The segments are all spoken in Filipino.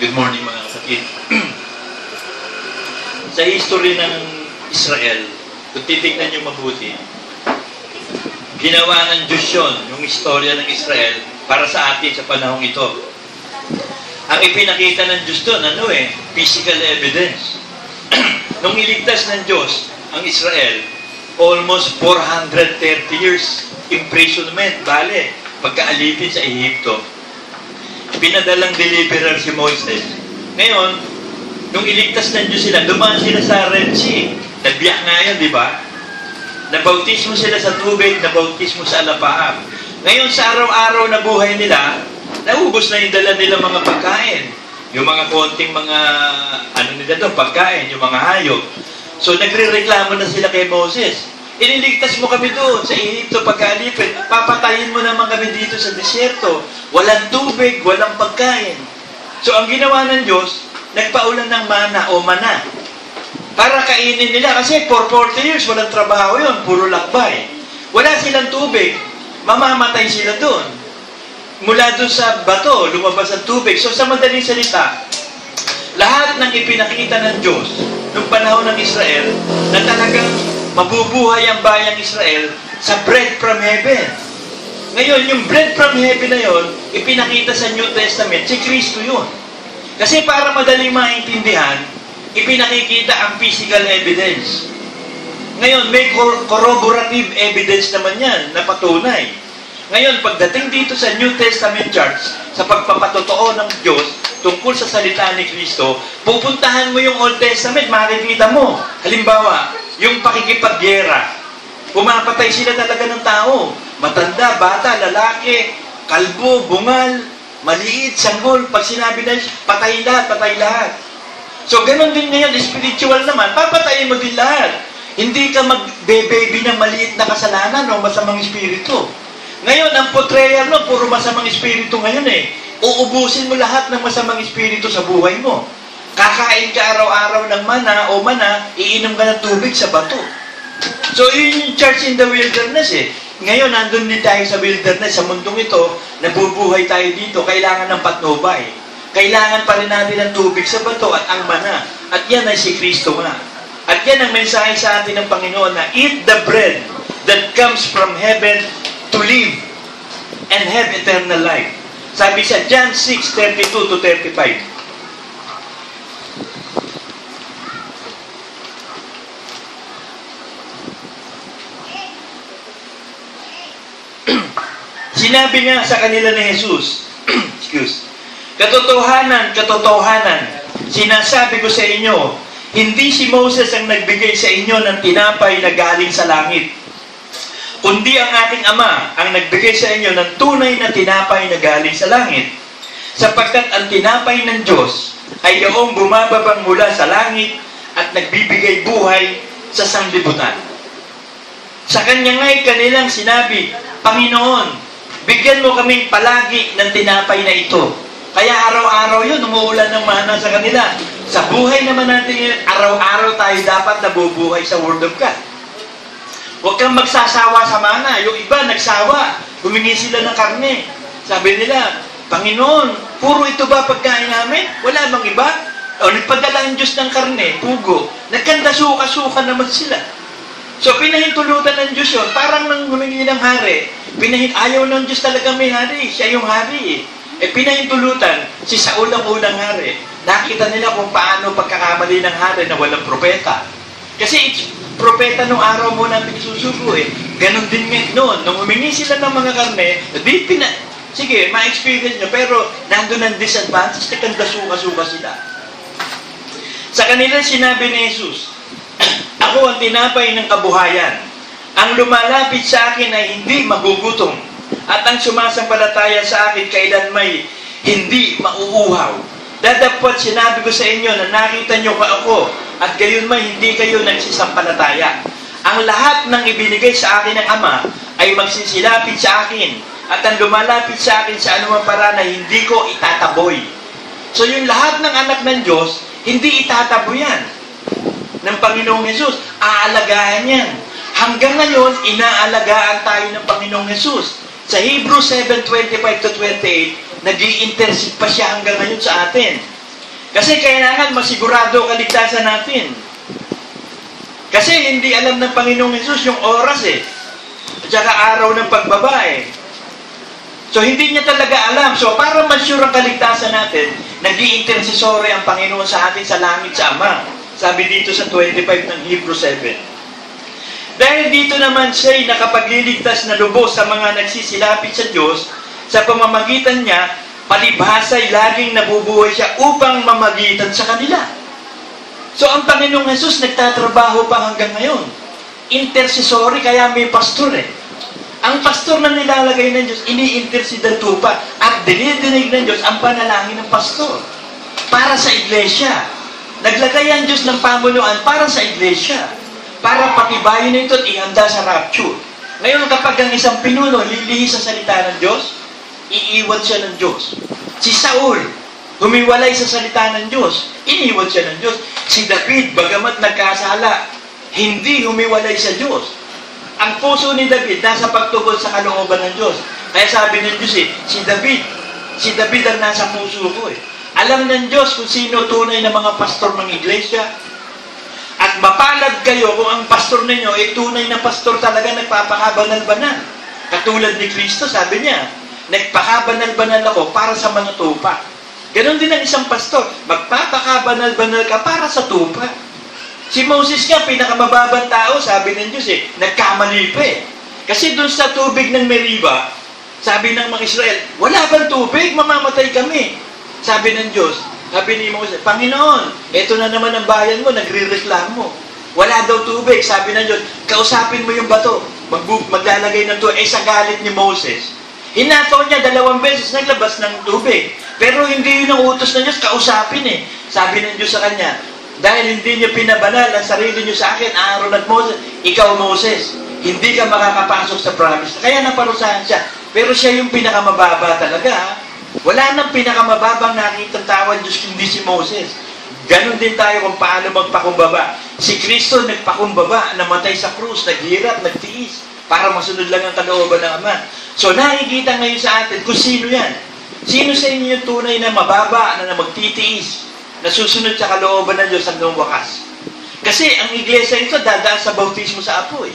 Good morning mga kapatid. Sa history ng Israel, kung titignan nyo mabuti, ginawa ng Diyos yun, yung istorya ng Israel, para sa atin sa panahong ito. Ang ipinakita ng Diyos doon, physical evidence. Nung iligtas ng Diyos ang Israel, almost 430 years imprisonment, bale, pagkaalipin sa Ehipto. Pinadalang deliverer si Moises. Ngayon, nung iligtas ng Diyos sila, dumaan sila sa Red Sea. Nagbiyak nga yun, di ba? Nabautismo sila sa tubig, nabautismo sa alapaap. Ngayon, sa araw-araw na buhay nila, naubos na yung dala nila mga pagkain. Yung mga konting mga, pagkain, yung mga hayop. So, nagre-reklamo na sila kay Moses. Iniligtas mo kami doon sa Ehipto pagkaalipin. Papatayin mo naman kami dito sa disyerto. Walang tubig, walang pagkain. So, ang ginawa ng Diyos, nagpaulan ng mana o mana. Para kainin nila. Kasi for 40 years, walang trabaho yun. Puro lakbay. Wala silang tubig. Mamamatay sila doon. Mula doon sa bato, lumabas ang tubig. So, sa madaling salita, lahat ng ipinakita ng Diyos noong panahon ng Israel na talagang mabubuhay ang bayang Israel sa bread from heaven. Ngayon, yung bread from heaven na yon, ipinakita sa New Testament, si Kristo yun. Kasi para madaling maintindihan, ipinakikita ang physical evidence. Ngayon, may corroborative evidence naman yan na patunay. Ngayon, pagdating dito sa New Testament Church, sa pagpapatotoo ng Diyos tungkol sa salita ni Kristo, pupuntahan mo yung Old Testament, makikita mo. Halimbawa, yung pakikipagyera. Pumapatay sila talaga ng tao. Matanda, bata, lalaki, kalbo, bungal, maliit, sanggol. Pag sinabi na, patay lahat, patay lahat. So, ganun din ngayon, spiritual naman, papatayin mo din lahat. Hindi ka magbe-baby ng maliit na kasalanan o masamang espiritu. Ngayon, ang portrayal mo, puro masamang espiritu ngayon Uubusin mo lahat ng masamang espiritu sa buhay mo. Kakain ka araw-araw ng mana o mana, iinom ka ng tubig sa bato. So, yun yung church in the wilderness Ngayon, nandun din tayo sa wilderness, sa mundong ito, nabubuhay tayo dito, kailangan ng patnubay. Kailangan pa rin natin ng tubig sa bato at ang mana. At yan ay si Kristo nga. At yan ang mensahe sa atin ng Panginoon na, eat the bread that comes from heaven to live and have eternal life. Sabi sa John 6:32-35. Sinabi nga sa kanila ni Jesus, Katotohanan, katotohanan, sinasabi ko sa inyo, hindi si Moses ang nagbigay sa inyo ng tinapay na galing sa langit, kundi ang aking Ama ang nagbigay sa inyo ng tunay na tinapay na galing sa langit. Sapagkat ang tinapay ng Diyos ay yung bumababang mula sa langit at nagbibigay buhay sa sanglibutan. Sa kanya nga'y kanilang sinabi, Panginoon, bigyan mo kaming palagi ng tinapay na ito. Kaya araw-araw yun, umuulan ng mana sa kanila. Sa buhay naman natin, araw-araw tayo dapat nabubuhay sa Word of God. Huwag kang magsasawa sa mana. Yung iba, nagsawa. Humingi sila ng karne. Sabi nila, Panginoon, puro ito ba pagkain namin? Wala bang iba? O, nagpadala ang Diyos ng karne, pugo. Nagkandasuka-suka naman sila. So, pinahintulutan ng Diyos yun. Parang nang humingi ng hari. Ayaw ng Diyos talaga may hari. Siya yung hari pinahintulutan si Saul ang unang hari. Nakita nila kung paano pagkakamali ng hari na walang propeta. Kasi propeta nung araw mo natin isusugo Ganon din noon. Nung humingi sila ng mga karne, sige, ma-experience nyo, pero nandun ang disadvantage na kandasuka-suka sila. Sa kanila sinabi ni Jesus, Ako ang tinapay ng kabuhayan. Ang lumalapit sa akin ay hindi magugutom, at ang sumasampalataya sa akin kailan may hindi mauuhaw. Dadapot sinabi ko sa inyo na nakita nyo ako, at gayon may hindi kayo nagsisampalataya. Ang lahat ng ibinigay sa akin ng Ama ay magsisilapit sa akin, at ang lumalapit sa akin sa anumang paraan na hindi ko itataboy. So yung lahat ng anak ng Diyos, hindi itataboy yan ng Panginoong Hesus. Aalagaan yan. Hanggang ngayon, inaalagaan tayo ng Panginoong Hesus. Sa Hebrews 7:25-28, nag-i-intercede pa siya hanggang ngayon sa atin. Kasi kailangan masigurado kaligtasan natin. Kasi hindi alam ng Panginoong Hesus yung oras at saka araw ng pagbaba So hindi niya talaga alam. So para ma-sure ang kaligtasan natin, nag-i-intercessory ang Panginoon sa atin sa langit sa Ama. Sabi dito sa 25 ng Hebrew 7. Dahil dito naman siya'y nakapagliligtas na lubos sa mga nagsisilapit sa Diyos, sa pamamagitan niya, palibhasa'y laging nabubuhay siya upang mamagitan sa kanila. So ang Panginoong Hesus nagtatrabaho pa hanggang ngayon. Intercessory, kaya may pastor Ang pastor na nilalagay ng Diyos, ini-intercede ang tupa at dinidinig ng Diyos ang panalangin ng pastor para sa iglesia. Naglagay ang Diyos ng pamunuan para sa iglesia, para patibayin na ito at ihanda sa rapture. Ngayon, kapag ang isang pinuno lilihis sa salita ng Diyos, iiwan siya ng Diyos. Si Saul, humiwalay sa salita ng Diyos, iniwan siya ng Diyos. Si David, bagamat nagkasala, hindi humiwalay sa Diyos. Ang puso ni David nasa pagtugon sa kalooban ng Diyos. Kaya sabi ng Diyos si David ang nasa puso ko Alam ng Diyos kung sino tunay na mga pastor ng iglesia. At mapalad kayo kung ang pastor ninyo tunay na pastor talaga nagpapakabanal-banal. Katulad ni Kristo, sabi niya, nagpakabanal-banal ako para sa mga tupa. Ganon din ang isang pastor, magpapakabanal-banal ka para sa tupa. Si Moses nga, pinakamababang tao, sabi ng Diyos nagkamali pa Kasi doon sa tubig ng Meriba, sabi ng mga Israel, wala bang tubig? Mamamatay kami. Sabi ng Diyos, sabi ni Moses, Panginoon, eto na naman ang bayan mo, nagre-reklamo. Wala daw tubig. Sabi ng Diyos, kausapin mo yung bato. Maglalagay ng tubig. Sa galit ni Moses. Hinataw niya 2 beses naglabas ng tubig. Pero hindi yun ang utos ng Diyos, kausapin Sabi ng Diyos sa kanya, dahil hindi niyo pinabanal ang sarili niyo sa akin, Aaron at Moses, ikaw Moses, hindi ka makakapasok sa promise. Kaya naparusahan siya. Pero siya yung pinakamababa talaga. Wala nang pinakamababang nakitang tawad Diyos kundi si Moses. Ganon din tayo kung paano magpakumbaba. Si Kristo nagpakumbaba, namatay sa krus, naghirap, nagtiis, para masunod lang ang kalooban ng Ama. So nakikita ngayon sa atin kung sino yan. Sino sa inyo yung tunay na mababa, na magtitiis, na susunod sa kalooban ng Diyos hanggang wakas. Kasi ang iglesia ito dadaan sa bautismo sa apoy.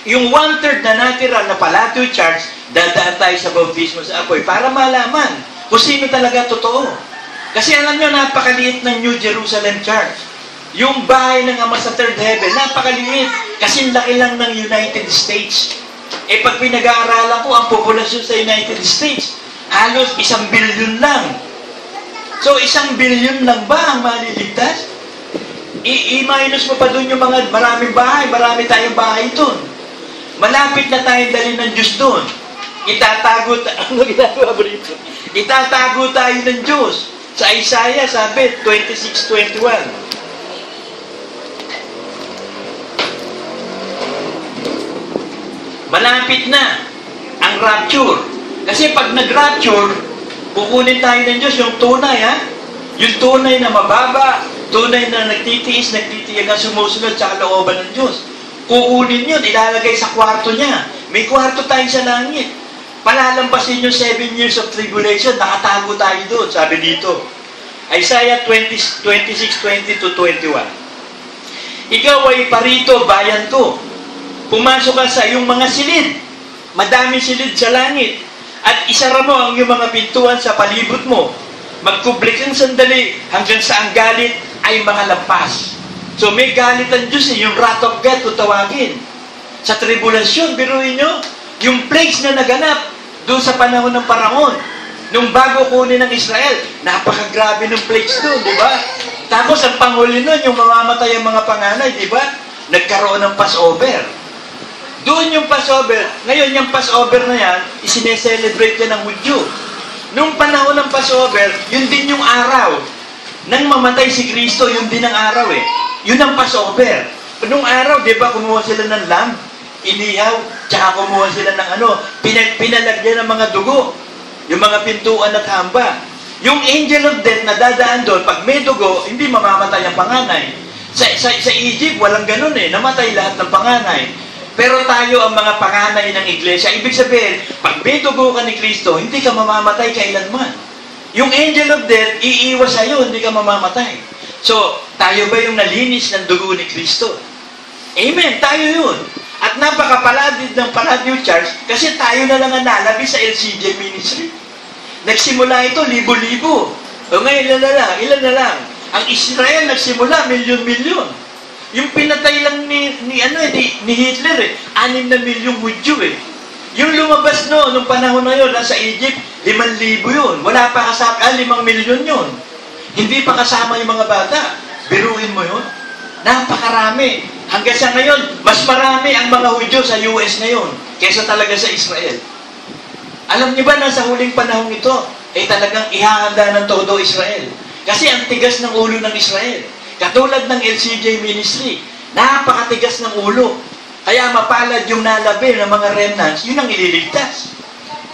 Yung 1/3 na natira na Palatio Church, dadaan tayo sa bautismo sa apoy para malaman kung sino talaga totoo. Kasi alam nyo, napakaliit ng New Jerusalem Church. Yung bahay ng Ama sa Third Heaven, napakaliit. Kasi laki lang ng United States. Pag pinag-aaralan ko, ang populasyon sa United States, halos 1 billion lang. So, 1 billion lang ba ang maliligtas? I-minus mo pa doon yung mga maraming bahay, marami tayong bahay doon. Malapit na tayong dali ng Diyos doon. Itatago tayo ng Diyos. Sa Isaiah, sabi, 26:21. Malapit na ang rapture. Kasi pag nag-rapture, kukunin tayo ng Diyos yung tunay, Yung tunay na mababa, tunay na nagtitiis, nagtitiyaga, sumusunod sa kalooban ng Diyos. Kukunin yun, ilalagay sa kwarto niya. May kwarto tayo sa langit. Palalampasin yung 7 years of tribulation, nakatago tayo doon, sabi dito. Isaiah 26:20-21. Ikaw ay parito, bayan to. Pumasok ka sa iyong mga silid. Madaming silid sa langit. At isara mo ang iyong mga pintuan sa palibot mo. Magkublik ng sandali hanggang sa ang galit ay mga lampas. So may galit ang Diyos yung wrath of God kung tawagin. Sa tribulasyon, biruin nyo, yung plagues na naganap doon sa panahon ng Paraon. Nung bago kunin ng Israel, napakagrabe ng plagues doon, di ba? Tapos ang panghuli nun, yung mamamatay ang mga panganay, di ba? Nagkaroon ng Passover. Doon yung Passover. Ngayon, yung Passover na yan, isineselebrate yan ng Hudyo. Nung panahon ng Passover, yun din yung araw. Nang mamatay si Kristo, yun din ang araw Yun ang Passover. Nung araw, di ba, kumuha sila ng lamb, inihaw, tsaka kumuha sila ng pinalagyan ng mga dugo, yung mga pintuan at hamba. Yung angel of death na dadaan doon, pag may dugo, hindi mamamatay ang panganay. Sa Egypt, walang ganun namatay lahat ng panganay. Pero tayo ang mga panganay ng iglesia. Ibig sabihin, pag may dugo ka ni Kristo, hindi ka mamamatay kailanman. Yung angel of death, iiwas sa'yo, hindi ka mamamatay. So, tayo ba yung nalinis ng dugo ni Kristo? Amen, tayo yun. At napakapaladid ng Palladio Church kasi tayo na lang ang nalabi sa LCJ Ministry. Nagsimula ito, libo-libo. O ngayon, ilan na lang. Ang Israel nagsimula, milyon-milyon. Yung pinatay lang ni Hitler, 6 na milyong Hudyo Yung lumabas nung panahon na yun, sa Egypt, 5,000 yun. Wala pa kasama, 5 milyon yun. Hindi pa kasama yung mga bata. Biruin mo yun. Napakarami. Hanggang sa ngayon, mas marami ang mga Hudyo sa US ngayon kaysa talaga sa Israel. Alam niyo ba na sa huling panahon ito, talagang ihahanda ng todo Israel. Kasi ang tigas ng ulo ng Israel. Katulad ng LCJ Ministry, napakatigas ng ulo. Kaya mapalad yung nalabi ng mga remnants, yun ang ililigtas.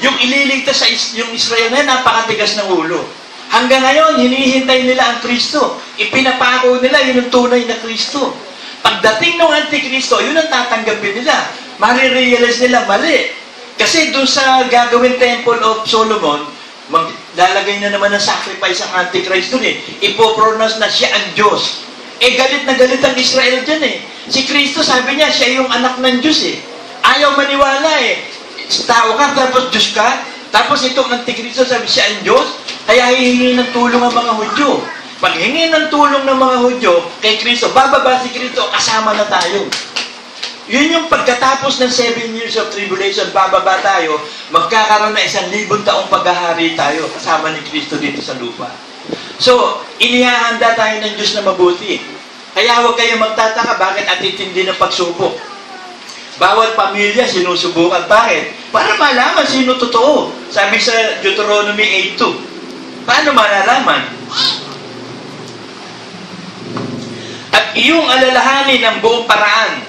Yung ililigtas sa yung Israel na napakatigas ng ulo. Hanggang ngayon, hinihintay nila ang Kristo. Ipinapako nila, yun ang tunay na Kristo. Pagdating ng Antikristo, yun ang tatanggapin nila. Marirealize nila, mali. Kasi doon sa gagawin Temple of Solomon, maglalagay na naman ng sacrifice ang Antichrist doon Ipopronounce na siya ang Diyos. Galit na galit ang Israel dyan Si Kristo, sabi niya, siya yung anak ng Diyos Ayaw maniwala Tao ka, tapos Diyos ka. Tapos itong Antikristo, sabi siya ang Diyos. Kaya hihingi ng tulong ang mga Hudyo. Pag hingi ng tulong ng mga Hudyo kay Kristo, bababa si Kristo, kasama na tayo. Yun yung pagkatapos ng 7 years of tribulation, bababa tayo, magkakaroon na 1,000 taong paghahari tayo kasama ni Kristo dito sa lupa. So, inihahanda tayo ng Diyos na mabuti. Kaya huwag kayong magtataka bakit atitindi ng pagsubok. Bawat pamilya sinusubukan. Bakit? Para malaman sino totoo. Sabi sa Deuteronomy 8:2. Paano malalaman? At iyong alalahanin ang buong paraan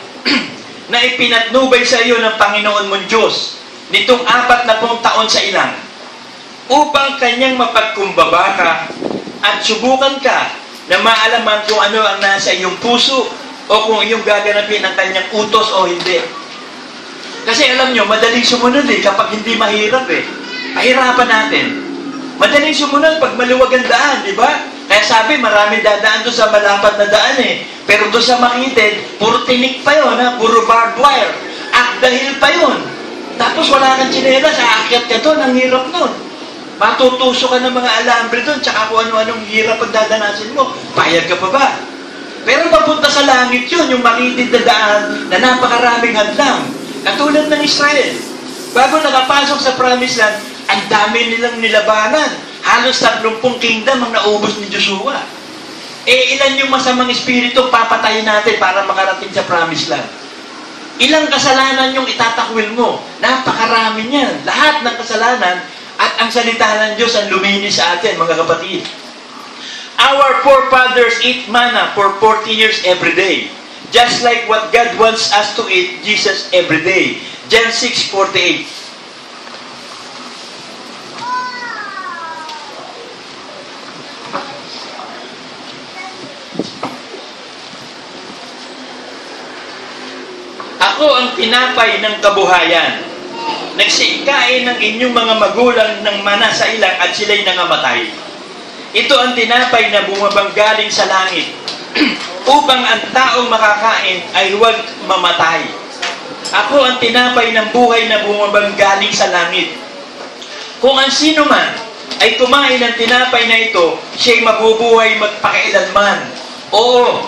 na ipinatnubay sa iyo ng Panginoon mong Diyos nitong 40 taon sa ilang upang kanyang mapagkumbaba ka at subukan ka na maalaman kung ano ang nasa iyong puso o kung iyong gaganapin ang kanyang utos o hindi. Kasi alam nyo, madaling sumunod kapag hindi mahirap Pahirapan natin. Madaling sumunod pag maluwag ang daan, di ba? Kaya sabi, marami dadaan doon sa malapad na daan Pero doon sa makitid, puro tinik pa yun, puro barbed wire. At dahil pa yun. Tapos wala kang tsinelas, aakyat ka doon, ang hirap nun. Matutuso ka ng mga alambre doon, tsaka kung ano-anong hirap ang dadanasin mo. Payag ka pa ba? Pero papunta sa langit yun, yung makitid na daan na napakaraming hadlang. Katulad ng Israel. Bago nakapasok sa Promised Land, ang dami nilang nilabanan. Halos 30 kingdom ang naubos ni Joshua. Ilan yung masamang espiritu papatayin natin para makarating sa Promised Land? Ilang kasalanan yung itatakwil mo? Napakarami niyan. Lahat ng kasalanan at ang salita ng Diyos ang luminis sa atin, mga kapatid. Our forefathers eat manna for 40 years every day. Just like what God wants us to eat Jesus every day. John 6:48. Ako ang tinapay ng kabuhayan. Nagsikain ng inyong mga magulang ng mana sa ilang at sila'y nangamatay. Ito ang tinapay na bumabanggaling sa langit upang ang taong makakain ay huwag mamatay. Ako ang tinapay ng buhay na bumabanggaling sa langit. Kung ang sino man ay kumain ng tinapay na ito, siya'y mabubuhay magpakailanman. Oo,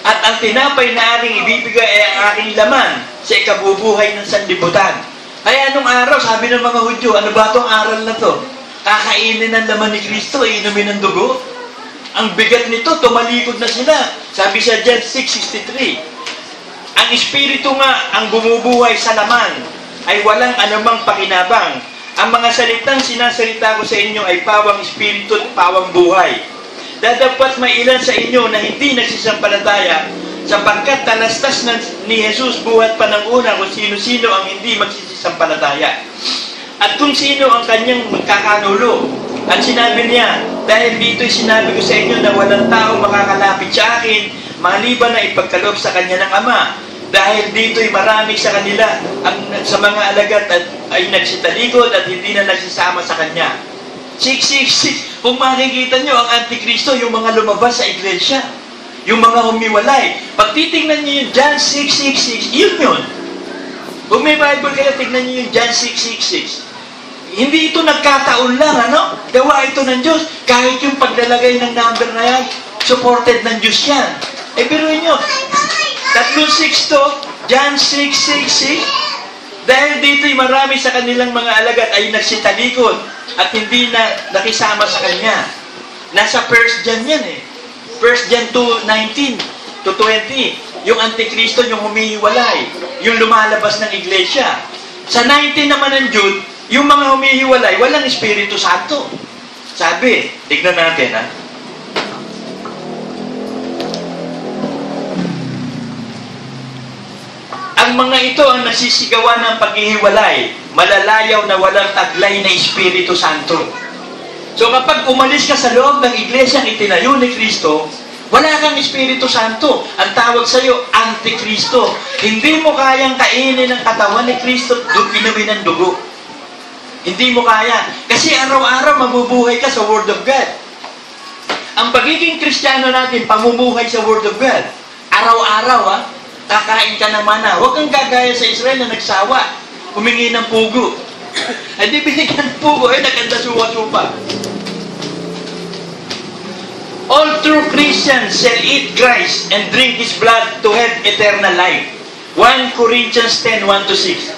at ang tinapay na aking ibibigay ay ang aking laman sa ikabubuhay ng sanlibutan. Kaya nung araw, sabi ng mga Hudyo, ano ba itong aral na to? Kakainin ng laman ni Kristo, inumin ng dugo? Ang bigat nito, tumalikod na sila. Sabi sa John 6:63, ang Espiritu nga ang bumubuhay sa laman ay walang anumang pakinabang. Ang mga salitang sinasalita ko sa inyo ay pawang Espiritu at pawang buhay. Dadapat may ilan sa inyo na hindi nagsisampalataya sapagkat talastas ni Jesus buhat pa ng una kung sino-sino ang hindi magsisisampalataya. At kung sino ang kanyang magkakanulo. At sinabi niya, dahil dito'y sinabi ko sa inyo na walang tao makakalapit sa akin maliban na ipagkaloob sa kanya ng Ama. Dahil dito'y marami sa kanila sa mga alagad at ay nagsitalikod at hindi na nagsisama sa kanya. 666. Kung makikita nyo, ang Antikristo, yung mga lumabas sa iglesia. Yung mga humiwalay. Pag titignan nyo yung John 666, yun. Kung may Bible kayo, tignan nyo yung John 666. Hindi ito nagkataon lang, ano? Gawa ito ng Diyos. Kahit yung paglalagay ng number na yan, supported ng Diyos yan. Biruin nyo, 36 to, John 666. Dahil dito'y marami sa kanilang mga alagad ay nagsitalikod at hindi na nakisama sa kanya. Nasa 1 John yan eh. 1 John 2:19 to 20. Yung Antikristo, yung humihiwalay. Yung lumalabas ng iglesia. Sa 19 naman ng Jude, yung mga humihiwalay, walang Espiritu Santo. Sabi, tignan natin ha. Ang mga ito ang nasisigawan ng paghihiwalay, malalayaw na walang taglay na Espiritu Santo. So kapag umalis ka sa loob ng iglesia itinayo ni Kristo, wala kang Espiritu Santo. Ang tawag sa iyo, Antikristo. Hindi mo kayang kainin ang katawan ni Kristo, inumin ng dugo. Hindi mo kaya. Kasi araw-araw mabubuhay ka sa Word of God. Ang pagiging Kristiyano natin, pamumuhay sa Word of God. Araw-araw, kakain ka ng mana. Huwag kang gagaya sa Israel na nagsawa. Humingi ng pugo. Hindi binigyan ng pugo, naganda suwa-supa. All true Christians shall eat Christ and drink His blood to have eternal life. 1 Corinthians 10:1-6.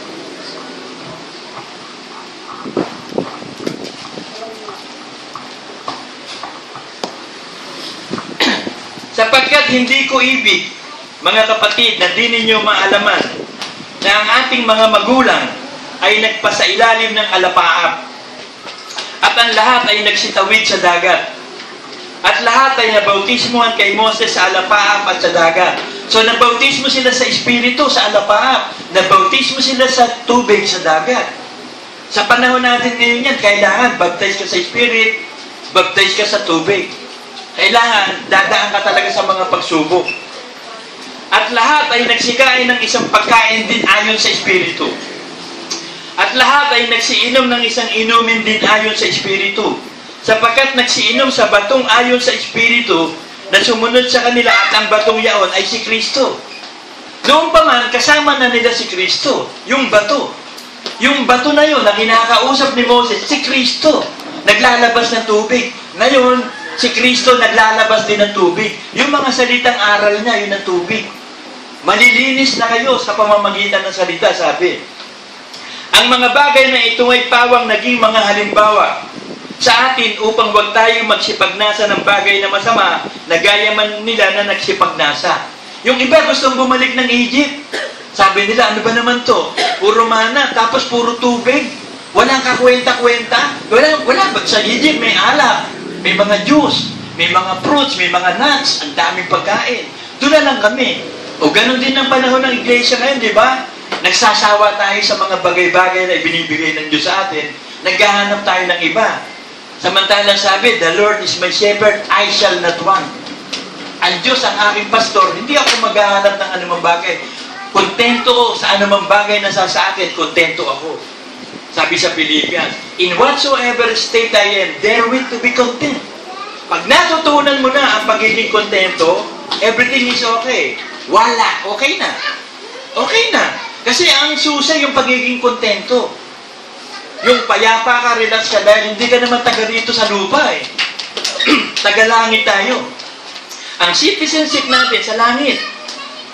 Sapagkat hindi ko ibig, mga kapatid, na di ninyo maalaman na ang ating mga magulang ay nagpasailalim ng alapaap at ang lahat ay nagsitawid sa dagat at lahat ay nabautismuhan kay Moses sa alapaap at sa dagat. So nabautismo sila sa Espiritu sa alapaap, nabautismo sila sa tubig sa dagat. Sa panahon natin ngayon yan, kailangan baptize ka sa Spirit, baptize ka sa tubig. Kailangan dadaan ka talaga sa mga pagsubok. At lahat ay nagsikain ng isang pagkain din ayon sa Espiritu. At lahat ay nagsiinom ng isang inumin din ayon sa Espiritu. Sapagkat nagsiinom sa batong ayon sa Espiritu na sumunod sa kanila at ang batong yaon ay si Kristo. Noon pa man, kasama na nila si Kristo, yung bato. Yung bato na yun na kinakausap ni Moses, si Kristo, naglalabas ng tubig. Ngayon, si Kristo naglalabas din ng tubig. Yung mga salitang aral niya, yun ang tubig. Malilinis na kayo sa pamamagitan ng salita, sabi. Ang mga bagay na ito ay pawang naging mga halimbawa sa atin upang huwag tayo magsipagnasa ng bagay na masama na gaya man nila na nagsipagnasa. Yung iba gustong bumalik ng Egypt. Sabi nila, ano ba naman to? Puro mana, tapos puro tubig. Walang kakwenta-kwenta. Wala. Sa Egypt may alak, may mga juice, may mga fruits, may mga nuts, ang daming pagkain. Doon na lang kami. O ganun din ang panahon ng iglesia ngayon, di ba? Nagsasawa tayo sa mga bagay-bagay na ibinibigay ng Diyos sa atin. Naghahanap tayo ng iba. Samantalang sabi, the Lord is my shepherd, I shall not want. Ang Diyos ang aking pastor, hindi ako maghahanap ng anumang bagay. Kontento ko sa anumang bagay na sa akin, kontento ako. Sabi sa Philippians, in whatsoever state I am, therewith to be content. Pag natutunan mo na ang pagiging kontento, everything is okay. Wala, okay na. Okay na. Kasi ang susa yung pagiging kontento. Yung payapa ka, relax ka, dahil hindi ka naman taga rito sa lupa eh. Tagalangit tayo. Ang citizenship natin sa langit.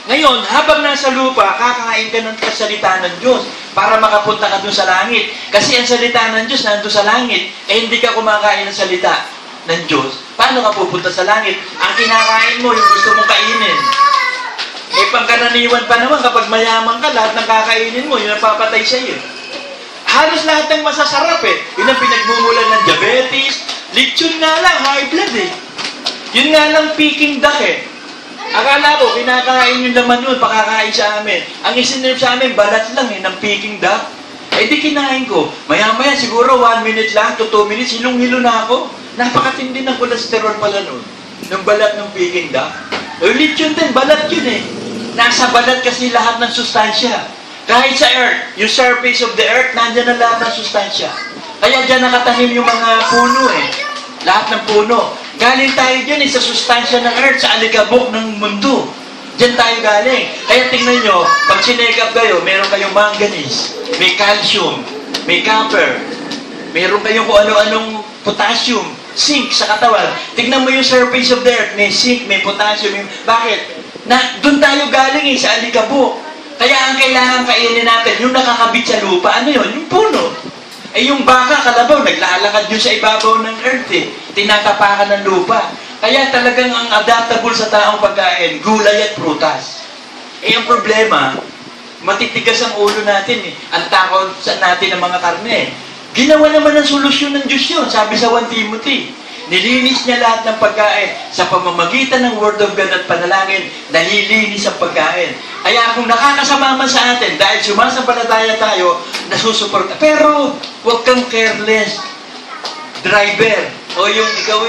Ngayon, habang nasa lupa, kakain ka ng salita ng Diyos para makapunta ka dun sa langit. Kasi ang salita ng Diyos nandun sa langit, hindi ka kumakain ng salita ng Diyos. Paano ka pupunta sa langit? Ang kinakain mo, yung gusto mong kainin. Pangkaraniwan pa naman, kapag mayaman ka, lahat ng kakainin mo, yun ang papatay sa iyo. Halos lahat ng masasarap eh. Yun ang pinagmumulan ng diabetes, lechon nga lang, high blood eh. Yun nga lang Peking duck eh. Akala ko, kinakain yung laman nun, pakakain sa amin. Ang isinerve sa amin, balat lang eh, ng Peking duck. Eh di kinain ko. Maya-maya, siguro 1 minute lang to 2 minutes, hilong-hilo na ako. Napakatindi ng cholesterol pala nun. Ng balat ng Peking duck. O lechon din, balat yun eh. Nasa balat kasi lahat ng sustansya. Kahit sa earth, yung surface of the earth, nandyan ang lahat ng sustansya. Kaya dyan nakatanim yung mga puno eh. Lahat ng puno. Galing tayo dyan sa sustansya ng earth, sa alikabok ng mundo. Dyan tayo galing. Kaya tingnan nyo, pag sinekap kayo, meron kayong manganese, may calcium, may copper, meron kayong kung ano-anong potassium, zinc sa katawan. Tingnan mo yung surface of the earth, may zinc, may potassium. Bakit? Doon tayo galing sa alikabok. Kaya ang kailangan kainin natin, yung nakakabit sa lupa, ano yun? Yung puno. Eh yung baka, kalabaw, naglalakad yun sa ibabaw ng earth eh. Tinatapakan ng lupa. Kaya talagang ang adaptable sa taong pagkain, gulay at prutas. Eh ang problema, matitigas ang ulo natin eh. Ang takot sa natin ng mga karne. Ginawa naman ng solusyon ng Diyos yun, sabi sa 1 Timothy. Nilinis niya lahat ng pagkain. Sa pamamagitan ng Word of God at panalangin, nalilinis ang pagkain. Kaya kung nakakasama man sa atin, dahil sumasampalataya tayo, nasusuporta. Pero, huwag kang careless driver. O yung ikaw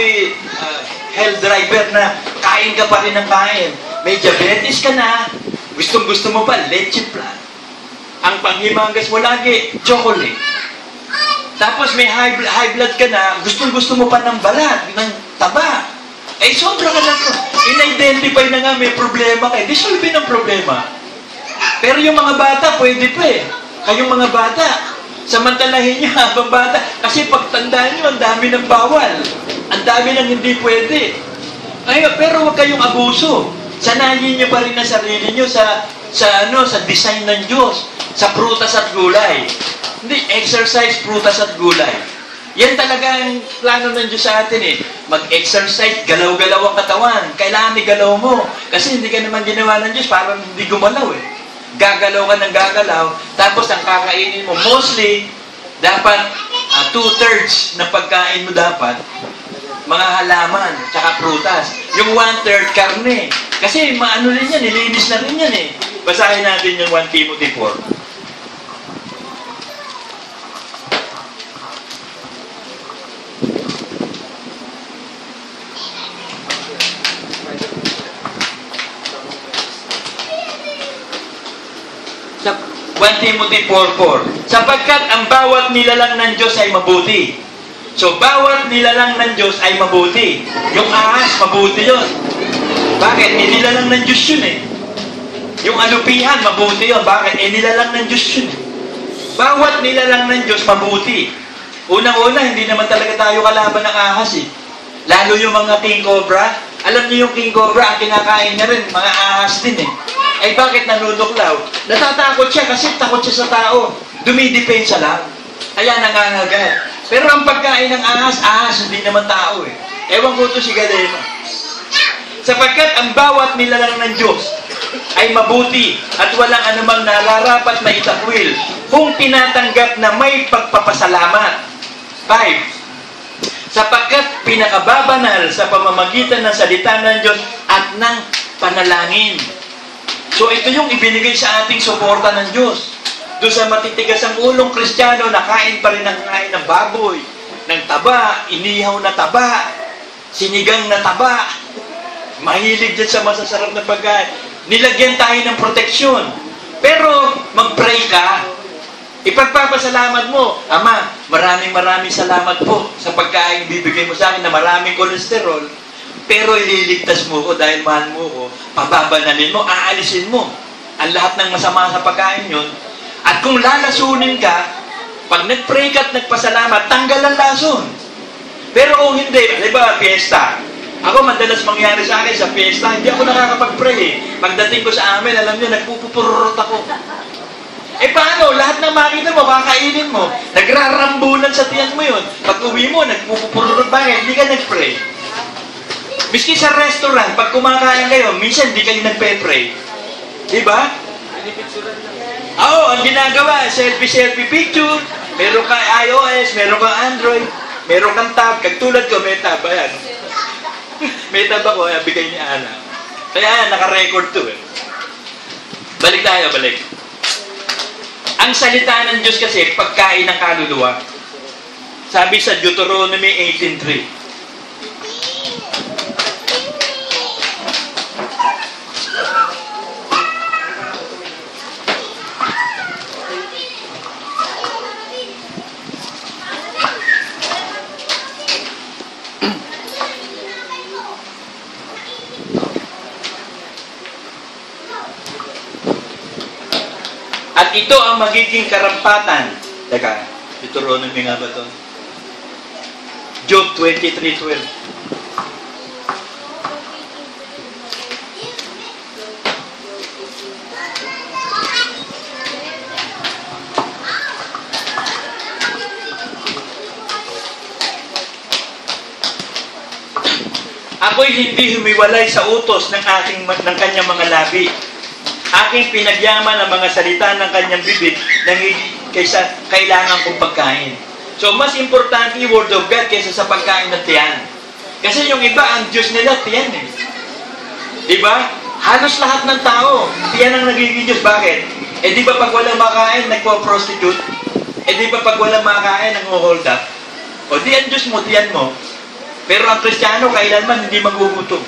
hell driver na kain ka pa rin ng kain. May diabetes ka na, gustong-gusto mo pa, leche plan. Ang panghimangas mo lagi, chocolate. Tapos may high blood ka na, gustong-gusto mo pa ng balat, ng taba. Eh, sobra ka na. In-identify na nga may problema ka. Di solve ng problema. Pero yung mga bata, pwede pa eh. Kayong mga bata, samantalahin nyo habang bata. Kasi pagtandaan nyo, ang dami ng bawal. Ang dami ng hindi pwede. Ay, pero huwag kayong abuso. Sanayin nyo pa rin ang sarili nyo sa design ng Diyos. Sa prutas at gulay. Hindi, exercise, prutas at gulay. Yan talaga ang plano ng Diyos sa atin eh. Mag-exercise, galaw-galaw ang katawan. Kailangan igalaw mo. Kasi hindi ka naman ginawa ng Diyos, parang hindi gumalaw eh. Gagalaw ka ng gagalaw, tapos ang kakainin mo, mostly, dapat 2/3 na pagkain mo dapat, mga halaman, tsaka prutas. Yung 1/3, karne. Kasi maano rin yan, nilinis na rin yan eh. Basahin natin yung 1 Timothy 4. Sa 1 Timothy 4:4, sapagkat ang bawat nilalang ng Diyos ay mabuti. So, bawat nilalang ng Diyos ay mabuti. Yung ahas, mabuti yun. Bakit? Nilalang ng Diyos yun eh. Yung alupihan, mabuti yun. Bakit? Nilalang ng Diyos yun eh. Bawat nilalang ng Diyos, mabuti. Unang-una, hindi naman talaga tayo kalaban ng ahas eh. Lalo yung mga king cobra. Alam niyo yung king cobra, ang kinakain niya rin, mga ahas din eh. Eh bakit nanunuklaw? Natatakot siya kasi takot siya sa tao. Dumidepensa lang. Kaya nangangagat. Pero ang pagkain ng ahas, hindi naman tao eh. Ewan ko ito si Galeno. Sapagkat ang bawat nilalang ng Diyos ay mabuti at walang anumang nararapat na itakwil kung tinatanggap na may pagpapasalamat. 5. Sapagkat pinakababanal sa pamamagitan ng salita ng Diyos at ng panalangin. So ito yung ibinigay sa ating suporta ng Diyos. Doon sa matitigas ang ulong Kristiyano, nakain pa rin ng baboy, ng taba, inihaw na taba, sinigang na taba. Mahilig dyan sa masasarap na pagkain. Nilagyan tayo ng proteksyon. Pero mag-pray ka. Ipagpapasalamat mo, Ama, maraming salamat po sa pagkain bibigay mo sa akin na maraming kolesterol. Pero ililigtas mo ko dahil mahal mo ko, pababanalin mo, aalisin mo ang lahat ng masama sa pagkain yun. At kung lalasunin ka, pag nag-pray ka at nagpasalamat, tanggal ang lason. Pero kung hindi, di ba, fiesta. Ako, madalas mangyari sa akin sa fiesta, hindi ako nakakapag-pray eh. Pagdating ko sa amin, alam nyo, nagpupupurot ako. Eh paano? Lahat ng makita mo, kakainin mo. Nagrarambulan sa tiyan mo yun. Pag uwi mo, nagpupupurot. Bakit? Hindi ka nag-pray. Miski sa restaurant, pag kumakain kayo, minsan di kayo nagpe-pray. Diba? Oo, ang ginagawa, selfie picture. Meron kang iOS, meron kang Android, meron kang tab. Kagtulad ko, may tab. Ayan. May tab ako, bigay ni Ana. Kaya naka-record to eh. Balik tayo, balik. Ang salita ng Diyos kasi, pagkain ng kaluluwa. Sabi sa Deuteronomy 18:3. magiging karampatan. Teka, Deuteronomy nga ba ito? Job 23:12. Ako'y hindi humiwalay sa utos ng kanyang mga labi. Aking pinagyaman ang mga salita ng kanyang bibig nang kaysa kailangan kong pagkain. So, mas importante yung Word of God kaysa sa pagkain ng tiyan. Kasi yung iba, ang Diyos nila, tiyan eh. Diba? Halos lahat ng tao, tiyan ang nagiging Diyos. Bakit? Eh di ba pag walang makain, nagpo-prostitute? Eh di ba pag walang makain, nang-hold up? O di ang Diyos mo, tiyan mo. Pero ang Kristiyano, kailanman hindi magugutom.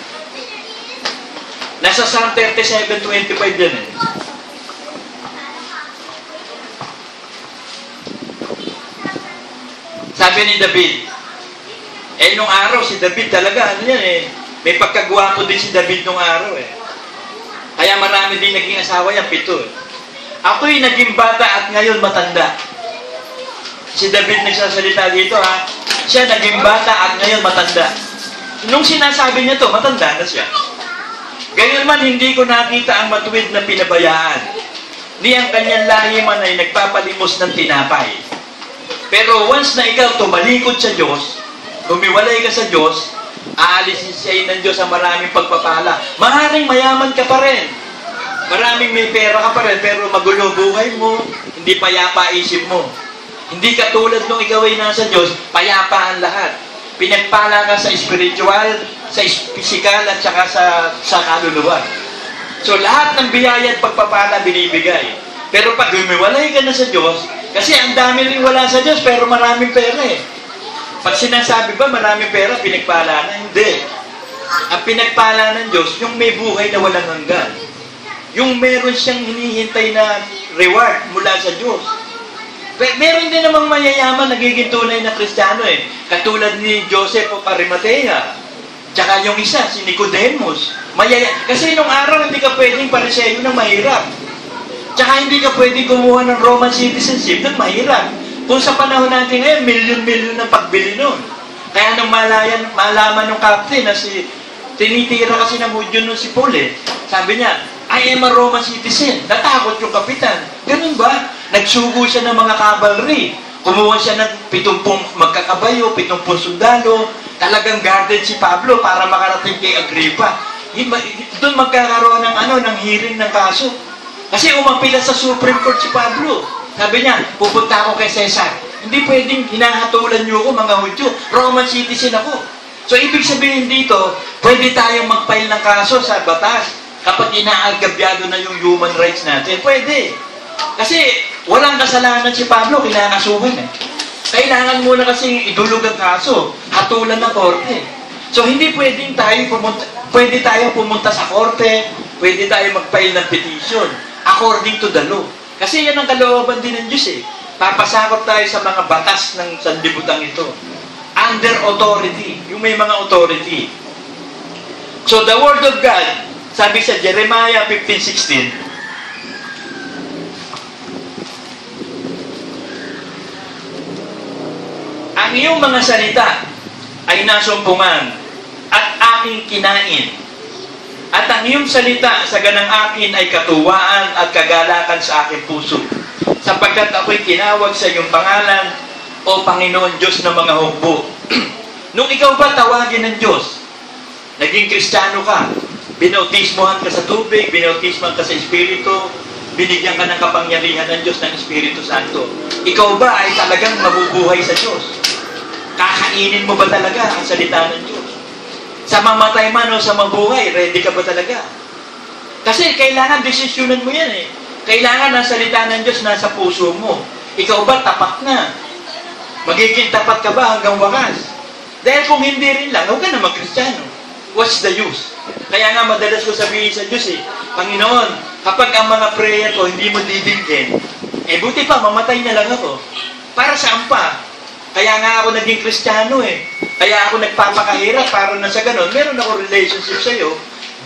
Nasa Psalm 37:25 yan eh. Sabi ni David, nung araw, si David talaga, ano yan eh, may pagkagwapo din si David nung araw eh. Kaya marami din naging asawa yan, 7 eh. Ako'y naging bata at ngayon matanda. Si David nagsasalita dito ha, siya naging bata at ngayon matanda. Nung sinasabi niya to, matanda na siya. Ganyan man, hindi ko nakita ang matuwid na pinabayaan. Ni ang kanyang lahi man ay nagpapalimos ng tinapay. Pero once na ikaw tumalikod sa Diyos, humiwalay ka sa Diyos, aalisin siya ng Diyos ang maraming pagpapala. Maaaring mayaman ka pa rin. Maraming may pera ka pa rin, pero magulo buhay mo, hindi payapa isip mo. Hindi katulad nung ikaw ay nasa Diyos, payapa ang lahat. Pinagpala ka sa spiritual, sa physical, at saka sa kaluluwa. So lahat ng biyaya at pagpapala binibigay. Pero pag humiwalay ka na sa Diyos, kasi ang dami rin wala sa Diyos, pero maraming pera eh. Pag sinasabi ba maraming pera, pinagpala na? Hindi. Ang pinagpala ng Diyos, yung may buhay na walang hanggan. Yung meron siyang hinihintay na reward mula sa Diyos. Meron din namang mayayaman, nagiging tunay na Kristiyano eh. Katulad ni Joseph of Arimathea. Tsaka yung isa, si Nicodemus. Kasi nung araw, hindi ka pwedeng pariseyo ng mahirap. Tsaka hindi ka pwedeng kumuha ng Roman citizenship ng mahirap. Kung sa panahon natin ngayon, milyon-milyon ang pagbili nun. Kaya nung malaman ng captain na tinitira kasi ng Hudyo nun si Paul eh. Sabi niya, I am a Roman citizen. Natakot yung kapitan. Ganun ba? Nagsugo siya ng mga cavalry. Kumuha siya ng 70 magkakabayo, 70 sundalo. Talagang guarded si Pablo para makarating kay Agrippa. Doon magkakaroon ng hearing ng kaso. Kasi umapila sa Supreme Court si Pablo. Sabi niya, pupunta ako kay Cesar. Hindi pwedeng hinahatulan niyo ako, mga Hudyo. Roman citizen ako. So, ibig sabihin dito, pwede tayong mag-file ng kaso sa batas kapag inaagabyado na yung human rights natin. Pwede. Kasi walang kasalanan si Pablo, kinakasuhan eh. Kailangan muna kasi idulog ang kaso, hatulan ng korte. So hindi pwedeng pwede tayo pumunta sa korte, pwede tayo mag-file ng petition according to the law. Kasi yan ang kalooban din ng Diyos eh. Papasakop tayo sa mga batas ng sanlibutan ito. Under authority, yung may mga authority. So the Word of God, sabi sa Jeremiah 15:16, ang iyong mga salita ay nasumpungan at aking kinain. At ang iyong salita sa ganang akin ay katuwaan at kagalakan sa aking puso. Sapagkat ako'y tinawag sa iyong pangalan, O Panginoon Diyos ng mga hukbo. Nung ikaw ba tawagin ng Diyos, naging Kristiyano ka, binautismohan ka sa tubig, binautismohan ka sa Espiritu, binigyan ka ng kapangyarihan ng Diyos ng Espiritu Santo. Ikaw ba ay talagang mabubuhay sa Diyos? Kakainin mo ba talaga ang salita ng Diyos? Sa mamatay man o sa mabuhay, ready ka ba talaga? Kasi kailangan desisyonan mo yan eh. Kailangan ang salita ng Diyos nasa puso mo. Ikaw ba tapat na? Magiging tapat ka ba hanggang wakas? Dahil kung hindi rin lang, huwag ka na mag-Kristiyano. What's the use? Kaya nga madalas ko sabihin sa Diyos eh, Panginoon, kapag ang mga prayer ko hindi mo didinggin, buti pa, mamatay na lang ako. Para saan pa? Kaya nga ako naging Kristiyano eh. Kaya ako nagpapakahirap para na sa ganon, meron ako relationship sa'yo,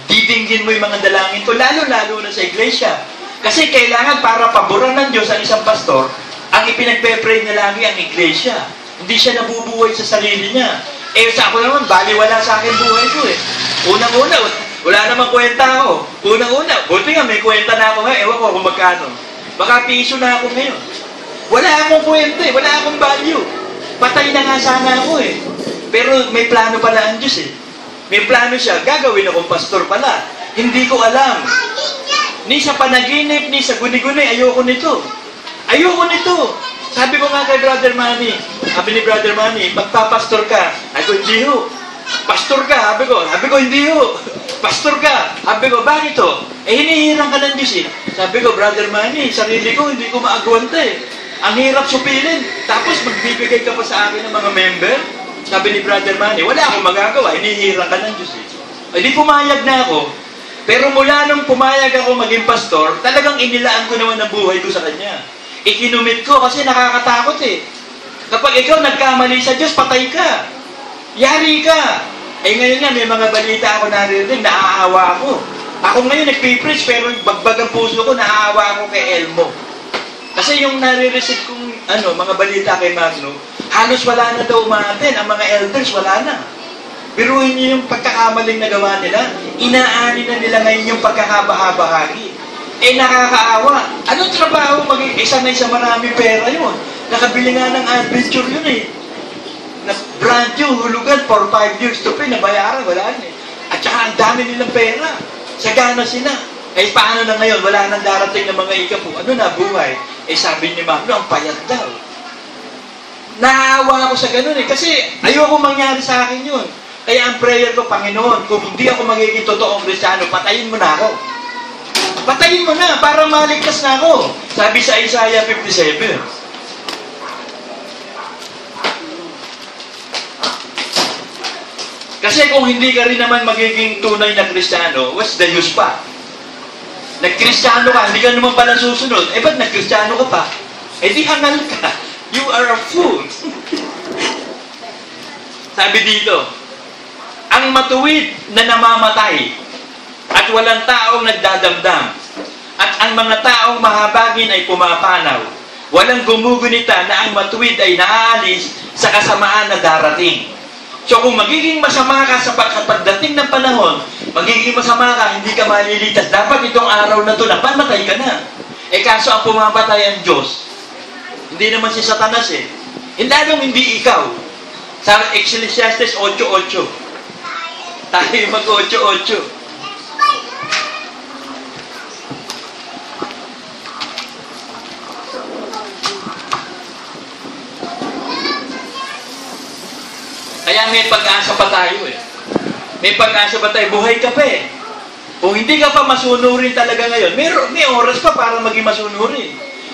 didinggin mo yung mga dalangin ko, lalo-lalo na sa iglesia. Kasi kailangan para paboran ng Diyos ang isang pastor, ang ipinagpe-pray niya lagi ang iglesia. Hindi siya nabubuhay sa sarili niya. Sa ako naman, baliwala sa akin buhay ko eh. Unang-una, wala namang kwenta ako. Unang-una, buti nga may kwenta na ako ngayon. Ewan ko kung magkano. Baka piso na ako ngayon. Wala akong kwenta eh. Wala akong value. Patay na nga sana ako eh. Pero may plano pala ang Diyos eh. May plano siya. Gagawin akong pastor pala. Hindi ko alam. Ni sa panaginip, ni sa guni-guni, ayoko nito. Ayoko nito. Sabi ko nga kay Brother Manny, sabi ni Brother Manny, magpapastor ka. Sabi ko, hindi ho. Pastor ka, sabi ko, hindi ho. Pastor ka. Sabi ko, bakit ho? Hinihirang ka ng Diyos eh. Sabi ko, Brother Manny, sarili ko, hindi ko maagwanta eh. Ang hirap supilin. Tapos magbibigay ka pa sa akin ng mga member. Sabi ni Brother Manny, wala akong magagawa, hinihirang ka ng Diyos eh. Di pumayag na ako. Pero mula nung pumayag ako maging pastor, talagang inilaan ko naman ang buhay ko sa Kanya. Ikinumit ko kasi nakakatakot eh. Kapag ikaw nagkamali sa Diyos, patay ka. Yari ka. Ngayon nga, may mga balita ako naririnig, naaawa ako. Ako ngayon nagpipreach, pero bagbag ang puso ko, naaawa ako kay Elmo. Kasi yung nare-receive kong mga balita kay Magno, halos wala na daw umaten. Ang mga elders, wala na. Biruin niyo yung pagkakamaling nagawa nila. Inaani na nila ngayon yung pagkakabahabahagi. Nakakaawa. Anong trabaho maging sanay sa marami pera yun? Nakabili nga ng adventure yun eh. Brand new, hulugan, for 5 years to pay, nabayaran, wala na eh. At saka ang dami nilang pera. Sagana sila. Paano na ngayon? Wala nang darating ng mga ikapo. Ano na, buhay? Sabi ni Magno, ang payat daw. Naawa ako sa ganun eh. Kasi ayoko mangyari sa akin yun. Kaya ang prayer ko, Panginoon, kung hindi ako magiging totoong Kristiyano, patayin mo na ako. Patayin mo na, para maligtas na ako. Sabi sa Isaiah 57. Kasi kung hindi ka rin naman magiging tunay na Kristiyano, what's the use pa? Nag-Kristiyano ka, hindi ka naman pala susunod. Ba't nag-Kristiyano ka pa? Di hangal ka. You are a fool. Sabi dito, ang matuwid na namamatay at walang taong nagdadamdam at ang mga taong mahabagin ay pumapanaw. Walang gumugunita na ang matuwid ay naaalis sa kasamaan na darating. So kung magiging masama ka sa pagdating ng panahon, magiging masama ka, hindi ka malilitas. Dapat itong araw na ito, napamatay ka na. Kaso ang pumapatay ang Diyos. Hindi naman si Satanas eh. Lalong hindi ikaw. Sa Ecclesiastes 8:8. Tayo mag-8:8. Kaya may pag-asa pa tayo eh. May pag-asa pa tayo. Buhay ka pa eh. Kung hindi ka pa masunurin talaga ngayon, may oras pa para maging masunurin.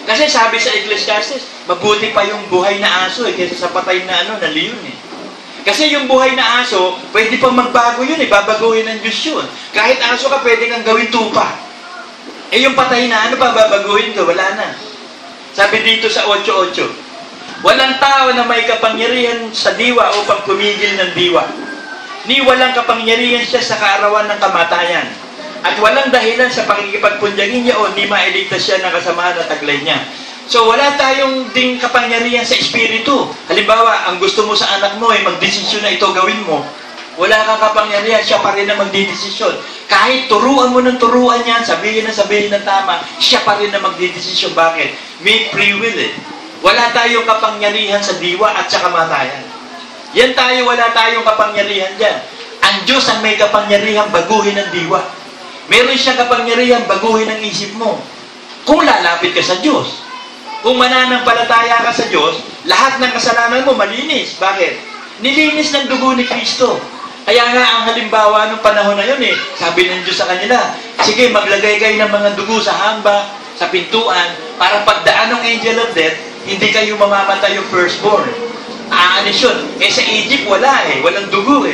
Kasi sabi sa Ecclesiastes, mabuti pa yung buhay na aso eh, kaysa sa patay na na leon eh. Kasi yung buhay na aso, pwede pa magbago yun eh, babaguhin ng Diyos yun. Kahit aso ka, pwede kang gawin tupa. Yung patay na pa babaguhin ko? Wala na. Sabi dito sa 8:8, walang tao na may kapangyarihan sa diwa upang pumigil ng diwa. Ni walang kapangyarihan siya sa kaarawan ng kamatayan. At walang dahilan sa pakikipagpunjangin niya o ni mailigtas siya ng kasamaan at taglay niya. So wala tayong ding kapangyarihan sa espiritu. Halimbawa, ang gusto mo sa anak mo ay magdesisyon na ito gawin mo. Wala kang kapangyarihan, siya pa rin na magdidesisyon. Kahit turuan mo ng turuan yan, sabihin ng tama, siya pa rin na magdidesisyon. Bakit? May free will eh. Wala tayong kapangyarihan sa diwa at sa kamatayan. Yan tayo, wala tayong kapangyarihan dyan. Ang Diyos ang may kapangyarihan baguhin ng diwa. Meron siyang kapangyarihan baguhin ang isip mo. Kung lalapit ka sa Diyos. Kung mananampalataya ka sa Diyos, lahat ng kasalanan mo malinis. Bakit? Nilinis ng dugo ni Kristo. Kaya nga ang halimbawa nung panahon na yun sabi ng Diyos sa kanila, sige maglagay kayo ng mga dugo sa hamba, sa pintuan, para pagdaan ng angel of death, hindi kayo mamamatay yung firstborn. Aanis yun. Sa Egypt wala walang dugo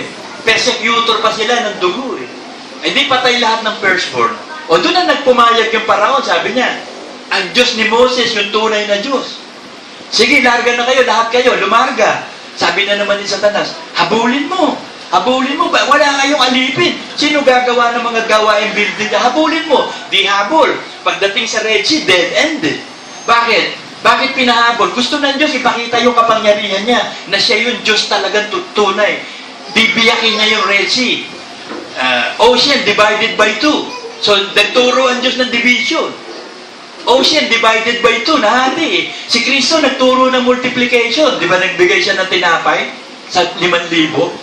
Persecutor pa sila ng dugo di patay lahat ng firstborn. O doon na nagpumayag yung Paraon, sabi niya, ang Diyos ni Moses, yung tunay na Diyos. Sige, larga na kayo, lahat kayo, lumarga. Sabi na naman ni Satanas, habulin mo. Habulin mo ba? Wala kayong alipin. Sino gagawa ng mga gawain building niya? Habulin mo. Di habol. Pagdating sa Red Sea, dead-ended. Bakit? Bakit pinahabol? Gusto ng Diyos ipakita yung kapangyarihan niya na siya yung Diyos talagang tunay. Bibiyakin niya yung Red Sea. Ocean divided by two. So, nagturo ang Diyos ng division. Ocean divided by two, nahati eh. Si Kristo nagturo ng multiplication. Di ba nagbigay siya ng tinapay sa 5,000?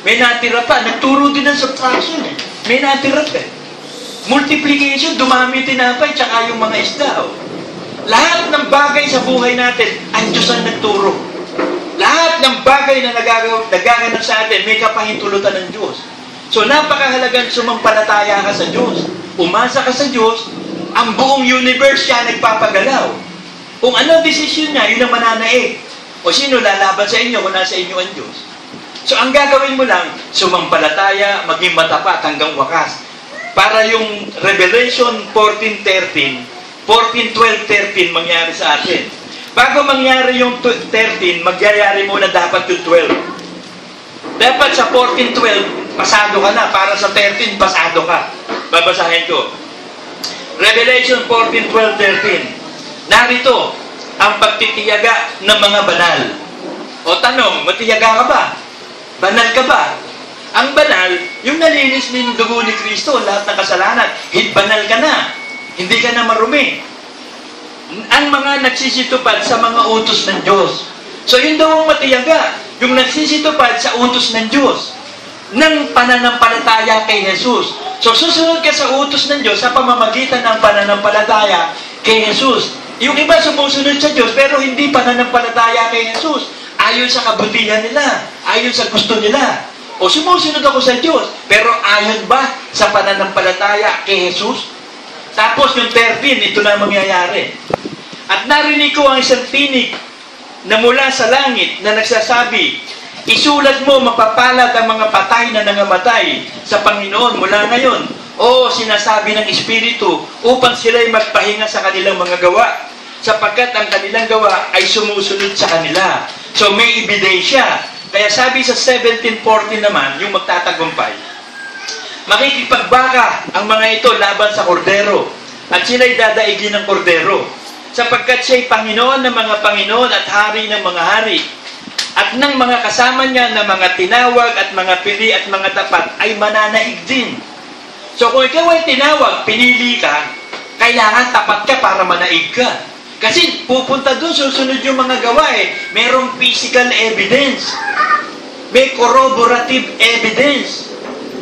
May natira pa. Nagturo din ng subtraction eh. May natira pa eh. Multiplication, dumami tinapay, tsaka yung mga isda. Oh. Lahat ng bagay sa buhay natin, ang Diyos ang nagturo. Lahat ng bagay na nagaganap sa atin, may kapahintulutan ng Diyos. So, napakahalagang sumampalataya ka sa Diyos. Umasa ka sa Diyos, ang buong universe siya nagpapagalaw. Kung ano desisyon niya, yun ang mananaig. O sino lalaban sa inyo kung nasa inyo ang Diyos? So, ang gagawin mo lang, sumampalataya, maging matapat hanggang wakas. Para yung Revelation 14:13, 14:12-13 mangyari sa atin. Bago mangyari yung 13, magyayari muna dapat yung 12. Dapat sa 14:12, pasado ka na. Para sa 13, pasado ka. Babasahin ko. Revelation 14:12-13. Narito ang pagtitiyaga ng mga banal. O tanong, matiyaga ka ba? Banal ka ba? Ang banal, yung nalinis ng dugo ni Kristo, lahat ng kasalanan, banal ka na. Hindi ka na marumi. Ang mga nagsisitupad sa mga utos ng Diyos. So yun daw ang matiyaga, yung nagsisitupad sa utos ng Diyos, ng pananampalataya kay Jesus. So susunod ka sa utos ng Diyos sa pamamagitan ng pananampalataya kay Jesus. Yung iba sumusunod sa Diyos pero hindi pananampalataya kay Jesus. Ayon sa kabutihan nila, ayon sa gusto nila. O sumusunod ako sa Diyos, pero ayon ba sa pananampalataya kay Jesus? Tapos yung 13, ito na mangyayari. At narinig ko ang isang tinig na mula sa langit na nagsasabi, isulat mo mapapalad ang mga patay na nangamatay sa Panginoon mula ngayon. O sinasabi ng Espiritu upang sila'y magpahinga sa kanilang mga gawa sapagkat ang kanilang gawa ay sumusunod sa kanila. So may ebidensya. Kaya sabi sa 17:14 naman, yung magtatagumpay, makikipagbaka ang mga ito laban sa kordero at sila'y dadaigin ng kordero sapagkat siya'y Panginoon ng mga Panginoon at Hari ng mga hari at ng mga kasama niya na mga tinawag at mga pili at mga tapat ay mananaig din. So kung ikaw ay tinawag, pinili ka, kailangan tapat ka para manaig ka. Kasi pupunta doon, susunod yung mga gawa eh. Merong physical evidence. May corroborative evidence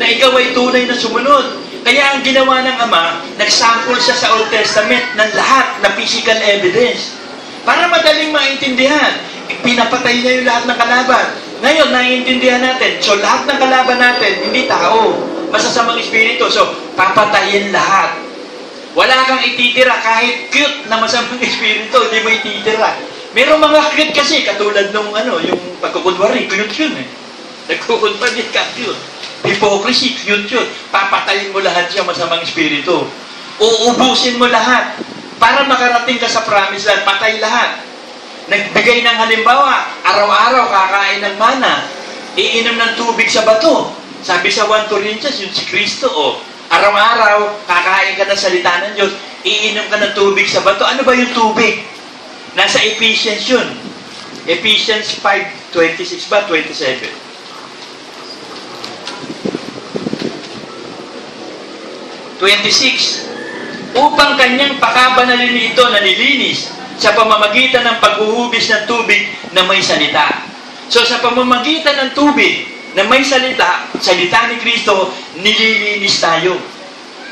na ikaw ay tunay na sumunod. Kaya ang ginawa ng Ama, nagsample siya sa Old Testament ng lahat na physical evidence. Para madaling maintindihan, pinapatay niya yung lahat ng kalaban. Ngayon, naiintindihan natin. So, lahat ng kalaban natin, hindi tao. Masasamang espiritu. So, papatayin lahat. Wala kang ititira kahit cute na masamang espiritu, hindi mo ititira. Merong mga cute kasi, katulad nung yung pagkukunwari, cute yun eh. Nagkukunwari ka, cute. Hypocrisy, cute yun. Papatayin mo lahat siya masamang espiritu. Uubusin mo lahat. Para makarating ka sa promised land, patay lahat. Nagbigay ng halimbawa, araw-araw kakain ng mana, iinom ng tubig sa bato. Sabi sa 1 Corinthians, yung si Kristo, araw-araw, kakain ka ng salita ng Diyos, iinom ka ng tubig sa bato. Ano ba yung tubig? Nasa Ephesians yun. Ephesians 5:26 ba? 27. Upang kanyang pakabanalin ito na nilinis sa pamamagitan ng paghuhubis ng tubig na may salita. So sa pamamagitan ng tubig na may salita ni Kristo, nililinis tayo.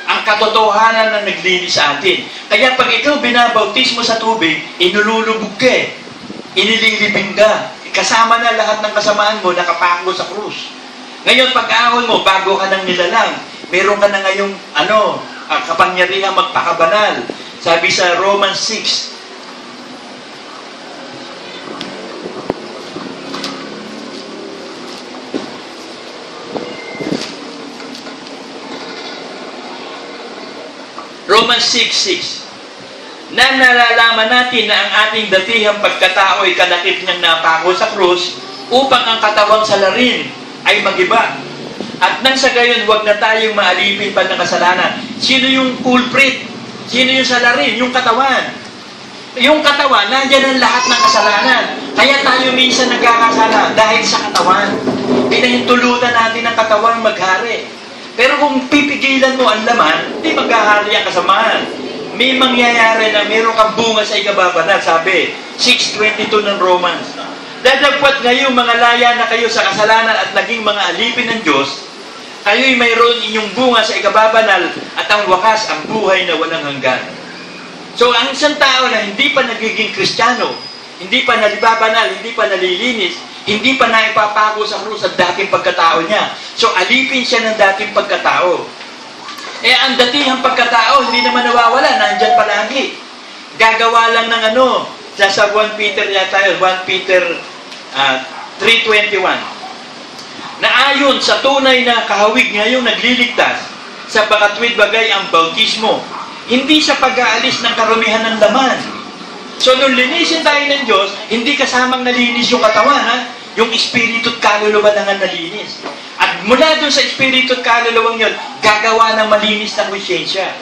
Ang katotohanan na naglinis sa atin. Kaya pag ikaw binabautismo sa tubig, inululubog ka eh. Inililibing ka. Kasama na lahat ng kasamaan mo, nakapako sa krus. Ngayon, pag-ahon mo, bago ka nang nilalang, meron ka na ngayong, kapangyarihan magpakabanal. Sabi sa Romans 6, Romans 6:6, na nalalaman natin na ang ating datihang pagkatao ay kadakip niyang napako sa krus upang ang katawang salarin ay magiba. At nang sa gayon, huwag na tayong maalipin pa ng kasalanan. Sino yung culprit? Sino yung salarin? Yung katawan. Yung katawan, nandyan ang lahat ng kasalanan. Kaya tayo minsan nagkakasala dahil sa katawan. Pinahintulutan natin ang katawan maghari. Pero kung pipigilan mo ang laman, hindi maghahari ang kasamahan. May mangyayari na meron kang bunga sa ikababanal. Sabi, 6:22 ng Romans. Dadagpat ngayon mga laya na kayo sa kasalanan at naging mga alipin ng Diyos, kayo'y mayroon inyong bunga sa ikababanal at ang wakas ang buhay na walang hanggan. So, ang isang tao na hindi pa nagiging Kristiyano, hindi pa nalibabanal, hindi pa nalilinis, hindi pa naipapako sa krus ang dating pagkatao niya. So, alipin siya ng dating pagkatao. Ang datihang pagkatao, hindi naman nawawala, nandyan palagi. Gagawa lang ng sa 1 Peter yata yun, 1 Peter 3:21. Na ayon sa tunay na kahawig ngayong nagliligtas, sa pakatwid bagay ang bautismo, hindi sa pag-aalis ng karumihan ng laman. So, nung linisin tayo ng Diyos, hindi kasamang nalinis yung katawan, ha? Yung espiritu at kaluluwa lang ang nalinis. At mula doon sa espiritu at kaluluwang yun, gagawa ng malinis na konsyensya.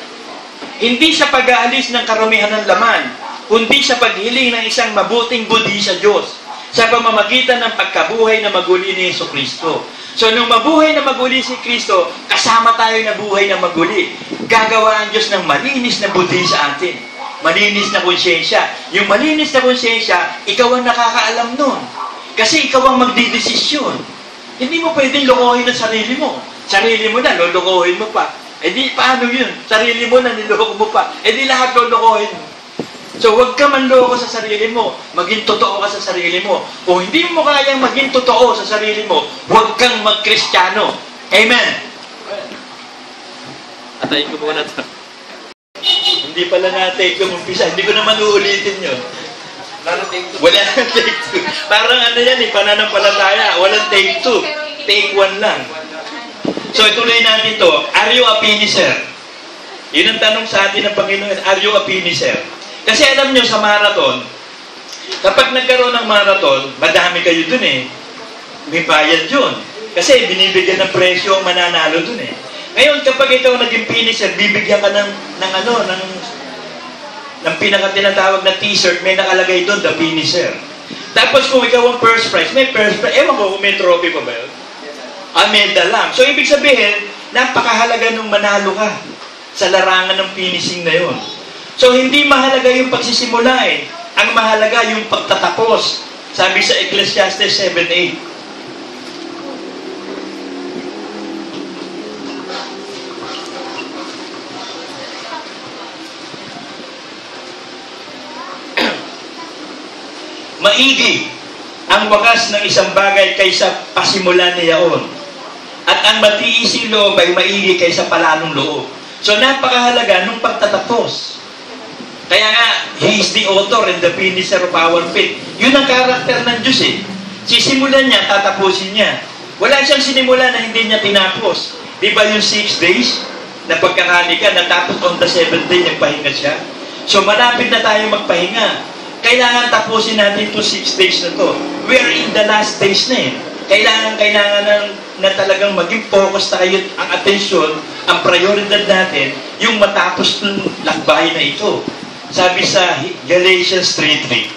Hindi sa pag-aalis ng karumihan ng laman, kundi sa paghiling ng isang mabuting budi sa Diyos, sa pamamagitan ng pagkabuhay na maguli ni Jesucristo. So, nung mabuhay na maguli si Kristo, kasama tayo na buhay na maguli. Gagawa ang Diyos ng malinis na budi sa atin. Malinis na konsyensya. Yung malinis na konsyensya, ikaw ang nakakaalam nun. Kasi ikaw ang magdidesisyon. Hindi mo pwedeng lokohin ang sarili mo. Sarili mo na, lolokohin mo pa. Di, paano yun? Sarili mo na, niloko mo pa. Di lahat lolokohin mo. So, huwag ka manloko sa sarili mo. Maging totoo ka sa sarili mo. Kung hindi mo kayang maging totoo sa sarili mo, huwag kang mag-Kristiyano. Amen? Atayin ko muna ito. Hindi pala na-take yung umpisa. Hindi ko naman uulitin yun. Wala nang take 2. Parang yan pananampalataya. Walang take 2. Take 1 lang. So, ituloy natin ito. Are you a finisher? Yun ang tanong sa atin ng Panginoon. Are you a finisher? Kasi alam nyo sa marathon, kapag nagkaroon ng marathon, madami kayo dun eh. May bayad yun. Kasi binibigyan ng presyo ang mananalo dun eh. Ngayon, kapag ikaw naging finisher, bibigyan ka ng pinakatinatawag na t-shirt, may nakalagay doon, the finisher. Tapos kung ikaw ang first prize, may first prize. Ewan ko kung may trophy pa ba yun? Medal lang. So, ibig sabihin, napakahalaga nung manalo ka sa larangan ng finishing na yun. So, hindi mahalaga yung pagsisimula eh. Ang mahalaga yung pagtatapos. Sabi sa Ecclesiastes 7:8. Maigi ang wakas ng isang bagay kaysa pasimulan niyaon. At ang matiising loob ay maigi kaysa palalong loob. So, napakahalaga nung pagtatapos. Kaya nga, He is the author and the finisher of our faith. Yun ang karakter ng Diyos eh. Sisimulan niya, tatapusin niya. Wala siyang sinimulan na hindi niya tinapos. Di ba yung 6 days na pagkakali ka, natapos on the 7th day, nagpahinga siya? So, malapit na tayo magpahinga. Kailangan tapusin natin ito 6 days na to. We're in the last days na eh. Kailangan na talagang maging focus tayo, ang atensyon, ang prioridad natin, yung matapos ng lakbay na ito. Sabi sa Galatians 3:3.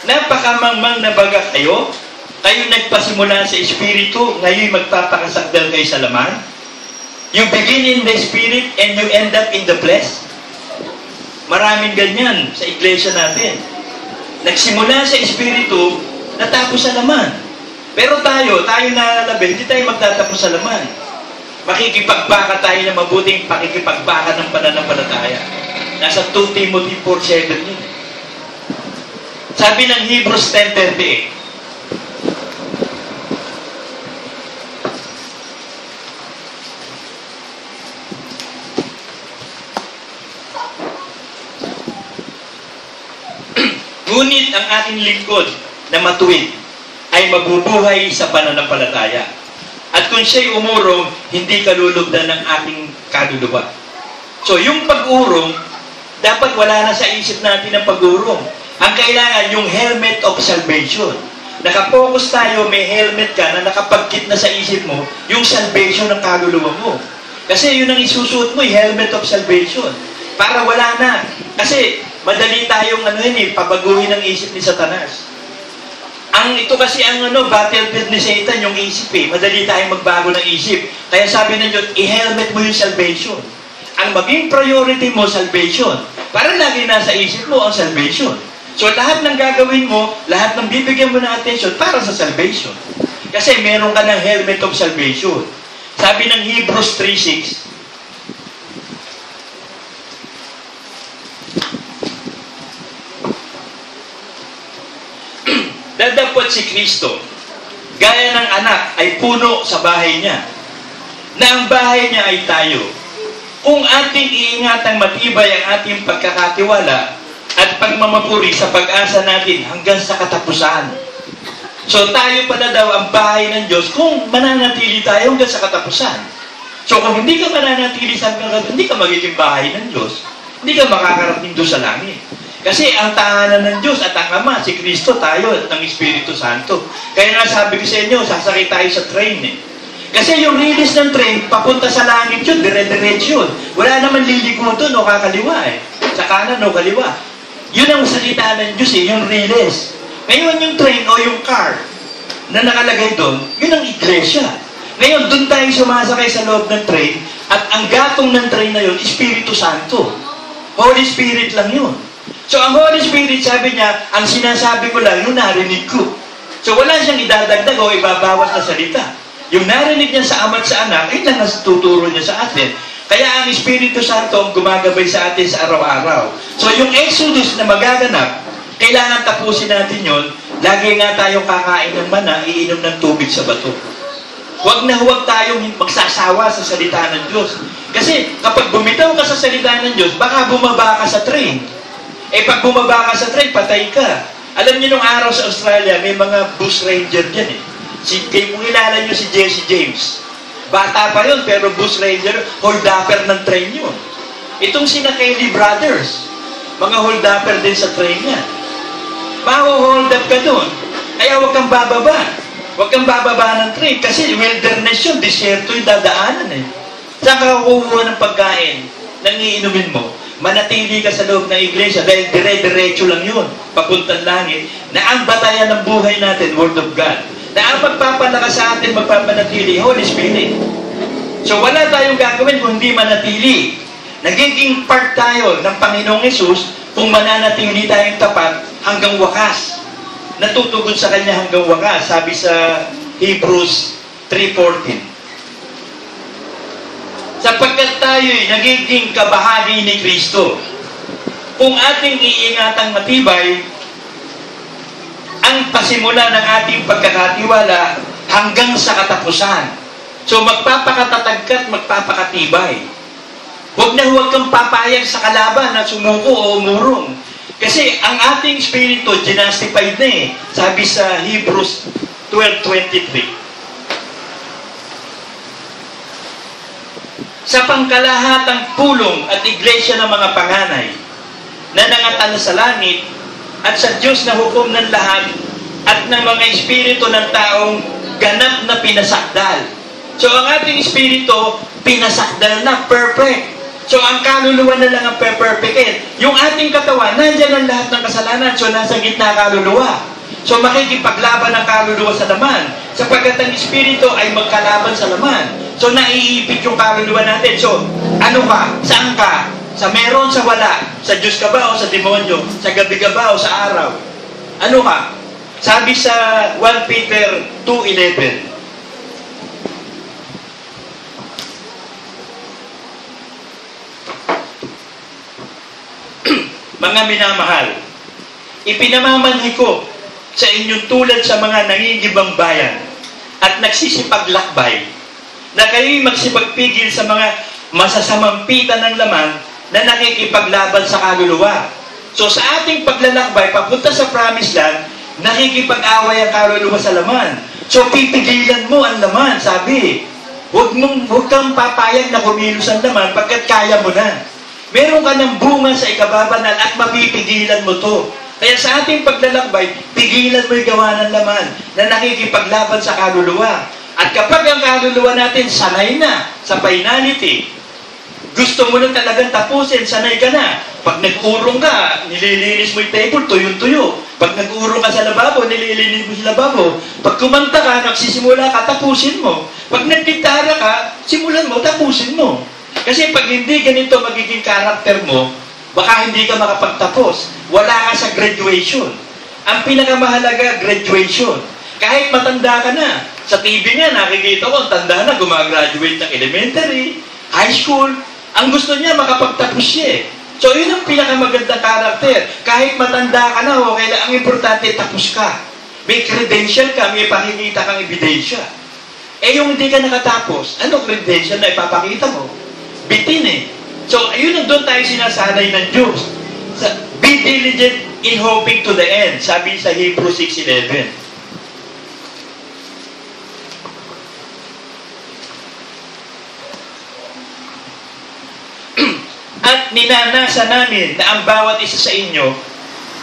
Napakamangmang na baga kayo? Kayo nagpasimula sa Espiritu, ngayon magpapakasakdal kayo sa laman? You begin in the Spirit and you end up in the flesh? Maraming ganyan sa iglesia natin. Nagsimula sa Espiritu, natapos sa laman. Pero tayo nalalabi, hindi tayo magtatapos sa laman. Makikipagbaka tayo na mabuting pakikipagbaka ng pananampalataya. Nasa 2 Timothy 4:7 yun. Sabi ng Hebrews 10:38, ngunit ang aking lingkod na matuwid ay mabubuhay sa pananampalataya. At kung siya'y umurong, hindi kalulugdan ng aking kaluluwa. So, yung pag-urong, Dapat wala na sa isip natin ang pag-urong. Ang kailangan, yung helmet of salvation. Nakapokus tayo, may helmet ka na nakapagkit na sa isip mo, yung salvation ng kaluluwa mo. Kasi yun ang isusuot mo, yung helmet of salvation. Para wala na. Kasi madali tayong pabaguhin ang isip ni Satanas. Ito kasi ang battlefield ni Satan, yung isip Madali tayong magbago ng isip. Kaya sabi ng Diyos, i-helmet mo yung salvation. Ang maging priority mo, salvation. Para lagi nasa isip mo ang salvation. So lahat ng gagawin mo, lahat ng bibigyan mo ng attention para sa salvation. Kasi meron ka ng helmet of salvation. Sabi ng Hebrews 3:6, dadapot si Kristo, gaya ng anak ay puno sa bahay niya, na ang bahay niya ay tayo. Kung ating iingatang matibay ang ating pagkakatiwala at pagmamapuri sa pag-asa natin hanggang sa katapusan. So tayo pala daw ang bahay ng Diyos kung mananatili tayo hanggang sa katapusan. So kung hindi ka mananatili sa hanggang katapusan, hindi ka magiging bahay ng Diyos. Hindi ka makakarating doon sa langit. Kasi ang tahanan ng Diyos at ang Ama, si Kristo, tayo at ang Espiritu Santo. Kaya nga sabi ko sa inyo, sasakay tayo sa train Kasi yung release ng train, papunta sa langit yun, dire-diretso yun. Wala naman liliko doon o kakaliwa Sa kanan o kaliwa. Yun ang salita ng Diyos yung release. Ngayon yung train o yung car na nakalagay doon, yun ang iglesia. Ngayon, doon tayo sumasakay sa loob ng train at ang gatong ng train na yun, Espiritu Santo. Holy Spirit lang yun. So, ang Holy Spirit, sabi niya, ang sinasabi ko lang, yung narinig ko. So, wala siyang idadagdag o ibabawas na salita. Yung narinig niya sa Ama at sa Anak, ay lang ang tuturo niya sa atin. Kaya ang Espiritu Santo ang gumagabay sa atin sa araw-araw. So, yung Exodus na magaganap, kailangan tapusin natin yon. Lagi nga tayong kakain ng mana, iinom ng tubig sa bato. Huwag na huwag tayong magsasawa sa salita ng Diyos. Kasi kapag bumitaw ka sa salita ng Diyos, baka bumaba ka sa train. Pag bumaba ka sa train, patay ka. Alam niyo nung araw sa Australia, may mga bus ranger dyan kung kilala niyo si Jesse James. Bata pa yun, pero bus ranger, hold-upper ng train yun. Itong sina Kelly Brothers, mga hold-upper din sa train niya. Maho-hold up ka doon. Kaya huwag kang bababa. Huwag kang bababa ng train kasi wilderness yun, disyerto yung dadaanan Saan ka kukuha ng pagkain nang iinumin mo? Manatili ka sa loob ng iglesia dahil dire-diretso lang yun, papuntang langit, na ang batayan ng buhay natin, Word of God. Na ang magpapalakas sa atin, magpapanatili, Holy Spirit. So wala tayong gagawin kung hindi manatili. Nagiging part tayo ng Panginoong Hesus kung mananatili tayong tapat hanggang wakas. Natutugon sa Kanya hanggang wakas, sabi sa Hebrews 3:14. Sapagkat tayo'y nagiging kabahagi ni Kristo. Kung ating iingatang matibay, ang pasimula ng ating pagkakatiwala hanggang sa katapusan. So magpapakatatag ka at magpapakatibay. Huwag na huwag kang papayag sa kalaban na sumuko o umurong. Kasi ang ating spirito, justified na Sabi sa Hebrews 12:23. Sa pangkalahatang pulong at iglesia ng mga panganay na nangatal sa langit at sa Diyos na hukom ng lahat at ng mga espiritu ng taong ganap na pinasakdal. So ang ating espiritu, pinasakdal na, perfect. So ang kaluluwa na lang ang perfectin. Yung ating katawan, nandiyan ang lahat ng kasalanan. So nasa gitna kaluluwa. So makikipaglaban ang kaluluwa sa laman. Sapagkat ang espiritu ay magkalaban sa laman. So naiipit yung kaluluwa natin. So ano ka? Saan ka? Sa meron, sa wala? Sa Diyos ka ba o sa demonyo? Sa gabi ka ba o sa araw? Ano ka? Sabi sa 1 Peter 2:11. Mga minamahal, ipinamamanhi ko sa inyong tulad sa mga nangingibang bayan at nagsisipaglakbay na kayo'y magsipagpigil sa mga masasamampitan ng laman na nakikipaglaban sa kaluluwa. So sa ating paglalakbay, papunta sa promised land, nakikipag-away ang kaluluwa sa laman. So pipigilan mo ang laman, sabi. Huwag kang papayag na kumilos ang laman pagkat kaya mo na. Meron ka ng bunga sa ikababanal at mapipigilan mo to. Kaya sa ating paglalakbay, pigilan mo yung gawa ng laman na nakikipaglaban sa kaluluwa. At kapag ang kaluluwa natin sanay na sa finality, gusto mo na talagang tapusin, sanay ka na. Pag nag-urong ka, nililinis mo yung table, tuyong-tuyo. Pag nag-urong ka sa lababo, nililinis mo sa lababo. Pag kumanta ka, nagsisimula ka, tapusin mo. Pag nagkitara ka, simulan mo, tapusin mo. Kasi pag hindi ganito magiging karakter mo, baka hindi ka makapagtapos. Wala ka sa graduation. Ang pinakamahalaga, graduation. Kahit matanda ka na. Sa TV nga, nakikita ko, tanda na, gumagraduate ng elementary, high school. Ang gusto niya, makapagtapos siya. So, yun ang pinakamagandang karakter. Kahit matanda ka na, okay lang. Ang importante, tapos ka. May credential ka, may pakikita kang ebidensya. Eh, yung hindi ka nakatapos, ano credential na ipapakita mo? Bitin eh. So, ayun ang doon tayo sinasanay ng Diyos. Be diligent in hoping to the end. Sabi sa Hebrews 6:11. At ninanasa namin na ang bawat isa sa inyo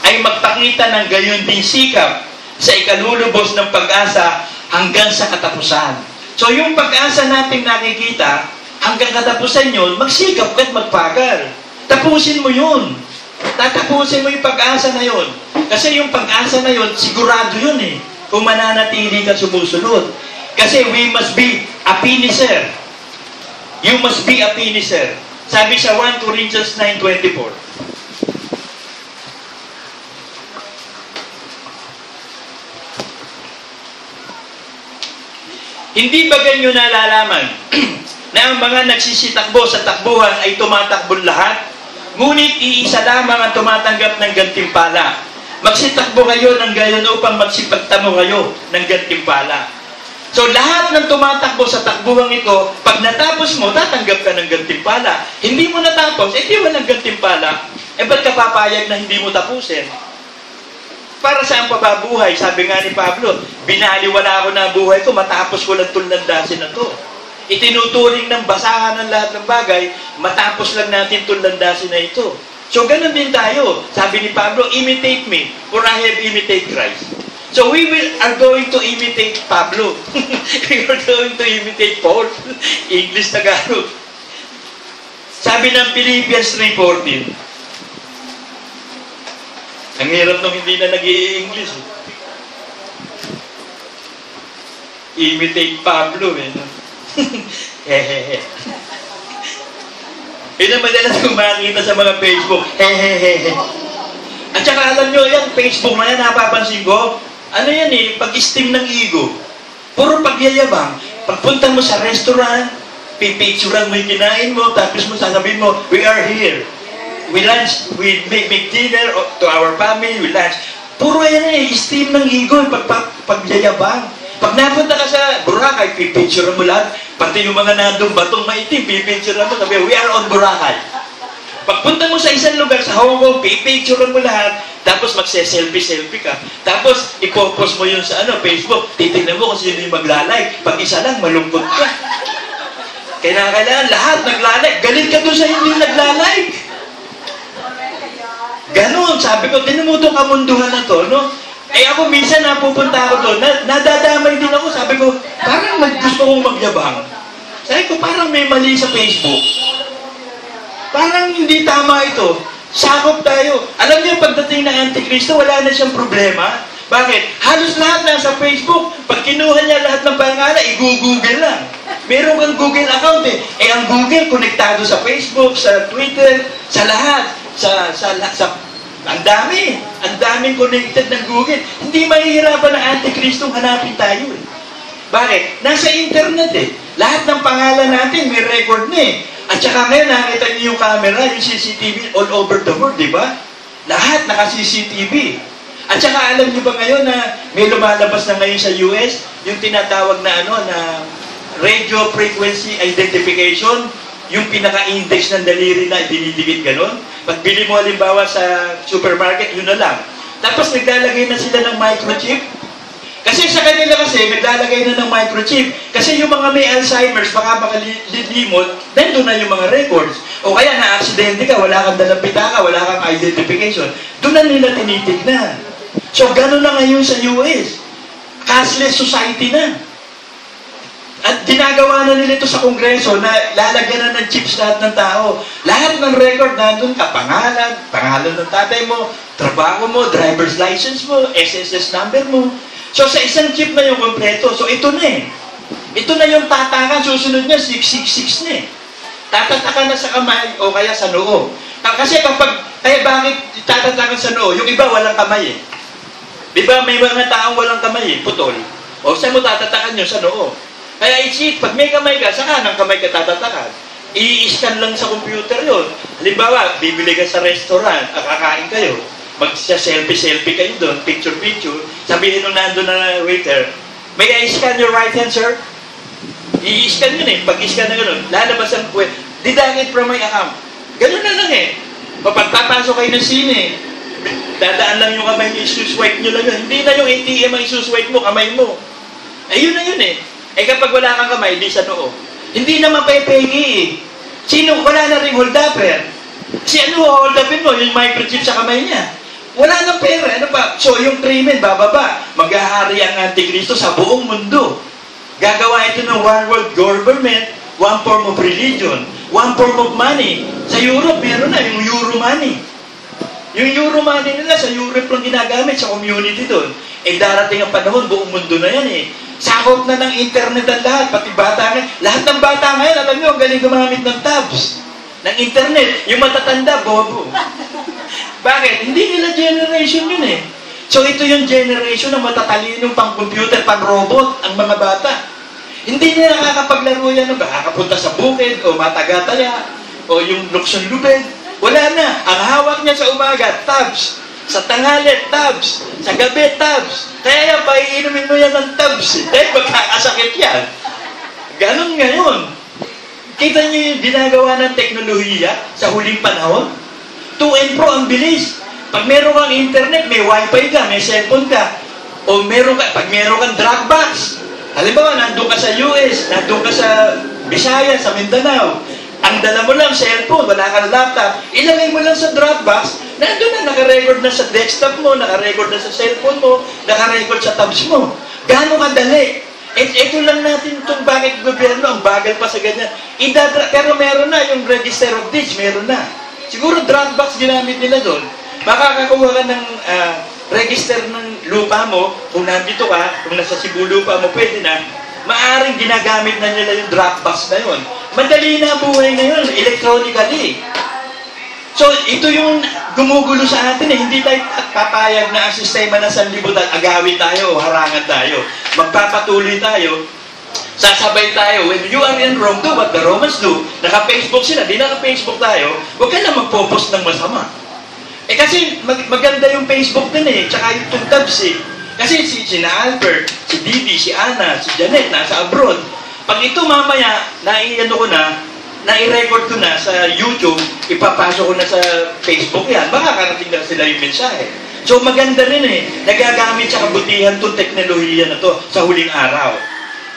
ay magpakita ng gayon din sikap sa ikalulubos ng pag-asa hanggang sa katapusan. So yung pag-asa nating nakikita, hanggang katapusan yun, magsikap ka at magpagal. Tapusin mo yun. Tatapusin mo yung pag-asa na yun. Kasi yung pag-asa na yun, sigurado yun eh. Kung mananatili ka sumusunod. Kasi we must be a finisher. You must be a finisher. Sabi sa 1 Corinthians 9:24. Hindi ba ganyo nalalaman na ang mga nagsisitakbo sa takbuhan ay tumatakbo lahat? Ngunit iisa lamang ang tumatanggap ng gantimpala. Magsitakbo kayo ng gayon upang magsipagtamo kayo ng gantimpala. So, lahat ng tumatakbo sa takbuhang ito, pag natapos mo, tatanggap ka ng gantimpala. Hindi mo natapos, di walang gantimpala. Ba't ka papayag na hindi mo tapusin? Para saan pa ba buhay? Sabi nga ni Pablo, binaliwala ako na buhay ko, matapos ko lang tulandasin na to. Itinuturing ng basahan ng lahat ng bagay, matapos lang natin tulandasin na ito. So, ganun din tayo. Sabi ni Pablo, imitate me, for I have imitated Christ. So we are going to imitate Pablo. We are going to imitate Paul. English Tagalog. Sabi ng Philippians 3:14. Ang hirap nung hindi na nag-i-English. Imitate Pablo. Hehehe. Yun ang madalas kong makikita sa mga Facebook. Hehehe. At saka alam nyo, yan, Facebook na yan, napapansin ko. Ano yan eh, pag-steam ng ego. Puro pagyayabang. Pagpunta mo sa restaurant, pipicturan mo yung kinain mo, tapos mo sasabihin mo, we are here. We lunch, we make dinner to our family, we lunch. Puro yan eh, steam ng ego, pagyayabang. Pag napunta ka sa Boracay, pipicturan mo lahat. Pati yung mga nandong batong maitim, pipicturan mo, sabi, we are on Boracay. Pagpunta mo sa isang lugar, sa Hong Kong, pipicturean mo lahat, tapos magse-selfie ka. Tapos, ipopost mo yun sa Facebook. Titignan mo kung sino yung maglalike. Pag isa lang, malungkot ka. Kailangan lahat naglalike. Galit ka doon sa hindi naglalike. Ganon, sabi ko, tinumutong kamunduhan na to, no? Ako minsan napupunta ako doon, nadadamay din ako, sabi ko, parang gusto kong magyabang. Sabi ko, parang may mali sa Facebook. Parang hindi tama ito. Sakop tayo. Alam niyo, pagdating ng Antikristo, wala na siyang problema. Bakit? Halos lahat nasa Facebook. Pag kinuha niya lahat ng pangalan, i-google lang. Meron kang Google account eh. Ang Google, konektado sa Facebook, sa Twitter, sa lahat. Ang dami. Ang daming connected ng Google. Hindi mahihirapan ng Antikristong hanapin tayo eh. Bakit? Nasa internet eh. Lahat ng pangalan natin, may record na eh. At saka ngayon, nakita niyo yung camera, yung CCTV all over the world, di ba? Lahat naka-CCTV. At saka alam niyo ba ngayon na may lumalabas na ngayon sa US, yung tinatawag na na radio frequency identification, yung pinaka-index ng daliri na dinidikit ganon. Pag bili mo halimbawa sa supermarket, yun na lang. Tapos naglalagay na sila ng microchip. Kasi sa kanila kasi, naglalagay na ng microchip. Kasi yung mga may Alzheimer's, baka makalilimot, nandun na yung mga records. O kaya na-aksidente ka, wala kang dalang pitaka, wala kang identification, doon na nila tinitignan. So, gano'n na ngayon sa US. Cashless society na. At ginagawa na nila ito sa Kongreso na lalagyan na ng chips lahat ng tao. Lahat ng record nandun ka, pangalan ng tatay mo, trabaho mo, driver's license mo, SSS number mo. So sa isang chip na yung kompleto. So ito na eh. Ito na yung tatakan, susunod niya 666 na eh. Tatatakan na sa kamay o kaya sa noo. Kasi kaya bakit tatatakan sa noo? Yung iba walang kamay eh. Di ba may mga taong walang kamay eh, putol. O saan mo tatatakan yun? Sa noo. Kaya pag may kamay ka, sa kanang kamay ka tatatakan. I-scan lang sa computer yun. Halimbawa, bibili ka sa restaurant, kakain kayo. Mag-selfie kayo doon, picture-picture. Sabihin nung nandun na waiter, may I-scan your right hand, sir? I-scan yun eh. Pag-i-scan na gano'n, lalabas ang deduct from my account. Gano'n na lang eh. Papagpapasok kayo ng sine, dadaan lang yung kamay nyo, isuswipe nyo lang yun. Hindi na yung ATM ang isuswipe mo, kamay mo. Ayun na yun eh. Eh kapag wala kang kamay, di sa noo. Hindi naman pepegi eh. Sino, wala na ring hold-upper. Kasi ano hold-upin mo? Yung microchip sa kamay niya. Wala nang pera. Ano pa? So yung krimen, bababa. Maghahari ang Antikristo sa buong mundo. Gagawa ito ng one world government, one form of religion, one form of money. Sa Europe, meron na yung Euro money. Yung Euro money nila sa Europe lang ginagamit sa community doon. Eh darating ang panahon, buong mundo na yan eh. Sakop na ng internet ang lahat, pati bata ngayon. Lahat ng bata ngayon, alam nyo, ang galing gumamit ng tabs. Ng internet. Yung matatanda, bobo. Bakit? Hindi nila generation yun eh. So ito yung generation ng matatalinong pang-computer, pang-robot, ang mga bata. Hindi nila nakakapaglaro yan, makakapunta sa bukid, o matagataya, o yung luksong lubed. Wala na. Ang hawak niya sa umaga, tabs. Sa tanghali, tabs. Sa gabi, tabs. Kaya yan, paiinumin mo yan ng tabs. Eh, magkakasakit yan. Ganon ngayon. Kita niyo yung ginagawa ng teknolohiya sa huling panahon? To and fro, ang bilis. Pag meron kang internet, may wifi ka, may cellphone ka, o pag meron kang Dropbox, halimbawa, nandun ka sa US, nandun ka sa Visayas, sa Mindanao, ang dala mo lang, cellphone, wala kang laptop, ilagay mo lang sa Dropbox, nandun na, nakarecord na sa desktop mo, nakarecord na sa cellphone mo, nakarecord sa tabs mo. Gaano kadali? Ito lang natin itong bakit gobyerno, ang bagal pa sa ganyan. Pero meron na, yung register of deeds, meron na. Siguro Dropbox ginamit nila doon. Makakakuha ka ng register ng lupa mo, kung nandito ka, kung nasa Cebu lupa mo, pwede na, maaring ginagamit na nila yung Dropbox na yun. Madali na buhay ngayon, electronically. So, ito yung gumugulo sa atin eh. Hindi tayo papayag na ang sistema ng sanlibutan, agawin tayo o harangan tayo. Magpapatuloy tayo, sasabay tayo. When you are in Rome, do what the Romans do. Naka-Facebook sila, di naka-Facebook tayo, huwag ka na magpo-post ng masama. Eh kasi maganda yung Facebook din eh, tsaka yung tabs eh. Kasi si Albert, si Didi, si Ana, si Janet, nasa abroad. Pag ito mamaya, nai-record ko na sa YouTube, ipapasok ko na sa Facebook yan, makakarating na sila yung mensahe. So maganda rin eh, nagagamit sa kabutihan itong teknolohiya na to sa huling araw.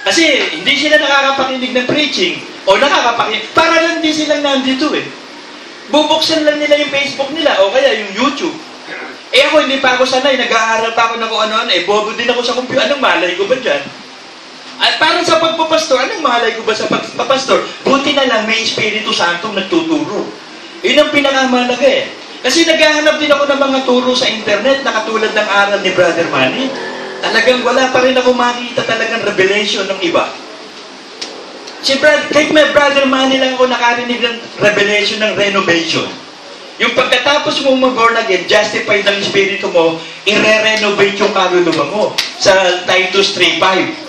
Kasi hindi sila nakakapakinig ng preaching, o nakakapakinig, para lang din silang nandito eh. Bubuksan lang nila yung Facebook nila, o kaya yung YouTube. Eh ako, hindi pa ako sanay, nag-aaral pa ako na kung ano-ano, eh bobo din ako sa computer, anong malay ko ba dyan? At para sa pagpapastor, anong malay ko ba sa pagpapastor? Buti na lang may Espiritu Santong nagtuturo. Yun ang pinakamalaga eh. Kasi naghahanap din ako ng mga turo sa internet na katulad ng aral ni Brother Manny. Talagang wala pa rin ako makita talagang revelation ng iba. Kahit may Brother Manny lang ako nakarinig ng revelation ng renovation. Yung pagkatapos mo mag-born again, justified ng Espiritu mo, i-renovate yung kaluluwa mo sa Titus 3:5.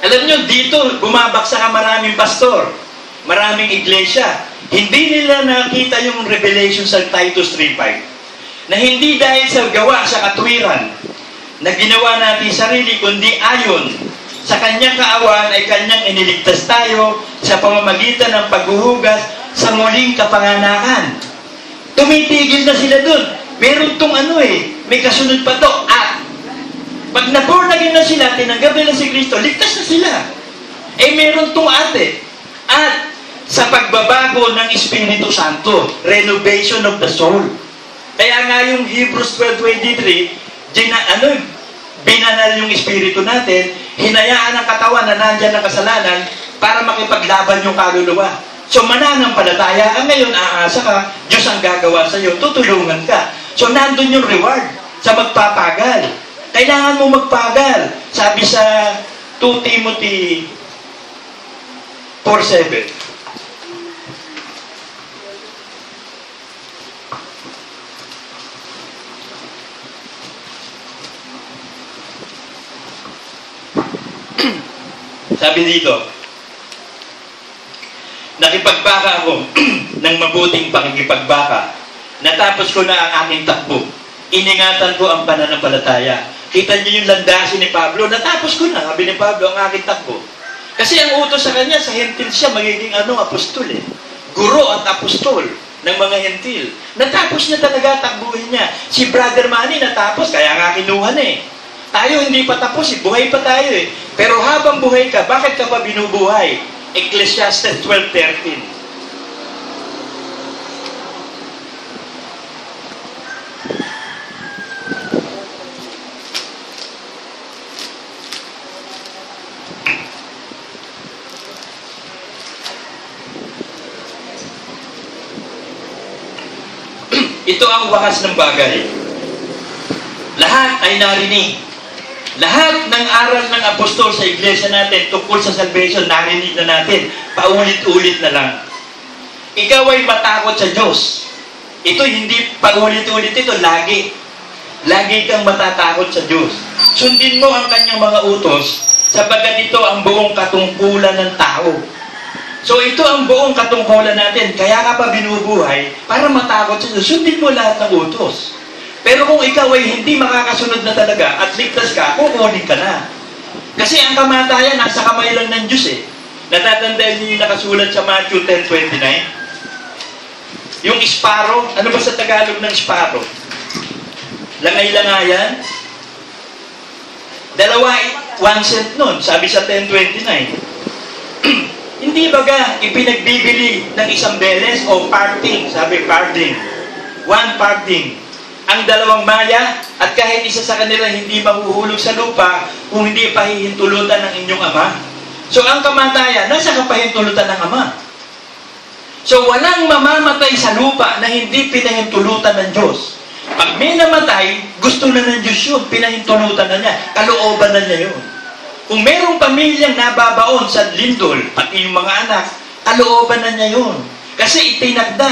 Alam nyo, dito, bumabaksa ka maraming pastor, maraming iglesia. Hindi nila nakita yung revelation sa Titus 3:5. Na hindi dahil sa gawa, sa katwiran, na ginawa natin sarili, kundi ayon sa kanyang kaawaan ay kanyang iniligtas tayo sa pamamagitan ng paghuhugas sa muling kapanganakan. Tumitigil na sila dun. Meron tong may kasunod pa to, at. Pag na-born again na sila, tinanggap nila si Kristo, ligtas na sila. Meron tong at At sa pagbabago ng Espiritu Santo, renovation of the soul. Kaya nga yung Hebrews 12:23, binanal yung Espiritu natin, hinayaan ang katawan na nandyan ang kasalanan para makipaglaban yung kaluluwa. So mananampalataya ka ngayon, aasa ka, Diyos ang gagawa sa iyo, tutulungan ka. So nandun yung reward sa magpapagal. Kailangan mo magpagal. Sabi sa 2 Timothy 4:7. Sabi dito, nakipagbaka ako ng mabuting pakikipagbaka. Natapos ko na ang aking takbo. Iningatan ko ang pananampalataya. Kita niyo yung landasin ni Pablo. Natapos ko na, sabi ni Pablo, ang aking takbo. Kasi ang utos sa kanya, sa hentil siya, magiging apostol Guro at apostol ng mga hentil. Natapos niya talaga, takbuhin niya. Si Brother Manny natapos, kaya nga kinuha na Tayo hindi pa tapos, buhay pa tayo Pero habang buhay ka, bakit ka pa binubuhay? Ecclesiastes 12:13. Ito ang wakas ng bagay. Lahat ay narinig. Lahat ng aral ng apostol sa iglesia natin tungkol sa salvation, narinig na natin. Paulit-ulit na lang. Ikaw ay matakot sa Diyos. Ito hindi paulit-ulit ito, lagi. Lagi kang matatakot sa Diyos. Sundin mo ang kanyang mga utos sapagkat ito ang buong katungkulan ng tao. So ito ang buong katungkulan natin. Kaya ka pa binubuhay para matakot sa Diyos. Sundin mo lahat ng utos. Pero kung ikaw ay hindi makakasunod na talaga at ligtas ka, kukunin ka na. Kasi ang kamatayan nasa kamay lang ng Diyos Natatandaan niyo yung nakasulat sa Matthew 10:29? Yung sparrow, ano ba sa Tagalog ng sparrow? Langay-langayan? 1 cent nun, sabi sa 10:29. Hindi baga ipinagbibili ng isang beles o parting, sabi parting. 1 parting. Ang 2 maya at kahit isa sa kanila hindi mahuhulog sa lupa kung hindi pahihintulutan ng inyong ama. So ang kamatayan, nasa kapahintulutan ng ama. So walang mamamatay sa lupa na hindi pinahintulutan ng Diyos. Pag may namatay, gusto na ng Diyos yun, pinahintulutan na niya, kalooban na niya yun. Kung merong pamilyang nababaon sa lindol, pati yung mga anak, kalooban na niya yun. Kasi itinagda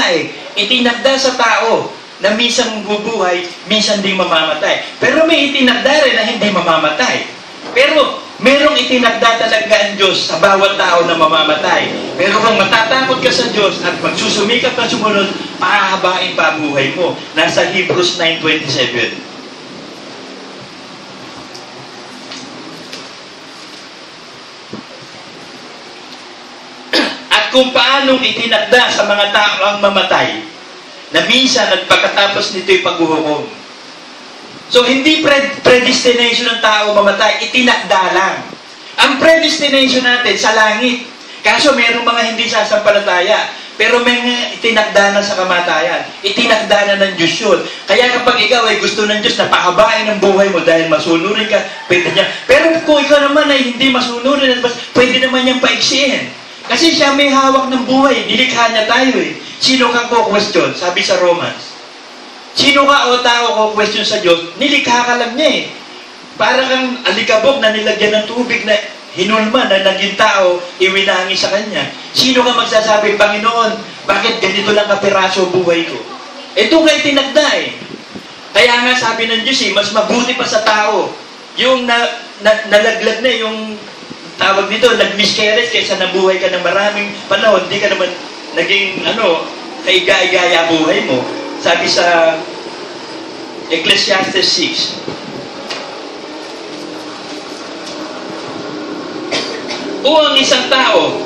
itinagda sa tao na minsan bubuhay, minsan ding mamamatay. Pero may itinagda rin na hindi mamamatay. Pero merong itinagda talaga ang Diyos sa bawat tao na mamamatay. Pero kung matatakot ka sa Diyos at magsusumikap ka sumunod, pahahabain pa ang buhay mo. Nasa Hebrews 9:27. At kung paanong itinagda sa mga tao ang mamatay, na minsan at pagkatapos nito'y paghuhukom. So, hindi predestination ng tao mamatay, itinakda lang. Ang predestination natin sa langit. Kaso mayroong mga hindi sasampalataya. Pero may itinakda na sa kamatayan. Itinakda na ng Diyos yun. Kaya kapag ikaw ay gusto ng Diyos na pahabain ang buhay mo dahil masunurin ka, pwede niya. Pero kung ikaw naman ay hindi masunurin, pwede naman niyang paiksiin. Kasi siya may hawak ng buhay. Nilikha niya tayo Sino kang ko-question? Sabi sa Romans. Sino ka o tao ko-question sa Diyos? Nilikha ka lang niya Para kang alikabok na nilagyan ng tubig na hinulma na naging tao, iwinangi sa Kanya. Sino ka magsasabi, Panginoon, bakit ganito lang kapiraso buhay ko? Ito nga itinagda Kaya nga sabi ng Diyos mas mabuti pa sa tao. Yung nalaglag na yung tawag dito, nag-miscarriage kaysa nabuhay ka ng maraming panahon, hindi ka naman naging kaiga-igaya buhay mo. Sabi sa Ecclesiastes 6. Kung ang isang tao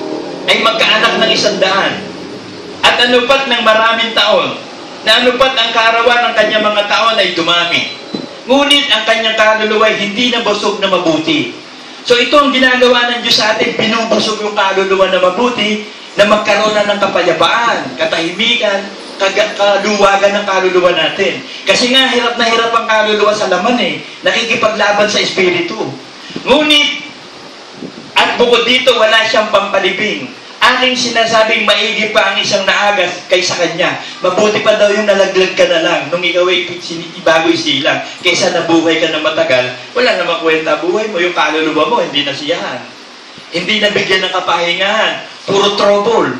ay magkaanak ng 100 at anupat ng maraming taon, na anupat ang kaarawan ng kanyang mga taon ay dumami. Ngunit ang kanyang kaluluwa ay hindi na busog na mabuti. So ito ang ginagawa ng Diyos sa atin, binubusog yung kaluluwa na mabuti, na magkaroon na ng kapayapaan, katahimikan, kaluwagan ng kaluluwa natin. Kasi nga, hirap na hirap ang kaluluwa sa laman nakikipaglaban sa espiritu. Ngunit, at bukod dito, wala siyang pampalibing. Aking sinasabing maigi pa ang isang naagas kaysa kanya. Mabuti pa daw yung nalaglag ka na lang nung ikaw ay ibago'y silang. Kaysa nabuhay ka na matagal, wala namang kwenta buhay mo. Yung kaluluwa mo, hindi nasiyahan. Hindi nabigyan ng kapahingahan. Puro trouble.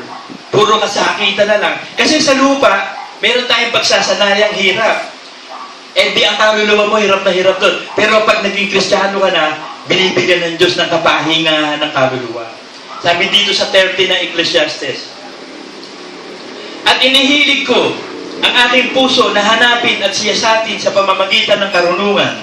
Puro kasakitan na lang. Kasi sa lupa, meron tayong pagsasanayang hirap. Eh di ang kaluluwa mo, hirap na hirap doon. Pero pag naging Kristiyano ka na, binibigyan ng Diyos ng kapahingahan ng kaluluwa. Sabi dito sa 30 na Ecclesiastes. At inihilig ko ang aking puso na hanapin at siyasatin sa pamamagitan ng karunungan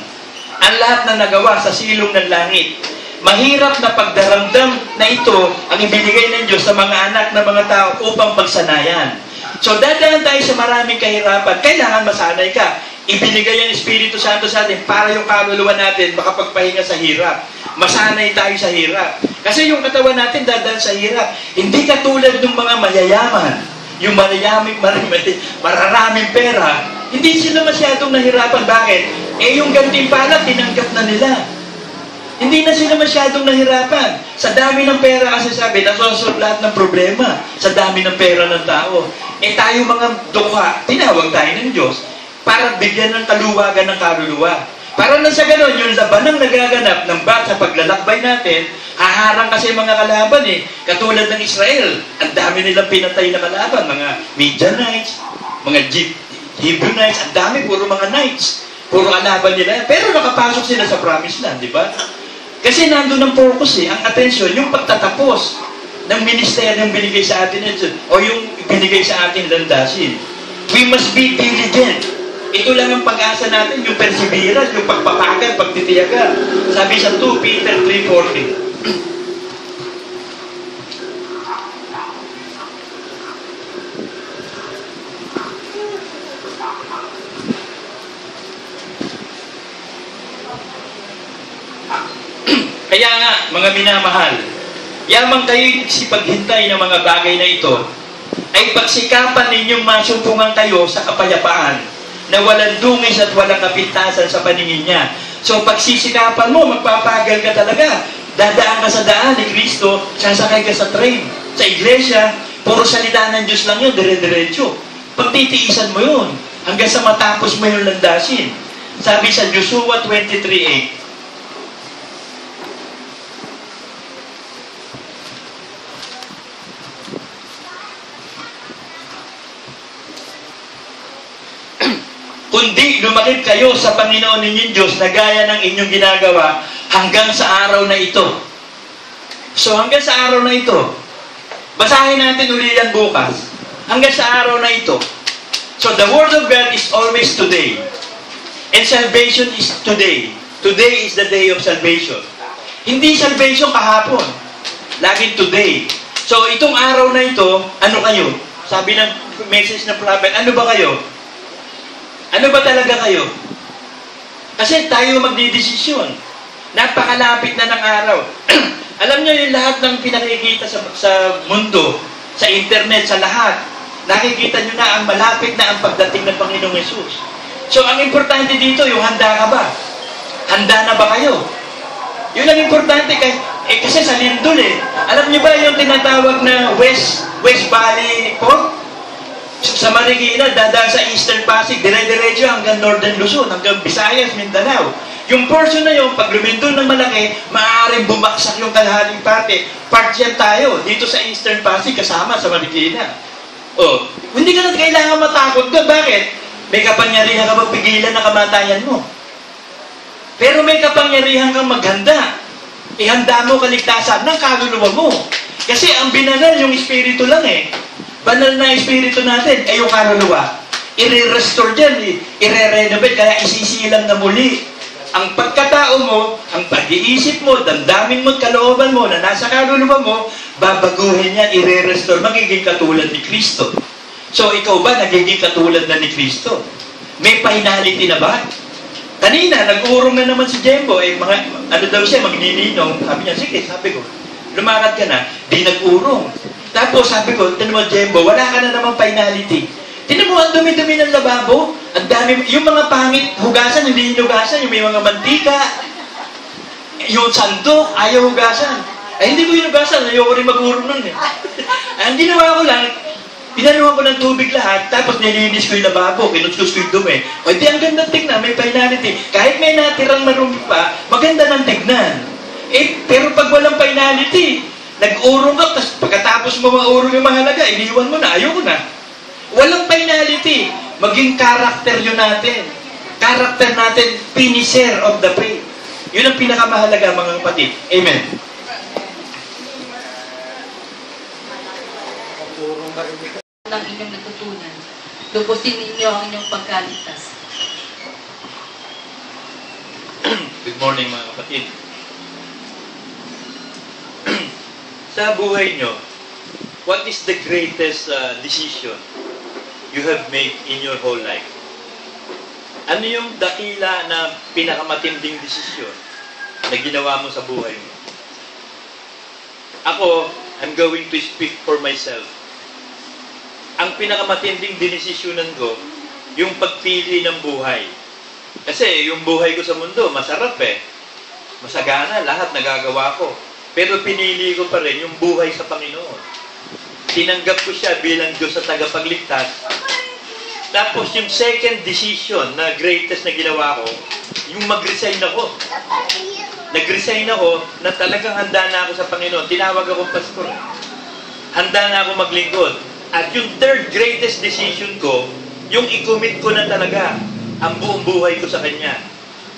ang lahat na nagawa sa silong ng langit. Mahirap na pagdaramdam na ito ang ibinigay ng Diyos sa mga anak ng mga tao upang pagsanayan. So dadaan tayo sa maraming kahirapan. Kailangan masanay ka. Ibinigay ang Espiritu Santo sa atin para yung kaluluwa natin makapagpahinga sa hirap. Masanay tayo sa hirap. Kasi yung katawan natin dadaan sa hirap. Hindi katulad ng mga mayayaman. Yung mararaming pera, hindi sila masyadong nahirapan. Bakit? Eh yung gantimpala, tinanggap na nila. Hindi na sila masyadong nahirapan. Sa dami ng pera kasi sabi, nasosolve lahat ng problema. Sa dami ng pera ng tao. Eh tayo mga dukha, tinawag tayo ng Diyos para bigyan ng kaluwagan ng kaluluwa. Para nang sa ganon, yung labanang nagaganap ng sa paglalakbay natin, haharang kasi mga kalaban Katulad ng Israel, ang dami nilang pinatay na kalaban. Mga Midianites, mga Hebronites, ang dami, puro mga knights. Puro kalaban nila. Pero nakapasok sila sa promised land, di ba? Kasi nandun ang focus ang attention, yung pagtatapos ng ministeryong binigay sa atin o yung binigay sa ating landasin. We must be diligent. Ito lang ang pag-asa natin, yung perseverance, yung pagpapagal, pagtitiyaga. Sabi sa 2 Peter 3:14. Kaya nga, mga minamahal, yamang kayo'y sipaghintay ng mga bagay na ito, ay pagsikapan ninyong masumpungan kayo sa kapayapaan, na walang dungis at walang kapintasan sa paningin niya. So, pagsisikapan mo, magpapagal ka talaga. Dadaan ka sa daan ni Kristo, sasakay ka sa train. Sa iglesia, puro salita ng Diyos lang yun, dire-diretso. Pagtitiisan mo yun, hanggang sa matapos mo yung landasin. Sabi sa Joshua 23:8, kundi lumakip kayo sa Panginoon ninyong Diyos na gaya ng inyong ginagawa hanggang sa araw na ito. So hanggang sa araw na ito, basahin natin uli yan bukas. Hanggang sa araw na ito. So the Word of God is always today. And salvation is today. Today is the day of salvation. Hindi salvation kahapon. Laging today. So itong araw na ito, ano kayo? Sabi ng message ng prophet, ano ba kayo? Ano ba talaga kayo? Kasi tayo magdidesisyon. Napakalapit na ng araw. Alam nyo yung lahat ng pinakikita sa mundo, sa internet, sa lahat, nakikita nyo na ang malapit na ang pagdating ng Panginoong Yesus. So, ang importante dito, yung handa ka ba? Handa na ba kayo? Yun ang importante. Kasi sa lindol Alam nyo ba yung tinatawag na West Valley Port? Sa Marikina, dadaan sa Eastern Pasig, dire-diretso hanggang Northern Luzon, hanggang Visayas, Mindanao. Yung portion na yun, pag lumindol ng malaki, maaaring bumaksak yung kalahating parte. Part yan tayo, dito sa Eastern Pasig, kasama sa Marikina. Oh, hindi ka na kailangan matakot doon. Bakit? May kapangyarihan ka magpigilan na kamatayan mo. Pero may kapangyarihan kang maghanda. Ihanda mo kaligtasan ng kaluluwa mo. Kasi ang binanal yung espiritu lang Banal na espiritu natin, yung kaluluwa. I-restore dyan, i-renovate, kaya isisilang na muli. Ang pagkatao mo, ang pag-iisip mo, damdamin mo, kalooban mo, na nasa kaluluwa mo, babaguhin yan, i-restore, magiging katulad ni Kristo. So, ikaw ba nagiging katulad na ni Kristo? May finality na ba? Kanina, nag-urong na naman si Jembo. Ano daw siya, magnininong. Sabi niya, sige, sabi ko, lumakad ka na, di nag-urong. Tapos sabi ko, tinan mo, Jembo, wala ka na naman finality. Tinan mo, ang dumi-dumi ng lababo. Ang dami, yung mga pangit, hugasan, hindi hinugasan, yung may mga mantika. Yung sandok, ayaw hugasan. Hindi ko hinugasan, ayoko rin mag-urong nun eh. Ang ginawa ko lang, pinaluhan ko ng tubig lahat, tapos nilinis ko yung lababo, kinuskus ko yung dumi. O di, ang ganda tignan, may finality. Kahit may natirang marumi pa, maganda ng tignan. Pero pag walang finality, nag-urong ka, tapos pagkatapos mo maurong yung mahalaga, iniwan mo na, ayoko na. Walang finality. Maging character yun natin. Character natin, finisher of the faith. Yun ang pinakamahalaga, mga kapatid. Amen. Ng inyong natutunan. Lubusin ninyo ang inyong pagkaligtas. Good morning, mga kapatid. Sa buhay nyo, what is the greatest decision you have made in your whole life? Ano yung dakila na pinakamatinding desisyon na ginawa mo sa buhay mo? Ako, I'm going to speak for myself. Ang pinakamatinding dinesisyonan ko, yung pagpili ng buhay. Kasi yung buhay ko sa mundo, masarap eh. Masagana, lahat nagagawa ko. Pero pinili ko pa rin yung buhay sa Panginoon. Tinanggap ko siya bilang Diyos sa tagapagligtas. Tapos yung second decision na greatest na ginawa ko, yung mag-resign ako. Nag-resign ako na talagang handa na ako sa Panginoon. Tinawag akong pastor. Handa na ako maglingkod. At yung third greatest decision ko, yung i-commit ko na talaga ang buong buhay ko sa Kanya.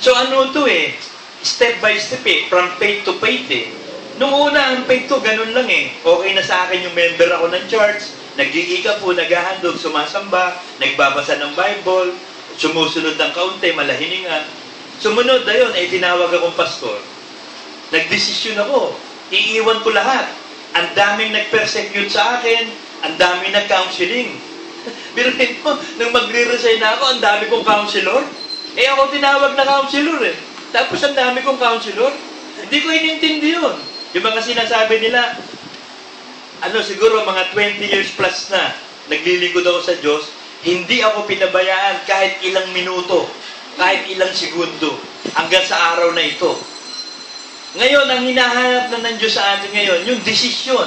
So ano to eh? Step by step eh. From faith to faith eh. Nung una, ang faith ko, ganun lang eh. Okay na sa akin yung member ako ng church, nag-iika po, naghahandog, sumasamba, nagbabasa ng Bible, sumusunod ng kaunti, malahiningan. Sumunod na yun, tinawag akong pastor. Nagdesisyon ako. Iiwan ko lahat. Ang daming nag-persecute sa akin, ang daming nag-counseling. Biruin mo, nung magre-resign na ako, ang dami kong counselor. Ako tinawag na counselor eh. Tapos ang dami kong counselor. Hindi ko inintindi yun. Yung mga sinasabi nila, siguro mga 20 years plus na, naglilingkod ako sa Diyos, hindi ako pinabayaan kahit ilang minuto, kahit ilang segundo, hanggang sa araw na ito. Ngayon, ang hinahanap na ng Diyos sa atin ngayon, yung desisyon,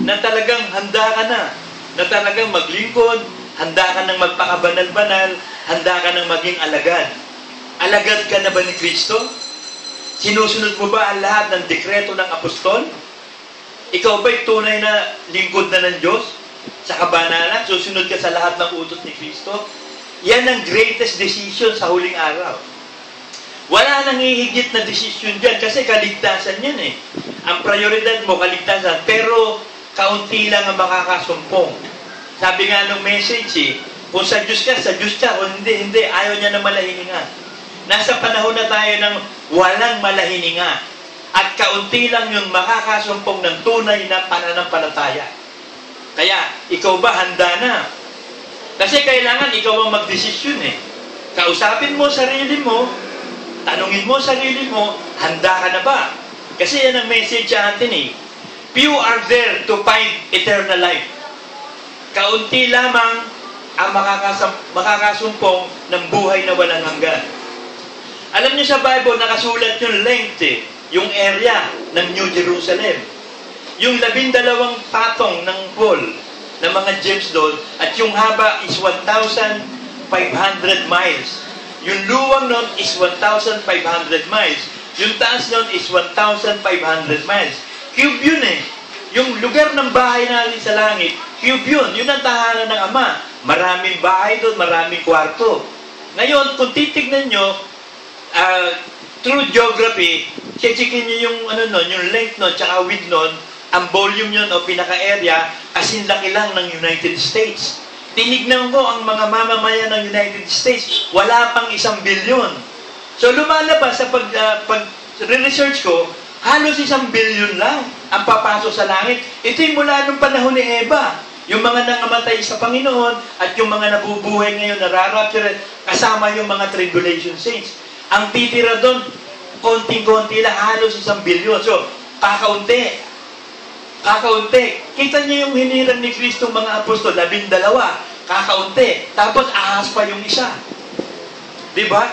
na talagang handa ka na talagang maglingkod, handa ka nang magpakabanal-banal, handa ka nang maging alagad. Alagad ka na ba ni Kristo? Sinusunod mo ba ang lahat ng dekreto ng apostol? Ikaw ba'y tunay na lingkod na ng Diyos? Sa kabanalan, susunod ka sa lahat ng utos ni Kristo? Yan ang greatest decision sa huling araw. Wala nang hihigit na decision dyan kasi kaligtasan yan eh. Ang prioridad mo, kaligtasan. Pero kaunti lang ang makakasumpong. Sabi nga nung message eh, kung sa Diyos ka, kung hindi, ayaw niya ng malahininga. Nasa panahon na tayo ng walang malahininga. At kaunti lang yung makakasumpong ng tunay na pananampalataya. Kaya, ikaw ba handa na? Kasi kailangan ikaw ang magdesisyon eh. Kausapin mo sarili mo, tanungin mo sarili mo, handa ka na ba? Kasi yan ang message sa atin eh. Few are there to find eternal life. Kaunti lamang ang makakasumpong ng buhay na walang hanggan. Alam niyo sa Bible, nakasulat yung length eh, yung area ng New Jerusalem. Yung 12 patong ng wall ng mga gems doon, at yung haba is 1,500 miles. Yung luwang nun is 1,500 miles. Yung taas nun is 1,500 miles. Cube yun eh. Yung lugar ng bahay natin sa langit, cube yun. Yun ang tahanan ng Ama. Maraming bahay doon, maraming kwarto. Ngayon, kung titignan nyo, through geography, checkin nyo yung, yung length nun, tsaka width nun, ang volume yun o pinaka-area, asin laki lang ng United States. Tinignan ko ang mga mamamayan ng United States, wala pang 1 bilyon. So lumalabas sa pag-research ko, halos 1 bilyon lang ang papasok sa langit. Ito yung mula nung panahon ni Eva. Yung mga nangamatay sa Panginoon at yung mga nabubuhay ngayon, nararapture, kasama yung mga tribulation saints. Ang titira doon, konting-konti lang, halos 1 bilyon. So, kakaunti. Kakaunti. Kita niyo yung hinirang ni Kristo mga apostol, 12. Kakaunti. Tapos ahas pa yung isa. Diba?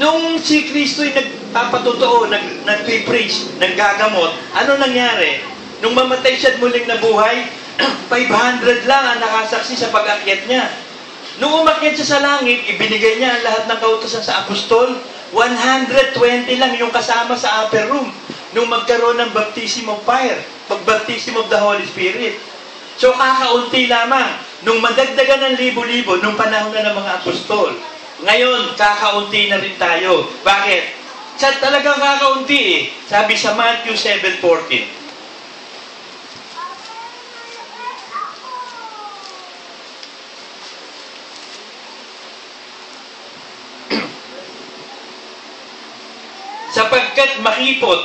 Nung si Kristo ay nagpapatotoo, nag-preach, naggagamot, ano nangyari? Nung mamatay siya at muling nabuhay, 500 lang ang nakasaksi sa pag-akyat niya. Nung umakyat siya sa langit, ibinigay niya ang lahat ng kautusan sa apostol. 120 lang yung kasama sa upper room nung magkaroon ng baptism of fire, pag-baptism of the Holy Spirit. So, kakaunti lamang. Nung madagdagan ng libo-libo, nung panahon na ng mga apostol. Ngayon, kakaunti na rin tayo. Bakit? Talagang kakaunti eh. Sabi sa Matthew 7:14. Sapagkat makipot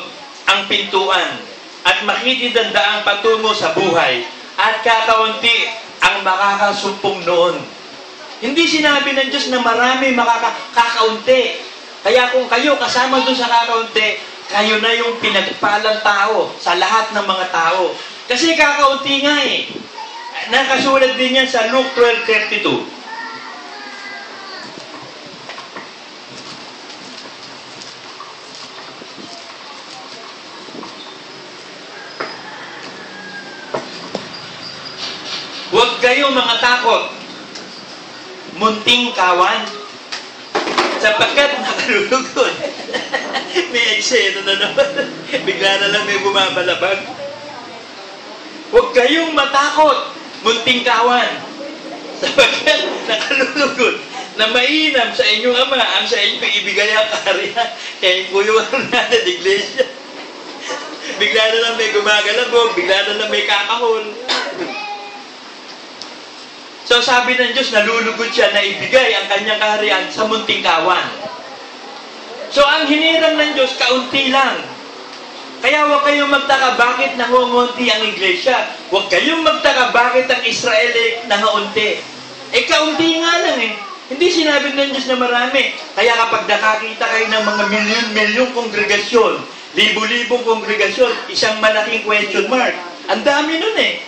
ang pintuan at makitid ang daang patungo sa buhay at kakaunti ang makakasumpong noon. Hindi sinabi ng Diyos na marami makakaunti. Kaya kung kayo kasama doon sa kakaunti, kayo na yung pinagpalang tao sa lahat ng mga tao. Kasi kakaunti nga eh. Nakasulat din yan sa Luke 12:32. Huwag kayong mga takot, munting kawan, sapagkat nakalulugod. May eksena na naman. Bigla na lang may bumabalabag. Huwag kayong matakot, munting kawan, sapagkat nakalulugod na mainam sa inyong Ama ang sa inyong ibigay ang kaharian. Kaya kuyuhan natin, iglesia. Bigla na lang may gumagalabog, bigla na lang may kakahol. So sabi ng Diyos, nalulugod siya na ibigay ang kanyang kaharian sa munting kawan. So ang hinirang ng Diyos, kaunti lang. Kaya huwag kayong magtaka bakit nangungunti ang iglesia. Huwag kayong magtaka bakit ang Israel nangaunti. Kaunti nga lang eh. Hindi sinabi ng Diyos na marami. Kaya kapag nakakita kayo ng mga milyon-milyong kongregasyon, libo-libong kongregasyon, isang malaking question mark. Ang dami nun eh.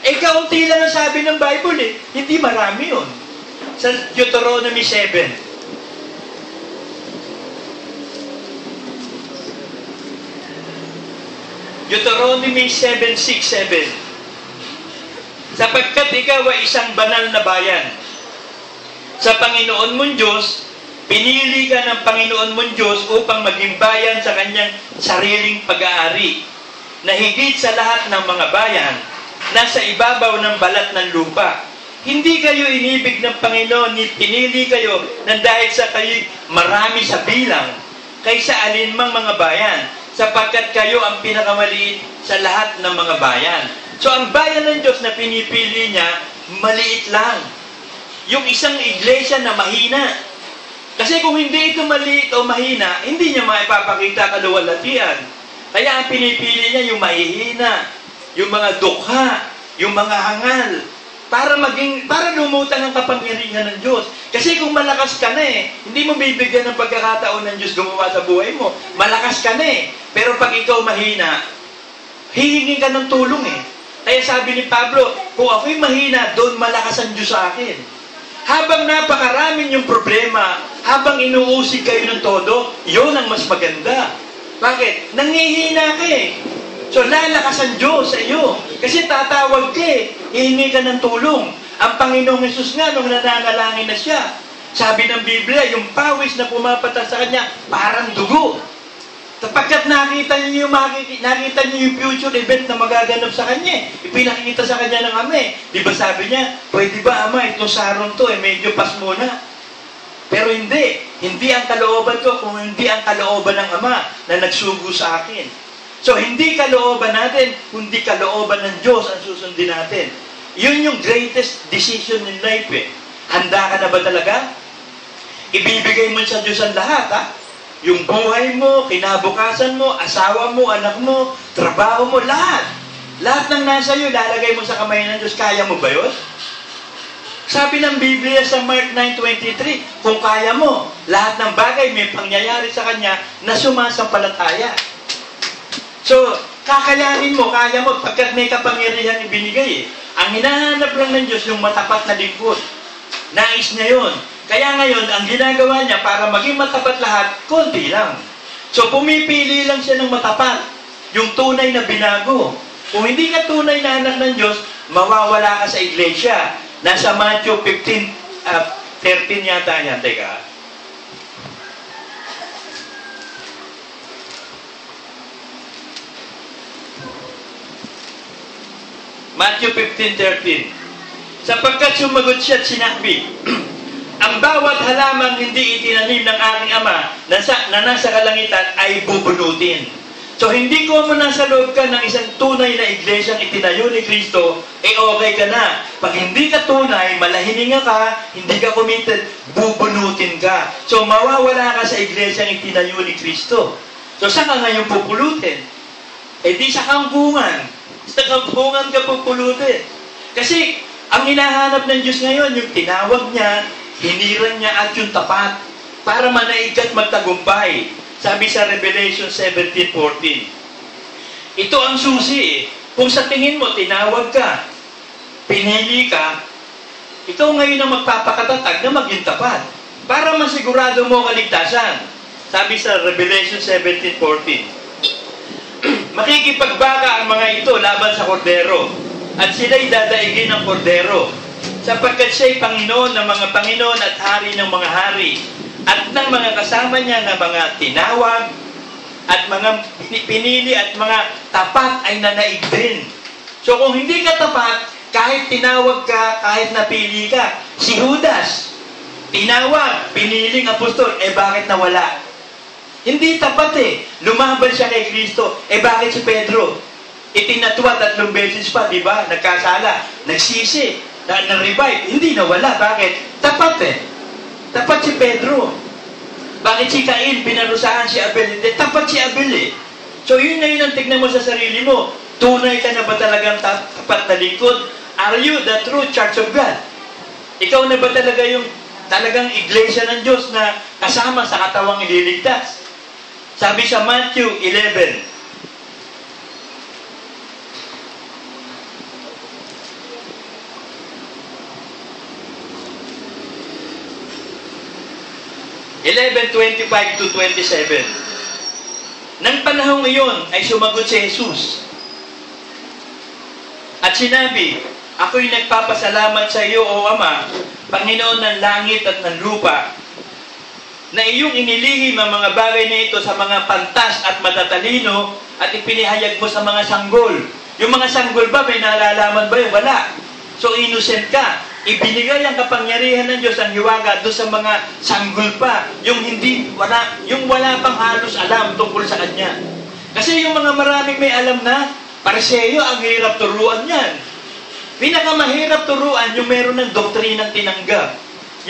Kaunti lang ang sabi ng Bible eh. Hindi marami yun. Sa Deuteronomy 7. Deuteronomy 7:6-7. Sapagkat ikaw ay isang banal na bayan. Sa Panginoon mong Diyos, pinili ka ng Panginoon mong Diyos upang maging bayan sa kanyang sariling pag-aari, na higit sa lahat ng mga bayan, nasa ibabaw ng balat ng lupa. Hindi kayo inibig ng Panginoon, ni pinili kayo nang dahil sa kayo marami sa bilang, kaysa alinmang mga bayan, sapagkat kayo ang pinakamaliit sa lahat ng mga bayan. So ang bayan ng Diyos na pinipili niya, maliit lang. Yung isang iglesia na mahina. Kasi kung hindi ito maliit o mahina, hindi niya maipapakita kaluwalhatian. Kaya ang pinipili niya yung mahihina, yung mga dukha, yung mga hangal, para lumutang ang kapangyarihan ng Diyos. Kasi kung malakas ka na eh, hindi mo bibigyan ng pagkakataon ng Diyos gumawa sa buhay mo. Malakas ka na eh. Pero pag ikaw mahina, hihingi ka ng tulong eh. Kaya sabi ni Pablo, kung ako'y mahina, doon malakas ang Diyos sa akin. Habang napakaraming yung problema, habang inuusig kayo ng todo, yun ang mas maganda. Bakit? Nangihina ka eh. So, lalakas ang Diyos sa iyo. Kasi tatawag ka eh. Hihingi ka ng tulong. Ang Panginoong Hesus nga, nung nananalangin na siya, sabi ng Biblia, yung pawis na pumapatak sa kanya, parang dugo. Sapagkat nakita niyo yung future event na magaganap sa kanya. Ipinakita sa kanya ng Ama eh. Di ba sabi niya, pwede ba Ama, itong saron to medyo pas muna. Pero hindi. Hindi ang kalooban ko kung hindi ang kalooban ng Ama na nagsugo sa akin. So, hindi kalooban natin, kundi kalooban ng Diyos ang susundin natin. Yun yung greatest decision in life eh. Handa ka na ba talaga? Ibibigay mo sa Diyos ang lahat ha? Yung buhay mo, kinabukasan mo, asawa mo, anak mo, trabaho mo, lahat. Lahat ng nasa iyo, lalagay mo sa kamay ng Diyos. Kaya mo ba yun? Sabi ng Biblia sa Mark 9:23, kung kaya mo, lahat ng bagay may pangyayari sa Kanya na sumasampalataya. So, kakayanin mo, kaya mo, pagkat may kapangyarihan ibinigay eh. Ang hinahanap lang ng Diyos yung matapat na lingkod. Nais niya yun. Kaya ngayon, ang ginagawa niya para maging matapat lahat, konti lang. So, pumipili lang siya ng matapat. Yung tunay na binago. Kung hindi ka tunay na anak ng Diyos, mawawala ka sa iglesia. Nasa Matthew 13 yata yan. Teka. Matthew 15:13. Sapagkat sumagot siya at sinabi, ang bawat halamang hindi itinanim ng aking Ama na nasa kalangitan ay bubunutin. So, hindi ko mo nasa loob ka ng isang tunay na iglesyang itinayo ni Kristo, okay ka na. Pag hindi ka tunay, malahininga ka, hindi ka committed, bubunutin ka. So, mawawala ka sa iglesyang itinayo ni Kristo. So, saan ka ngayon pupulutin? Di sa kampungan. Sa kampungan ka pupulutin. Kasi, ang hinahanap ng Diyos ngayon, yung tinawag niya, hiniran niya at yung tapat para manaig at magtagumpay. Sabi sa Revelation 17:14. Ito ang susi eh. Kung sa tingin mo, tinawag ka, pinili ka, ikaw ngayon ang magpapakatatag na maging tapat para masigurado mo kaligtasan. Sabi sa Revelation 17:14. Makikipagbaka ang mga ito laban sa kordero at sila'y dadaigin ng kordero sapagkat siya'y Panginoon ng mga Panginoon at Hari ng mga hari at ng mga kasama niya na mga tinawag at mga pinili at mga tapat ay nanaig din. So kung hindi ka tapat, kahit tinawag ka, kahit napili ka, si Judas, tinawag, piniling apostol, bakit nawala? Hindi tapat eh. Lumaban siya kay Kristo. Bakit si Pedro? Itinatwa 3 beses pa, di ba? Nagkasala, nagsisi, na-revive. Hindi nawala. Bakit? Tapat eh. Tapat si Pedro. Bakit si Cain, pinarusahan si Abel? Hindi, tapat si Abel eh. So yun na yun ang tignan mo sa sarili mo. Tunay ka na ba talagang tapat na lingkod? Are you the true church of God? Ikaw na ba talaga yung talagang iglesia ng Diyos na kasama sa katawang ililigtas? Sabi sa Matthew 11, to 27. Nang panahong iyon ay sumagot si Jesus at sinabi, ako'y nagpapasalamat sa iyo, O Ama, Panginoon ng langit at ng lupa, na iyong inilihim ang mga bagay na ito sa mga pantas at matatalino at ipinihayag mo sa mga sanggol. Yung mga sanggol ba, may nalalaman ba yun? Wala. So, innocent ka. Ibinigay ang kapangyarihan ng Diyos ang hiwaga doon sa mga sanggol pa. Yung wala pang halos alam tungkol sa Kanya. Kasi yung mga maraming may alam na, Pariseo, ang hirap turuan yan. Pinakamahirap turuan yung meron ng doktrinang tinanggap.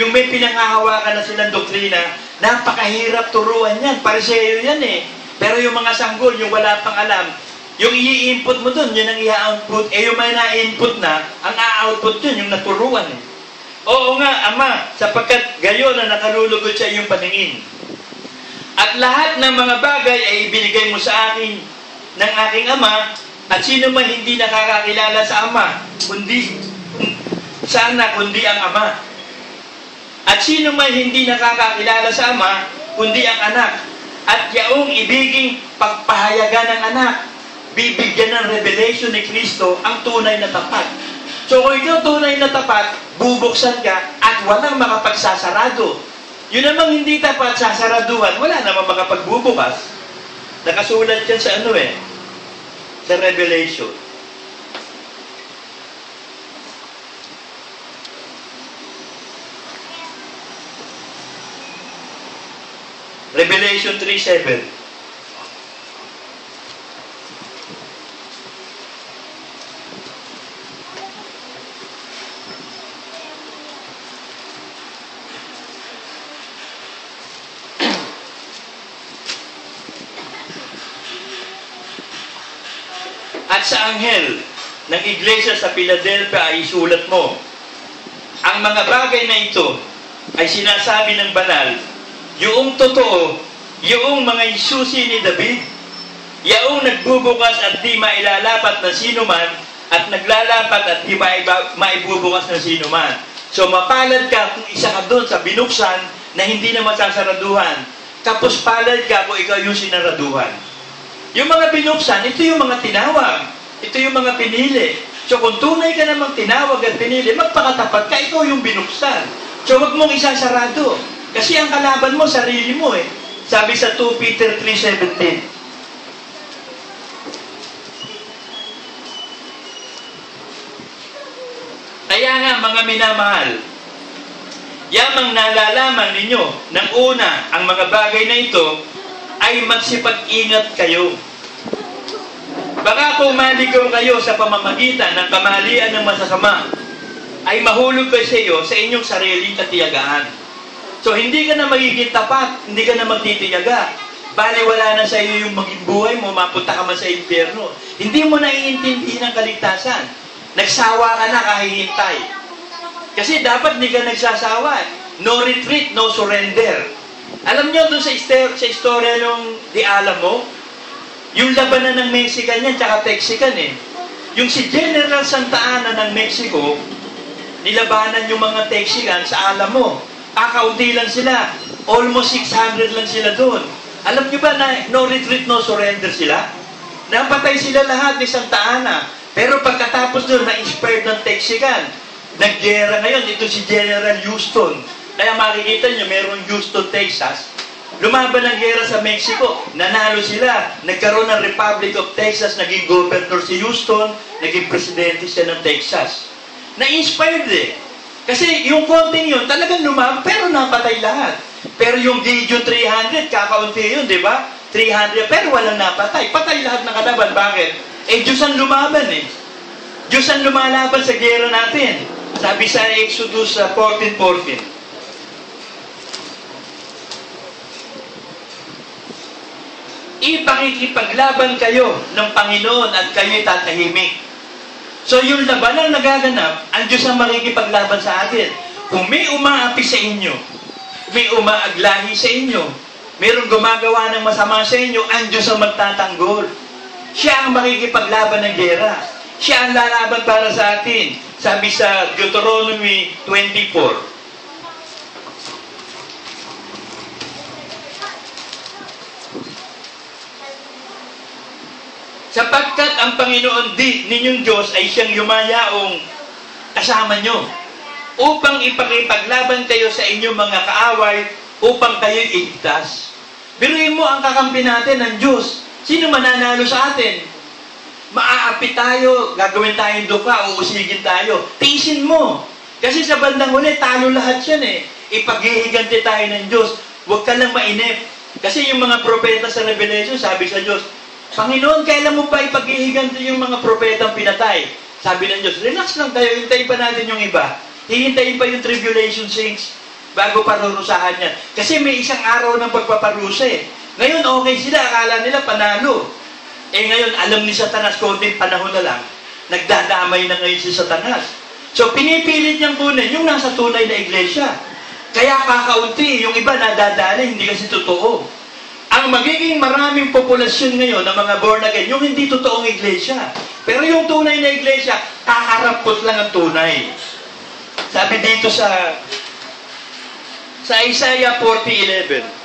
Yung may pinanghahawakan na silang doktrina, napakahirap turuan yan. Pariseo yan eh. Pero yung mga sanggol, yung wala pang alam, yung i-input mo dun, yun ang i-output. Yung may na-input na, ang a-output dun, yung naturuan eh. Oo nga, Ama, sapagkat gayon na nakalulugod sa iyong paningin. At lahat ng mga bagay ay ibinigay mo sa akin ng aking Ama, at sino man hindi nakakakilala sa Ama, kundi sa Anak, kundi ang Ama. At sino man hindi nakakakilala sa Ama, kundi ang Anak. At yaong ibiging pagpahayagan ng Anak, bibigyan ng revelation ni Kristo ang tunay na tapat. So kung ikaw tunay na tapat, bubuksan ka at walang makapagsasarado. Yun namang hindi tapat, sasaraduhan, wala namang makapagbubukas. Nakasulat yan sa sa Revelation. Revelation 3:7. At sa anghel ng iglesia sa Philadelphia ay isulat mo, ang mga bagay na ito ay sinasabi ng banal, yung totoo, yung mga susi ni David, yung nagbubukas at di mailalapat ng sino man, at naglalapat at di maibubukas ng sino man. So mapalad ka kung isa ka doon sa binuksan na hindi na masasaraduhan. Tapos palad ka kung ikaw yung sinaraduhan. Yung mga binuksan, ito yung mga tinawag. Ito yung mga pinili. So kung tunay ka namang tinawag at pinili, magpakatapat ka, ikaw yung binuksan. So wag mong isasarado. Kasi ang kalaban mo, sarili mo eh. Sabi sa 2 Peter 3:17. Kaya nga mga minamahal, yamang nalalaman ninyo ng una ang mga bagay na ito ay magsipag-ingat kayo. Baka kung maligaw kayo sa pamamagitan ng kamalian ng masasama, ay mahulog kayo sa iyo sa inyong sariling katiyagaan. So hindi ka na magiging tapat, hindi ka na magtitiyaga. Bali wala na sa iyo yung maging buhay mo, mapunta ka man sa impyerno. Hindi mo naiintindihan ang kaligtasan. Nagsawa ka na kahihintay. Kasi dapat hindi ka nagsasawa. No retreat, no surrender. Alam niyo doon sa istorya nung di alam mo, yung labanan ng Mexican yan, tsaka Texican eh. Yung si General Santa Ana ng Mexico, nilabanan yung mga Texican sa alam mo. Kakaunti lang sila. Almost 600 lang sila doon. Alam niyo ba na no retreat, no surrender sila? Napatay sila lahat ni Santa Ana. Pero pagkatapos doon, na-inspired ng Texican. Naggera ngayon, ito si General Houston. Kaya makikita nyo, mayroong Houston, Texas. Lumaban ng gera sa Mexico. Nanalo sila. Nagkaroon ng Republic of Texas. Naging governor si Houston. Naging presidente siya ng Texas. Na-inspired eh. Kasi yung konting yun, talagang lumaban, pero napatay lahat. Pero yung Gideon 300, kakaunti yun, di ba? 300, pero walang napatay. Patay lahat ng kalaban. Bakit? Diyos ang lumaban eh. Diyos ang lumalaban sa gera natin. Sabi sa Exodus 14:14. Ipakikipaglaban kayo ng Panginoon at kayo'y tatahimik. So yung laban ang nagaganap, ang Diyos ang makikipaglaban sa atin. Kung may umaapi sa inyo, may umaaglahi sa inyo, mayroong gumagawa ng masama sa inyo, ang Diyos ang magtatanggol. Siya ang makikipaglaban ng gera. Siya ang lalaban para sa atin. Sabi sa Deuteronomy 24. Sapagkat ang Panginoon ninyong Diyos ay siyang yumayaong kasama nyo upang ipakipaglaban kayo sa inyong mga kaaway upang kayo'y iligtas. Biruin mo ang kakampi natin ng Diyos. Sino mananalo sa atin? Maaapi tayo, gagawin tayong duka, uusigin tayo. Tiisin mo. Kasi sa bandang huli, talo lahat yan eh. Ipaghihiganti tayo ng Diyos. Huwag ka lang mainip. Kasi yung mga propeta sa Revelation, sabi sa Diyos, Panginoon, kailan mo pa ipaghihiganti yung mga propetang pinatay? Sabi ng Diyos, relax lang tayo, hintayin pa natin yung iba. Hihintayin pa yung tribulation saints bago parurusahan yan. Kasi may isang araw ng pagpaparusa eh. Ngayon, okay sila. Akala nila panalo. Ngayon, alam ni Satanas, konting panahon na lang, nagdadamay na ngayon si Satanas. So, pinipilit niyang kunin yung nasa tunay na iglesia. Kaya kakaunti, yung iba nadadali, hindi kasi totoo. Ang magiging maraming populasyon ngayon ng mga born again, yung hindi totoong iglesia. Pero yung tunay na iglesia, kakarapot lang ang tunay. Sabi dito sa Isaiah 40:11.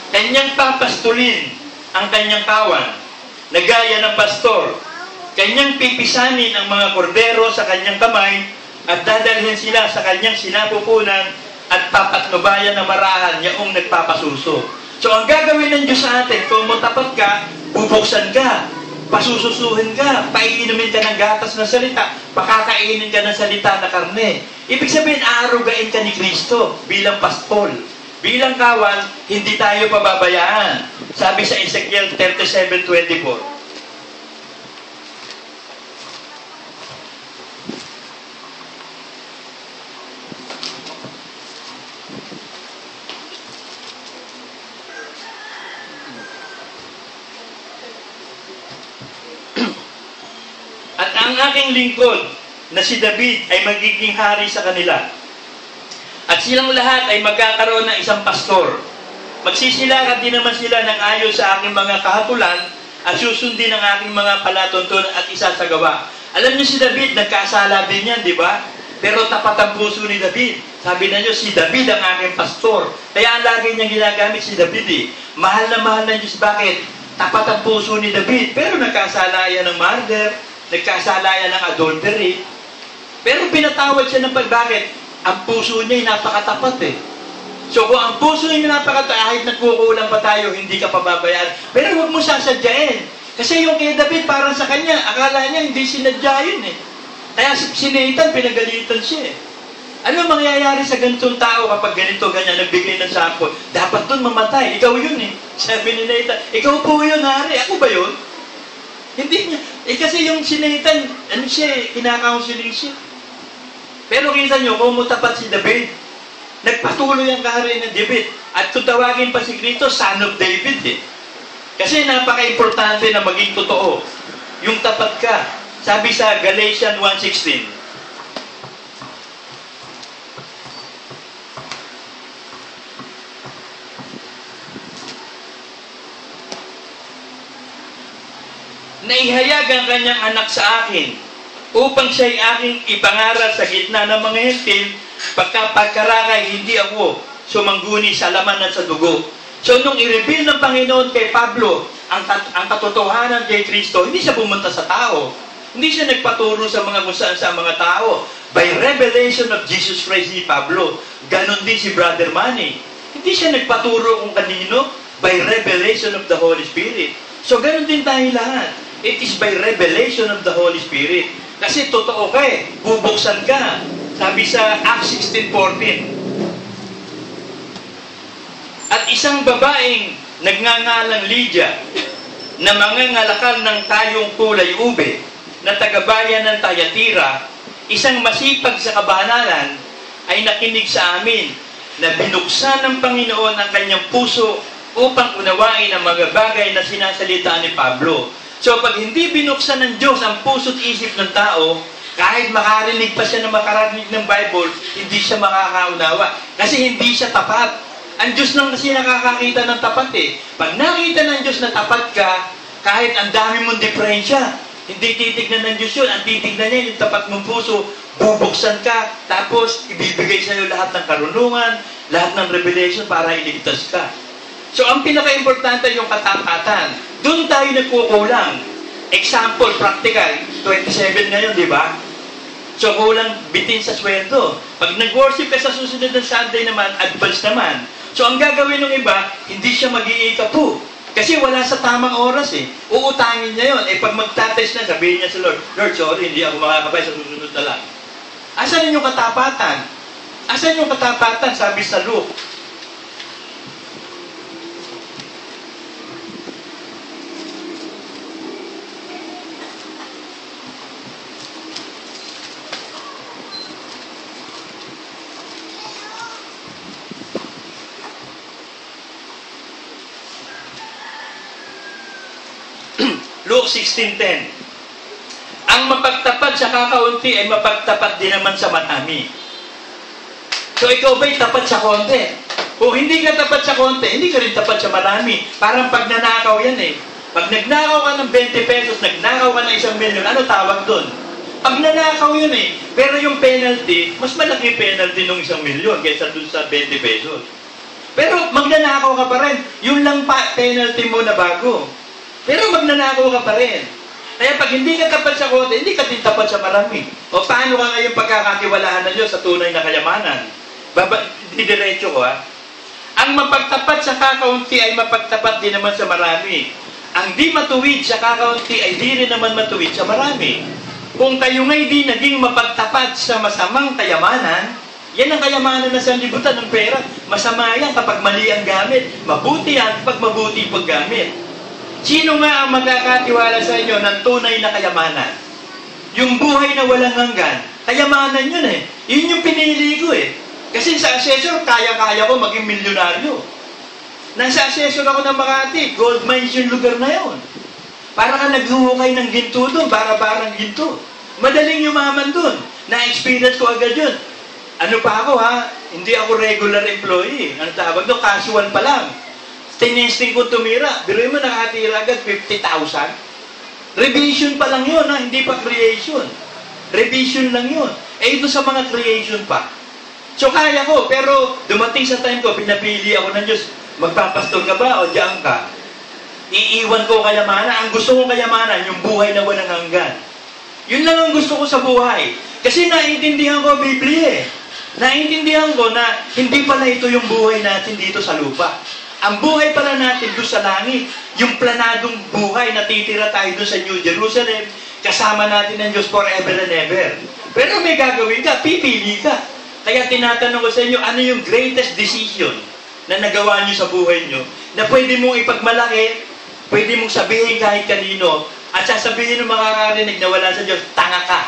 Kanyang papastulin ang kanyang kawan, na gaya ng pastor. Kanyang pipisanin ang mga kordero sa kanyang kamay at dadalhin sila sa kanyang sinapupunan at papatnubayan ng marahan yaong nagpapasuso. So ang gagawin ng Diyos sa atin, kung matapat ka, bubuksan ka, pasususuhin ka, paiinumin ka ng gatas na salita, pakakainin ka ng salita na karne. Ibig sabihin, aarugain ka ni Kristo bilang pastol. Bilang kawan, hindi tayo pababayaan. Sabi sa Ezekiel 37:24. ang aking lingkod na si David ay magiging hari sa kanila. At silang lahat ay magkakaroon ng isang pastor. Magsisilakad din naman sila ng ayon sa aking mga kahatulan at susundin ang aking mga palatuntunan at isasagawa. Alam niyo si David, nagkasala din yan, di ba? Pero tapat ang puso ni David. Sabi na niyo, si David ang aking pastor. Kaya ang lagi niyang ginagamit si David eh. Mahal na Diyos. Bakit? Tapat ang puso ni David. Pero nagkasala yan ng murder, nagkasala yan ng adultery. Pero pinatawad siya ng bakit? Ang puso niya ay napakatapat eh. So kung ang puso niya napakatapat, kahit nagkukulang pa tayo, hindi ka pababayaan. Pero huwag mo sasadyain. Kasi yung kay David, parang sa kanya, akala niya hindi sinadya yun eh. Kaya si Nathan, pinagalitan siya eh. Ano mangyayari sa ganitong tao kapag ganito, ganyan, nagbigay ng sample? Dapat doon mamatay. Ikaw yun eh. Sabi ni Nathan, ikaw po yun, hari. Ako ba yun? Hindi niya. Kasi yung si Nathan, ano siya eh, kinakaunseling siya. Pero kita nyo, kung mutapat si David, nagpatuloy ang kahari ng David. At kung tawagin pa si Cristo, son of David eh. Kasi napaka-importante na maging totoo. Yung tapat ka. Sabi sa Galatians 1:16, naihayag ang kanyang anak sa akin upang siya'y aking ipangaral sa gitna ng mga hentil pagkarakay hindi ako sumangguni sa laman at sa dugo. So, nung i-reveal ng Panginoon kay Pablo ang katotohanan kay Kristo, hindi siya pumunta sa tao. Hindi siya nagpaturo sa mga kung saan sa mga tao. By revelation of Jesus Christ ni Pablo. Ganon din si Brother Manny. Hindi siya nagpaturo kung kanino. By revelation of the Holy Spirit. So, ganon din tayo lahat. It is by revelation of the Holy Spirit. Kasi totoo ka eh. Bubuksan ka. Sabi sa Acts 16:14. At isang babaeng nagngangalang Lydia na mangangalakal ng tayong kulay ube na tagabayan ng Thyatira, isang masipag sa kabanalan, ay nakinig sa amin na binuksan ng Panginoon ang kanyang puso upang unawain ang mga bagay na sinasalita ni Pablo. So pag hindi binuksan ng Diyos ang puso't isip ng tao, kahit makarinig pa siya na makarinig ng Bible, hindi siya makakaunawa. Kasi hindi siya tapat. Ang Diyos lang kasi nakakakita ng tapat eh. Pag nakita ng Diyos na tapat ka, kahit ang dami mong diferensya, hindi titignan ng Diyos yun. Ang titignan niya yung tapat mong puso, bubuksan ka, tapos ibibigay sa iyo lahat ng karunungan, lahat ng revelation para iligtas ka. So ang pinaka-importante yung katapatan. Doon tayo nagkukulang. Example, practical, 27 ngayon, di ba? So kulang bitin sa sweldo. Pag nag-worship ka sa susunod ng Sunday naman, advance naman. So, ang gagawin ng iba, hindi siya mag-iikapo. Kasi wala sa tamang oras eh. Uutangin niya yun. Eh, pag magtatest na, sabihin niya sa Lord, Lord, sorry, hindi ako makakabay sa susunod na lang. Asan yung katapatan? Asan yung katapatan? Sabi sa Luke. Luke 16:10. Ang mapagtapat sa kakaunti ay mapagtapat din naman sa marami. So ikaw ba'y tapat sa konti? Kung hindi ka tapat sa konti, hindi ka rin tapat sa marami. Parang pag nanakaw yan eh. Pag nagnakaw ka ng 20 pesos, nagnakaw ka ng 1 milyon, ano tawag doon? Pag nanakaw yun eh. Pero yung penalty, mas malaki penalty ng 1 milyon kaysa doon sa 20 pesos. Pero magnanakaw ka pa rin. Yun lang pa penalty mo na bago. Pero magnanakaw ka pa rin. Kaya pag hindi ka tapat sa konti, hindi ka din tapat sa marami. O paano ka ngayon pagkakatiwalaan ng Diyos sa tunay na kayamanan? Didiretso ko ha. Ang mapagtapat sa kakaunti ay mapagtapat din naman sa marami. Ang di matuwid sa kakaunti ay di rin naman matuwid sa marami. Kung kayo nga'y di naging mapagtapat sa masamang kayamanan, yan ang kayamanan na sanlibutan ng pera. Masama yan kapag mali ang gamit. Mabuti yan kapag mabuti paggamit. Sino nga ang magkakatiwala sa inyo ng tunay na kayamanan? Yung buhay na walang hanggan, kayamanan yun eh. Yun yung pinili ko eh. Kasi sa assessor, kaya-kaya ko maging milyonaryo. Nasa assessor ako ng Makati, gold mines yung lugar na yun. Para ka naghuhukay ng ginto doon, bara-barang ginto. Madaling yumaman dun. Na-experience ko agad yun. Ano pa ako ha? Hindi ako regular employee. Ano tawag doon? Casual pa lang. Tinesting ko tumira. Biruin mo, nakatira agad 50,000. Revision pa lang yun ha? Hindi pa creation. Revision lang yun. Eh ito sa mga creation pa. So kaya ko, pero dumating sa time ko, pinapili ako ng Diyos. Magpapastol ka ba o diyan ka? Iiwan ko kayamanan. Ang gusto kong kayamanan, yung buhay na walang hanggan. Yun lang ang gusto ko sa buhay. Kasi naiintindihan ko Biblia eh. Naiintindihan ko na hindi pala ito yung buhay natin dito sa lupa. Ang buhay pala natin doon sa langit. Yung planadong buhay na titira tayo doon sa New Jerusalem. Kasama natin ng Diyos forever and ever. Pero may gagawin ka, pipili ka. Kaya tinatanong ko sa inyo, ano yung greatest decision na nagawa nyo sa buhay nyo na pwede mong ipagmalaki, pwede mong sabihin kahit kanino, at sasabihin ng makakarinig na wala sa Diyos, tanga ka.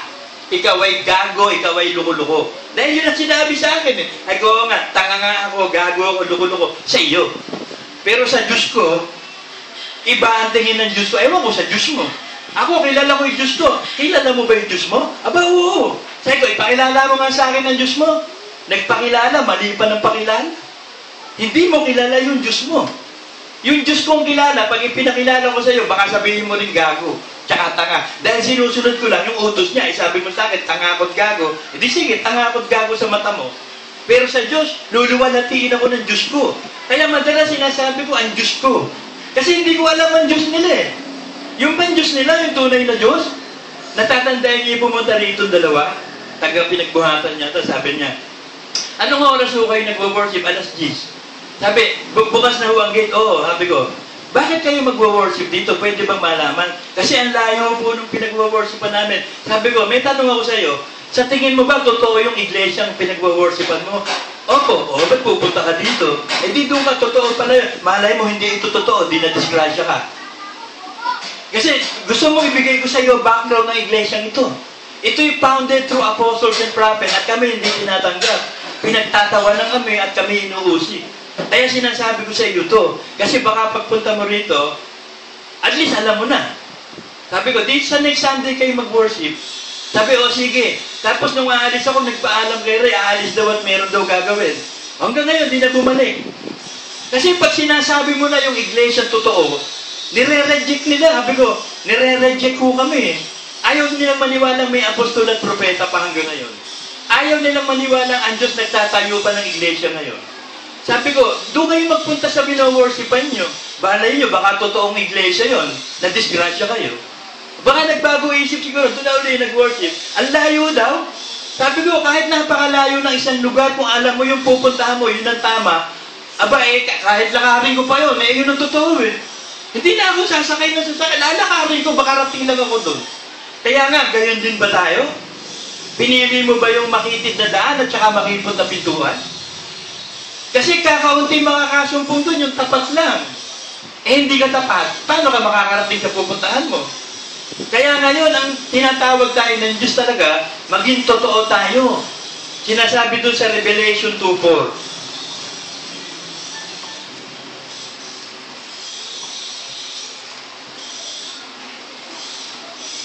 Ikaw ay gago, ikaw ay luko-luko. Dahil yun ang sinabi sa akin eh. Ay ko nga, tanga nga ako, gago ako, luko-luko. Sa iyo. Pero sa Diyos ko, iba ang tingin ng Diyos ko. Ewan ko sa Diyos mo. Ako, kilala ko yung Diyos ko. Kilala mo ba yung Diyos mo? Aba, oo. Sabi ko, ipakilala mo nga sa akin ng Diyos mo. Nagpakilala, mali pa ng pakilala. Hindi mo kilala yung Diyos mo. Yung Diyos kong kilala, pag ipinakilala ko sa iyo, baka sabihin mo rin gago, tsaka tanga. Dahil sinusunod ko lang yung utos niya, sabi mo sa akin, tanga ako't gago. E di sige, tanga ako't gago sa mata mo. Pero sa Diyos, luluwalhatiin ako ng Diyos ko. Kaya madalas sinasabi ko, ang Diyos ko. Kasi hindi ko alam ang Diyos nila eh. Yung bang Diyos nila, yung tunay na Diyos, natatandaan niya yung pumunta rito dalawa, taga pinagbuhatan niya, tapos sabi niya, anong oras ho kayo nagwo-worship? Alas 10. Sabi, bukas na ho ang gate. Oo, sabi ko, bakit kayo magwo-worship dito? Pwede bang malaman? Kasi ang layo po nung pinagwo-worshipan namin. Sabi ko, may tanong ako sa iyo, sa tingin mo ba totoo yung iglesia ang pinagwo-worshipan mo? Opo, ba't pupunta ka dito? Eh di doon ka, totoo pala yun. Malay mo, hindi ito totoo, di na-disgrasya ka. Kasi gusto mo ibigay ko sa iyo background ng iglesyang ito. Ito'y founded through apostles and prophets at kami hindi tinatanggap. Pinagtatawa lang kami at kami inuusig. Kaya sinasabi ko sa iyo to. Kasi baka pagpunta mo rito, at least alam mo na. Sabi ko, dito sa next Sunday kayo mag-worship. Sabi, sige. Tapos nung aalis ako, nagpaalam kay Ray, aalis daw at meron daw gagawin. Hanggang ngayon, di na bumalik. Kasi pag sinasabi mo na yung iglesia totoo, nire-reject nila. Sabi ko, nire-reject ko kami. Ayaw nilang maniwala may apostol at propeta pa hanggang ngayon. Ayaw nilang maniwala ang Diyos nagtatayo pa ng iglesia ngayon. Sabi ko, doon kayo magpunta sa bino-worshipan nyo. Balay nyo, baka totoong iglesia yon, na-disgrasya kayo. Baka nagbago isip siguro, doon na uli nag-worship. Ang layo daw. Sabi ko, kahit napakalayo ng isang lugar, kung alam mo yung pupuntahan mo, yun ang tama, kahit lakarin ko pa yun, yun ang totoo eh. Hindi na ako sasakay na sasakay. Lalakarin ko, baka rating lang ako doon. Kaya nga, gayon din ba tayo? Pinili mo ba yung makitid na daan at saka makipot na pintuan? Kasi kakaunti mga kasumpong doon, yung tapat lang. Hindi ka tapat. Paano ka makakarating sa pupuntahan mo? Kaya ngayon, ang tinatawag tayo ng Diyos talaga, maging totoo tayo. Sinasabi doon sa Revelation 2:4.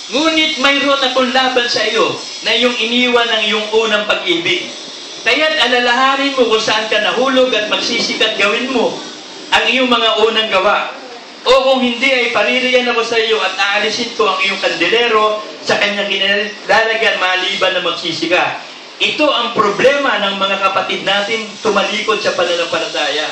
Ngunit mayroon akong laban sa iyo na iyong iniwan ng iyong unang pag-ibig. Kaya't alalahanin mo kung saan ka nahulog at magsisikat gawin mo ang iyong mga unang gawa. O kung hindi ay paririyan ako sa iyo at aalisin ko ang iyong kandelero sa kanyang kinalalagyan maliban na magsisika. Ito ang problema ng mga kapatid natin tumalikod sa pananampalataya.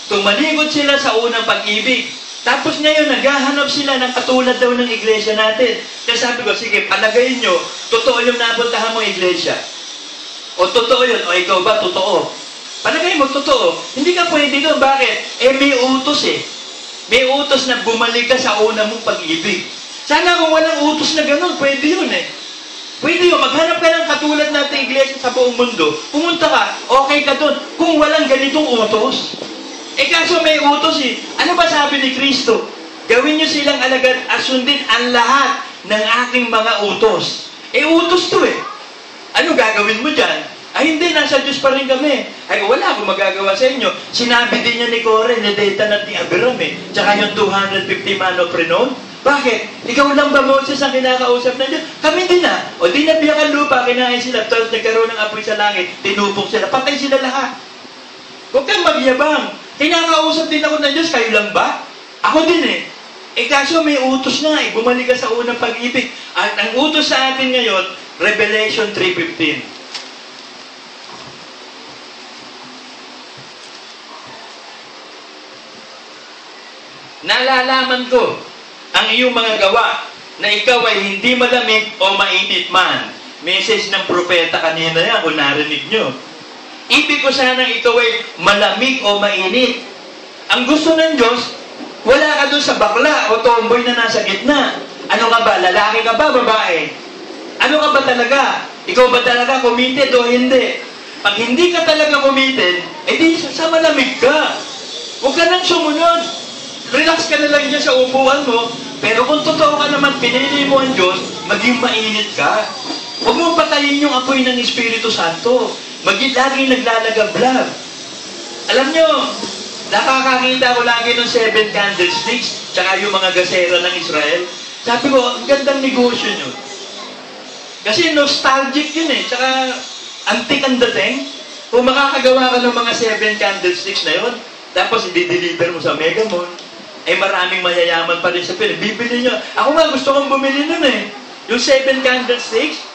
Tumalikod sila sa unang pag-ibig. Tapos ngayon, naghahanap sila ng katulad daw ng iglesia natin. Kaya sabi ko, sige, palagayin nyo, totoo yung napuntahan mo iglesia. O totoo yun, o ikaw ba, totoo. Palagay mo, totoo. Hindi ka pwede doon. Bakit? May utos eh. May utos na bumalik ka sa una mong pag-ibig. Sana kung walang utos na ganun, pwede yun eh. Pwede yun, maghanap ka ng katulad natin iglesia sa buong mundo. Pumunta ka, okay ka doon. Kung walang ganitong utos. Kaso may utos eh. Ano ba sabi ni Kristo? Gawin nyo silang alagad at sundin ang lahat ng aking mga utos. Utos to eh. Ano gagawin mo dyan? Hindi, nasa Diyos pa rin kami. Wala akong magagawa sa inyo. Sinabi din niya ni Kore, ni Detan at ni Abiram eh. Tsaka yung 250 man of renown. Bakit? Ikaw lang ba, Moses, ang kinakausap ng Diyos? Kami din na. O di nabiyak ang lupa, kinain sila, tapos nagkaroon ng apoy sa langit, tinupok sila, patay sila lahat. Huwag kang magyabang. Kinakausap din ako ng Diyos, kayo lang ba? Ako din eh. Kaso may utos na eh. Bumalik ka sa unang pag-ibig. At ang utos sa atin ngayon, Revelation 3:15. Nalalaman ko ang iyong mga gawa na ikaw ay hindi malamig o mainit man. Message ng propeta kanina yan, kung narinig nyo. Ibig ko sanang ikaw ay malamig o mainit. Ang gusto ng Diyos, wala ka doon sa bakla o tomboy na nasa gitna. Ano ka ba? Lalaki ka ba? Babae? Ano ka ba talaga? Ikaw ba talaga committed o hindi? Pag hindi ka talaga committed, edi sa malamig ka. Huwag ka nang sumunod. Relax ka na lang dyan sa upuan mo. Pero kung totoo ka naman, pinili mo ang Diyos, maging mainit ka. Huwag mo patayin yung apoy ng Espiritu Santo. Maging laging naglalagablab. Alam nyo, nakakakita ko lagi ng 7 candlesticks, tsaka yung mga gasera ng Israel. Sabi ko, ang gandang negosyo nyo. Kasi nostalgic yun eh, tsaka antik ang dating. Kung makakagawa ka ng mga 7 candlesticks na yun, tapos i-deliver mo sa Mega Mall, ay maraming mayayaman pa rin sa Pilipinas. Bibili nyo. Ako nga, gusto kong bumili nun eh. Yung 7 candlesticks,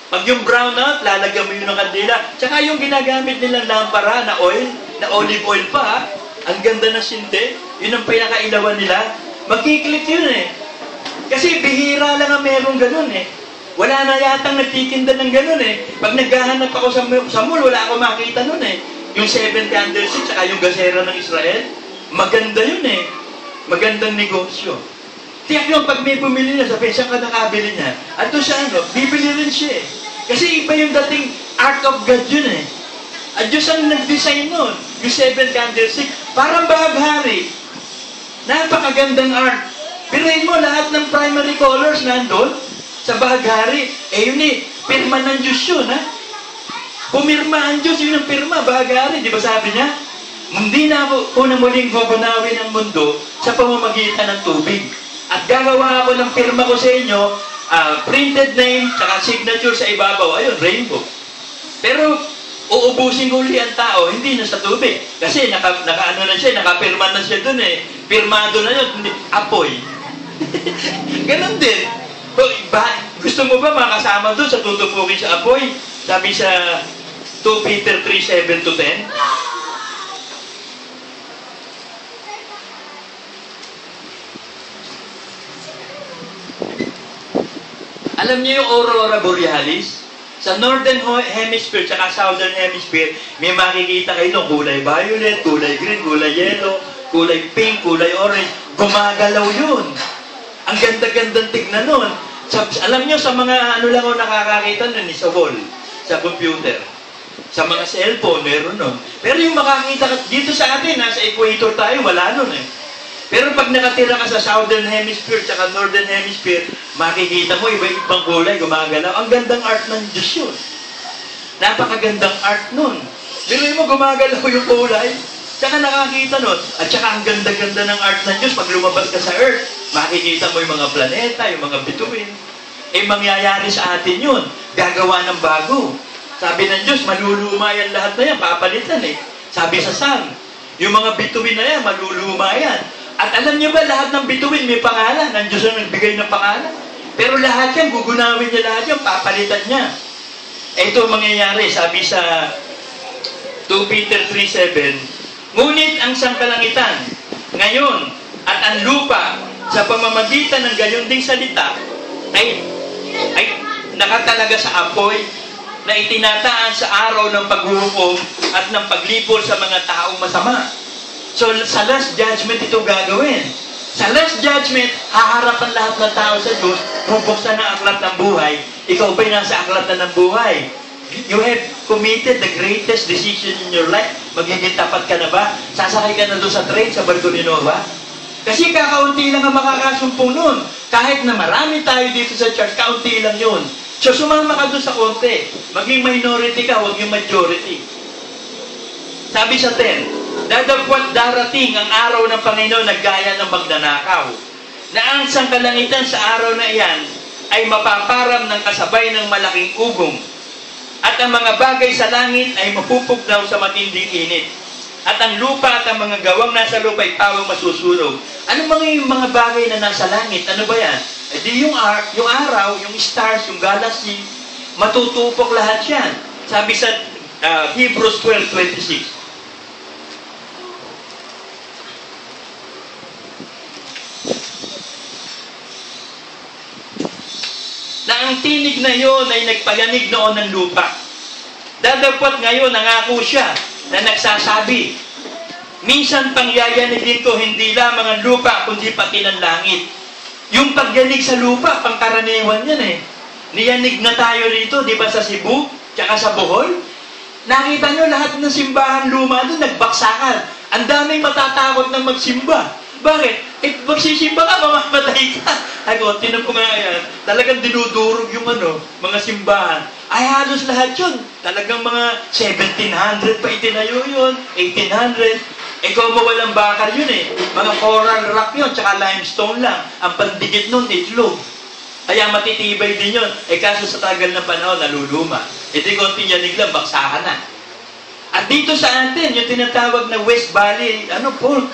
pag yung brown out, lalagyan mo yun ng kandila. Tsaka yung ginagamit nilang lampara na oil, na olive oil pa, ang ganda ng sinte, yun ang pinakailawan nila. Magkiklik yun eh. Kasi bihira lang ang merong ganun eh. Wala na yatang nagtitinda ng ganun eh. Pag naghahanap ako sa mall, wala akong makita nun eh. Yung 7 candlesticks, tsaka yung gasera ng Israel, maganda yun eh. Magandang negosyo. Tiyak yung pag may bumili na, sabi, saan ka nakabili niya? At doon sa ano, bibili rin siya eh. Kasi iba yung dating art of God yun eh. At Diyos ang nag-design nun. Yung 7 candlestick, parang bahaghari. Napakagandang art. Pirahin mo, lahat ng primary colors nandun sa bahaghari. Eh yun eh, pirma ng Diyos yun ha. Pumirma ang Diyos, yun ang pirma, bahaghari. Di ba sabi niya? Hindi na ako na muling gugunawin ang mundo sa pamamagitan ng tubig. At gagawa ako ng pirma ko sa inyo, printed name, saka signature sa ibabaw. Ayun, rainbow. Pero, uubusin ko ulit ang tao, hindi na sa tubig. Kasi naka-ano na siya, nakapirma na siya dun eh. Pirmado na yun, apoy. Ganon din. Gusto mo ba makasama doon sa tutupukin sa apoy? Sabi sa 2 Peter 3:7-10. Alam niyo yung Aurora Borealis? Sa Northern Hemisphere at Southern Hemisphere, may makikita kayo ng kulay violet, kulay green, kulay yellow, kulay pink, kulay orange. Gumagalaw yun. Ang ganda-gandang tignan nun. Alam niyo, sa mga ano lang ako nakakakita nun, sa wall, sa computer. Sa mga cellphone, meron nun. Pero yung makakita dito sa atin, nasa equator tayo, wala nun eh. Pero pag nakatira ka sa Southern Hemisphere at Northern Hemisphere, makikita mo iba-ibang kulay, gumagalaw. Ang gandang art ng Diyos yun. Napakagandang art nun. Biruin mo, gumagalaw yung kulay. Tsaka nakakita nun. At tsaka ang ganda-ganda ng art ng Diyos. Pag lumabas ka sa Earth, makikita mo yung mga planeta, yung mga bituin. Eh, mangyayari sa atin yun. Gagawa ng bago. Sabi ng Diyos, maluluma yan lahat na yan. Papalitan eh. Sabi sa Psalm, yung mga bituin na yan, maluluma yan. At alam niyo ba, lahat ng bituin may pangalan. Ang Diyos ang nagbigay ng pangalan. Pero lahat yan, gugunawin niya lahat yan, papalitan niya. Ito mangyayari, sabi sa 2 Peter 3:7, ngunit ang sangkalangitan, ngayon, at ang lupa, sa pamamagitan ng gayon ding salita, ay nakatalaga sa apoy, na itinataan sa araw ng paghuhukom at ng paglipol sa mga taong masama. So, sa last judgment ito gagawin. Sa last judgment, haharapan lahat ng tao sa Diyos, bubuksan na aklat ng buhay. Ikaw ba'y nasa aklat na ng buhay? You have committed the greatest decision in your life. Magiging tapat ka na ba? Sasakay ka na doon sa train, sa barko ni Noah? Kasi kakaunti lang ang makakasumpong nun. Kahit na marami tayo dito sa church, kaunti lang yun. So, sumama ka doon sa konti. Maging minority ka, huwag yung majority. Sabi sa 10, dadagwat darating ang araw ng Panginoon na gaya ng magnanakaw. na ang sangkalangitan sa araw na iyan ay mapaparam ng kasabay ng malaking ugong, at ang mga bagay sa langit ay mapupugnaw sa matinding init, at ang lupa at ang mga gawang nasa lupa ay pawang masusunog. Ano mga bagay na nasa langit? Ano ba yan? E di yung araw, yung stars, yung galaxy, matutupok lahat yan. Sabi sa Hebrews 12:26. Na ang tinig na yon ay nagpayanig noon ng lupa. Dadapot ngayon, nangako siya na nagsasabi, minsan pang yayanigin ko hindi lamang ang lupa, kundi pati ng langit. Yung pagyanig sa lupa, pangkaraniwan yan eh. Niyanig na tayo rito, di ba sa Cebu, tsaka sa Bohol? Nakita nyo lahat ng simbahan luma doon, nagbaksakan. Ang daming matatakot na magsimba. Bakit? Eh, magsisimba ka, mamamatay ka. Ay ko, tinan ko nga yan. Talagang dinudurog yung mga simbahan. Ay, halos lahat yun. Talagang mga 1700 pa itinayo yun, 1800. Eh, kung mawalang bakal yun eh. Mga coral rock yun, tsaka limestone lang. Ang pandigit nun, itlog. Kaya matitibay din yun. Eh, kaso sa tagal na panahon, naluluma. Eh, di konti yanig lang, baksakan na. At dito sa atin, yung tinatawag na West Valley, Polk.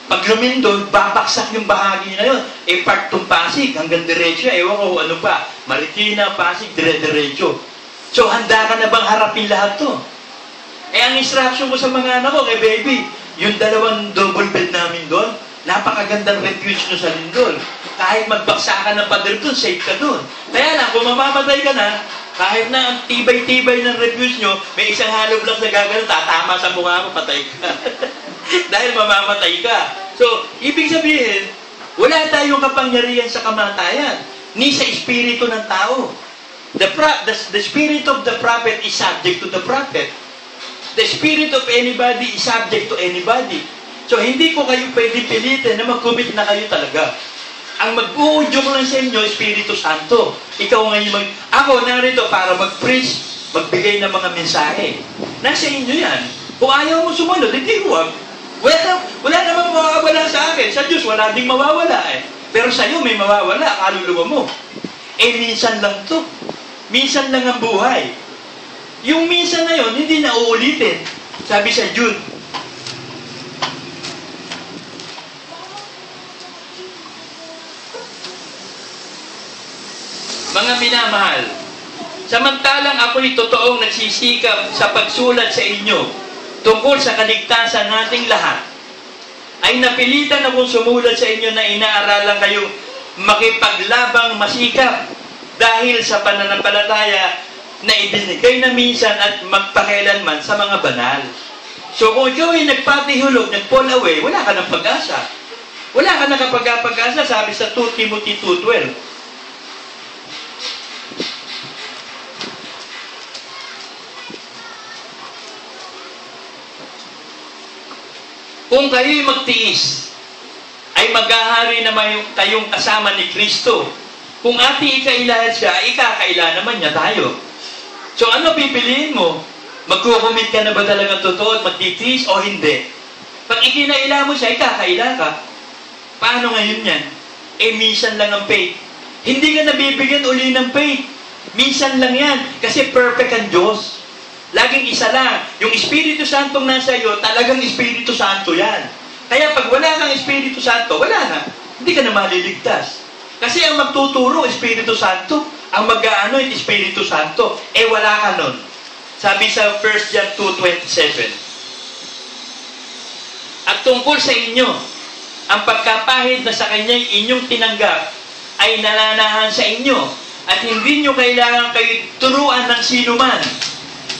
Pag lumindol, babaksak yung bahagi na yun. Eh, part tong Pasig, hanggang diretso. Ewan ko ano pa. Marikina, Pasig, dire-diretso. So, handa ka na bang harapin lahat to? Eh, ang instruction ko sa mga anak ko, baby, yung 2 double bed namin doon, napakagandang refuge nyo sa lindol. Kahit magbaksakan ng pader doon, safe ka doon. Kaya lang, kung mamamatay ka na, kahit na ang tibay-tibay ng refuge nyo, may isang hollow block na gagawin, tatama sa mukha mo, patay ka. Dahil mamamatay ka. So, ibig sabihin, wala tayong kapangyarihan sa kamatayan, ni sa espiritu ng tao. The spirit of the prophet is subject to the prophet. The spirit of anybody is subject to anybody. So, hindi ko kayo pwede pilitin na mag-commit na kayo talaga. Ang mag-uudyok lang sa inyo, Espiritu Santo. Ikaw ngayon ako narito para mag-preach, magbigay ng mga mensahe. Nasa inyo yan. Kung ayaw mo sumunod, hindi huwag. Wala namang mawawala sa akin. Sa Diyos, wala ding mawawala eh. Pero sa iyo, may mawawala, kaluluwa mo. Eh, minsan lang to. Minsan lang ang buhay. Yung minsan na yun, hindi na uulitin. Sabi sa Jude, mga minamahal, samantalang ako'y totoong nagsisikap sa pagsulat sa inyo tungkol sa kaligtasan nating lahat, ay napilitan akong sumulat sa inyo na inaaralan kayo makipaglabang masikap dahil sa pananampalataya na ibinigay na minsan at magpakailanman sa mga banal. So kung ikaw ay nagpatihulog, nag-fall away, wala ka ng pag-asa. Wala ka na kapag-pag-asa, sabi sa 2 Timothy 2:12. Kung kayo'y magtiis, ay maghahari naman kayong kasama ni Kristo. Kung ating ikailahan siya, ikakaila naman niya tayo. So ano pipiliin mo? Magkukumit ka na ba talagang totoo at magtitiis o hindi? Pag ikinaila mo siya, ikakaila ka. Paano ngayon yan? Eh, minsan lang ang faith. Hindi ka nabibigyan uli ng faith. Minsan lang yan. Kasi perfect ang Diyos. Laging isa lang. Yung Espiritu Santong nasa iyo, talagang Espiritu Santo yan. Kaya pag wala kang Espiritu Santo, wala na. Hindi ka na maliligtas. Kasi ang magtuturo, Espiritu Santo. Ang mag-aano, Espiritu Santo. Eh, wala ka nun. Sabi sa 1 John 2:27. At tungkol sa inyo, ang pagkapahid na sa Kanya'y inyong tinanggap ay nananahan sa inyo at hindi nyo kailangan kayo turuan ng sino man.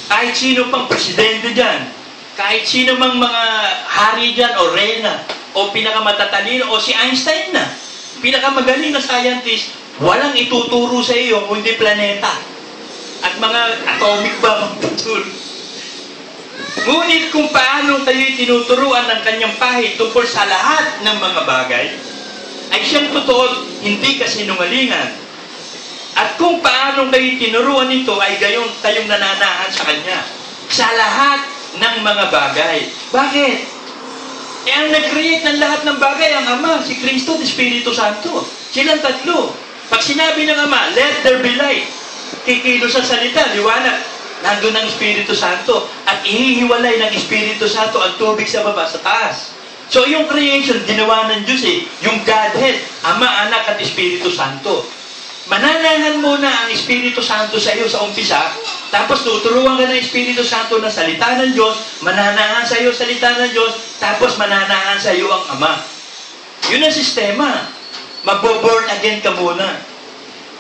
Kahit sino pang presidente dyan, kahit sino mang mga hari dyan o reyna, o pinakamatatalino, o si Einstein na, pinakamagaling na scientist, walang ituturo sa iyo kundi planeta. At mga atomic bomb ang tuturo. Ngunit kung paano kayo'y tinuturuan ng kanyang pahid tungkol sa lahat ng mga bagay, ay siyang totoo, hindi kasinungalingan. At kung paano kayo tinuruan nito ay kayong nananahan sa Kanya. Sa lahat ng mga bagay. Bakit? Eh, ang nag-create ng lahat ng bagay, ang Ama, si Kristo, Espiritu Santo. Silang tatlo. Pag sinabi ng Ama, let there be light, kikilos sa salita, liwanag, nandun ang Espiritu Santo, at ihihiwalay ng Espiritu Santo ang tubig sa baba, sa taas. So, yung creation, ginawa ng Diyos eh. Yung Godhead, Ama, Anak, at Espiritu Santo. Mananahan muna ang Espiritu Santo sa iyo sa umpisa, tapos tuturuan ka ng Espiritu Santo na salita ng Diyos, mananahan sa iyo salita ng Diyos, tapos mananahan sa iyo ang Ama. Yun ang sistema. Magbo-born again ka muna.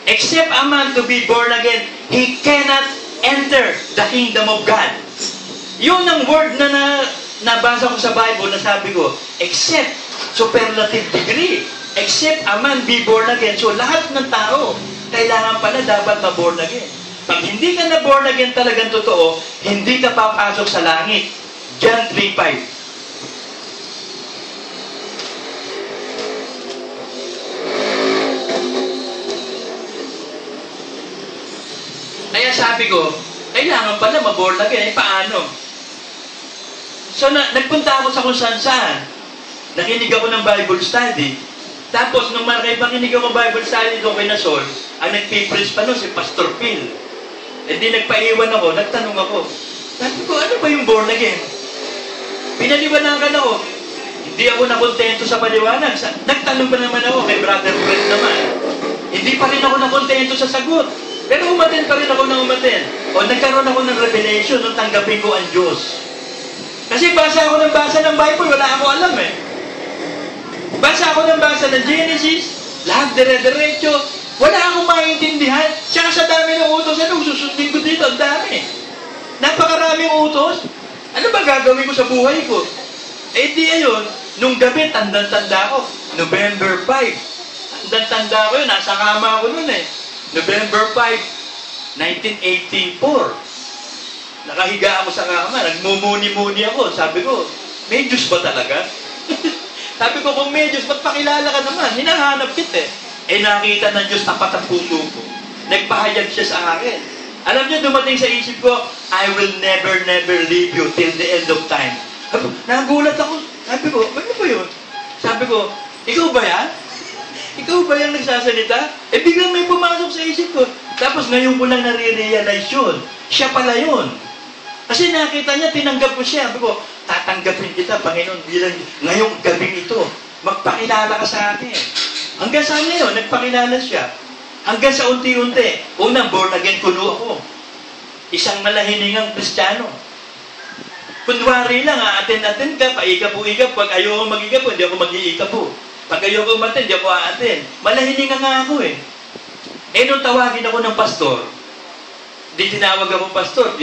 Except a man to be born again, he cannot enter the kingdom of God. Yun ang word na nabasa ko sa Bible na sabi ko, except superlative degree. Except a man be born again. So, lahat ng tao, kailangan pala dapat ma-born again. Pag hindi ka na-born again talagang totoo, hindi ka papasok sa langit. John 3:5. Kaya sabi ko, kailangan pala ma-born again. Eh, paano? So, nagpunta ako sa kung saan-saan. Nakinig ako ng Bible study. Tapos, nung makinig ako Bible study doon kay Nasol, ang nag-preach pa noon si Pastor Phil. E di nagpaiwan ako, nagtanong ako. Sabi ko, ano ba yung born again? Pinaliwanagan ako. Hindi ako nakontento sa paliwanag. Nagtanong pa naman ako kay Brother Fred naman. Hindi pa rin ako nakontento sa sagot. Pero umaten pa rin ako ng umaten. O nagkaroon ako ng revelation nung tanggapin ko ang Diyos. Kasi basa ako ng basa ng Bible, wala ako alam eh. Basa ako ng basa ng Genesis, lahat dire-diretso, wala akong maintindihan. Tsaka sa dami ng utos, ano, susundin ko dito, ang dami. Napakaraming utos. Ano ba gagawin ko sa buhay ko? Eh di ayun, nung gabi, tandang-tanda ko, November 5. Tandang-tanda ko yun, nasa kama ako nun eh. November 5, 1984. Nakahiga ako sa kama, nagmumuni-muni ako. Sabi ko, may Diyos ba talaga? Sabi ko, kung may Diyos, ba't pakilala ka naman? Hinahanap kita eh. Eh, nakita ng Diyos, tapat ang puso ko. Nagpahayag siya sa akin. Alam niyo, dumating sa isip ko, I will never, never leave you till the end of time. Nagulat ako. Sabi ko, ano ba yun? Sabi ko, ikaw ba yan? Ikaw ba yung nagsasalita? Eh, biglang may pumasok sa isip ko. Tapos ngayon ko lang nare-realize yun. Siya pala yun. Kasi nakita niya, tinanggap ko siya. Sabi ko, tatanggapin kita, Panginoon, bilang ngayong gabing ito. Magpakilala ka sa akin. Hanggang saan ngayon, nagpakilala siya. Hanggang sa unti-unti. Unang born again, kuno ako. Isang malahiningang Kristiyano. Kunwari lang, aten-aten ka, paikapo-ikap. Pag ayoko mag-ikapo, hindi ako mag-iikapo. Pag ayoko umaten, hindi ako aaten. Malahininga nga ako eh. Eh, nung tawagin ako ng pastor, di tinawag ako pastor,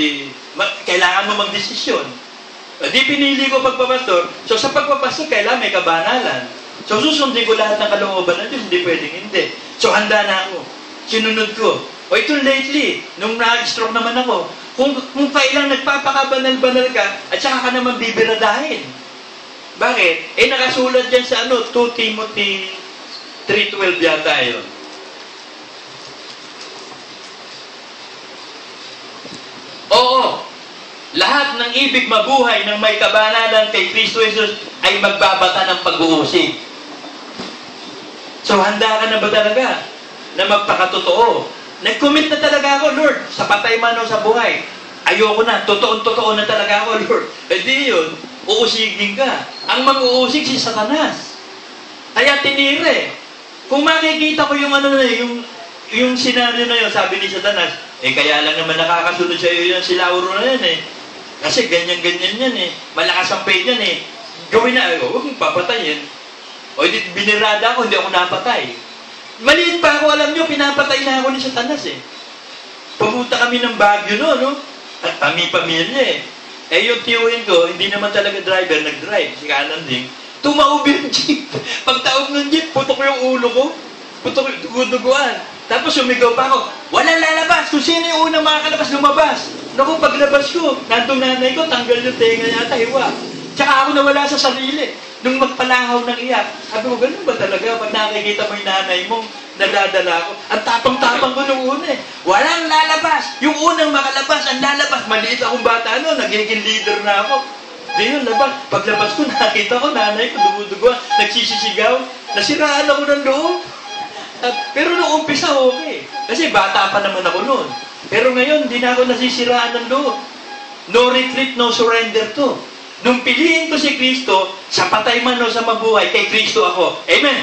kailangan mo magdesisyon. Di pinili ko pagpapastor. So sa pagpapastor, kailangan may kabanalan. So susundin ko lahat ng kalooban ng Diyos, hindi pwedeng hindi. So handa na ako. Sinunod ko. O ito lately, nung na-stroke naman ako, kung kailang nagpapakabanal-banal ka, at saka ka naman bibiradahin. Bakit? Eh nakasulat dyan sa 2 Timothy 3:12 yata yun. Oo, lahat ng ibig mabuhay ng may kabanalan kay Kristo Jesus ay magbabata ng pag-uusig. So, handa ka na ba talaga na magpakatotoo? Nag-commit na talaga ako, Lord, sa patay man o sa buhay. Ayoko na, totoo na talaga ako, Lord. E di yun, uusigin ka. Ang mag-uusig si Satanas. Kaya tinire. Kung makikita ko yung yung senaryo na yun, sabi ni Satanas, eh kaya lang naman nakakasunod sa iyo yung silauro na yan eh. Kasi ganyan-ganyan yan eh. Malakas ang pain yan eh. Gawin na, huwag mong papatayin. O hindi, binirada ako, hindi ako napatay. Maliit pa ako, alam nyo, pinapatay na ako ni Satanas eh. Pumunta kami ng Baguio no? At kami pamilya eh. Eh yung tiyuhin ko, hindi naman talaga driver, nag-drive, si kanan din. Tumaob yung jeep. Pagtaob ng jeep, putok yung ulo ko. Putok yung duguan. Tapos sumigaw pa ako, walang lalabas. Kung sino yung unang makakalabas, lumabas. Naku, paglabas ko, nandong nanay ko, tanggal yung tenga yata, hiwa. Tsaka ako nawala sa sarili. Nung magpalahaw ng iyak, sabi ko, ganun ba talaga? Pag nakikita mo yung nanay mo, nadadala ko. Ang tapang-tapang ko nung una eh. Walang lalabas. Yung unang makalabas, ang lalabas. Maliit akong bata, nagiging leader na ako. Ngayon, paglabas ko, nakita ko, nanay ko, dumudugo, nagsisisigaw, nasiraan ako ng loob. Pero nung umpisa, okay. Kasi bata pa naman ako noon. Pero ngayon, hindi na ako nasisiraan ng loob. No retreat, no surrender to. Nung piliin ko si Kristo, sa patay man o sa mabuhay, kay Kristo ako. Amen?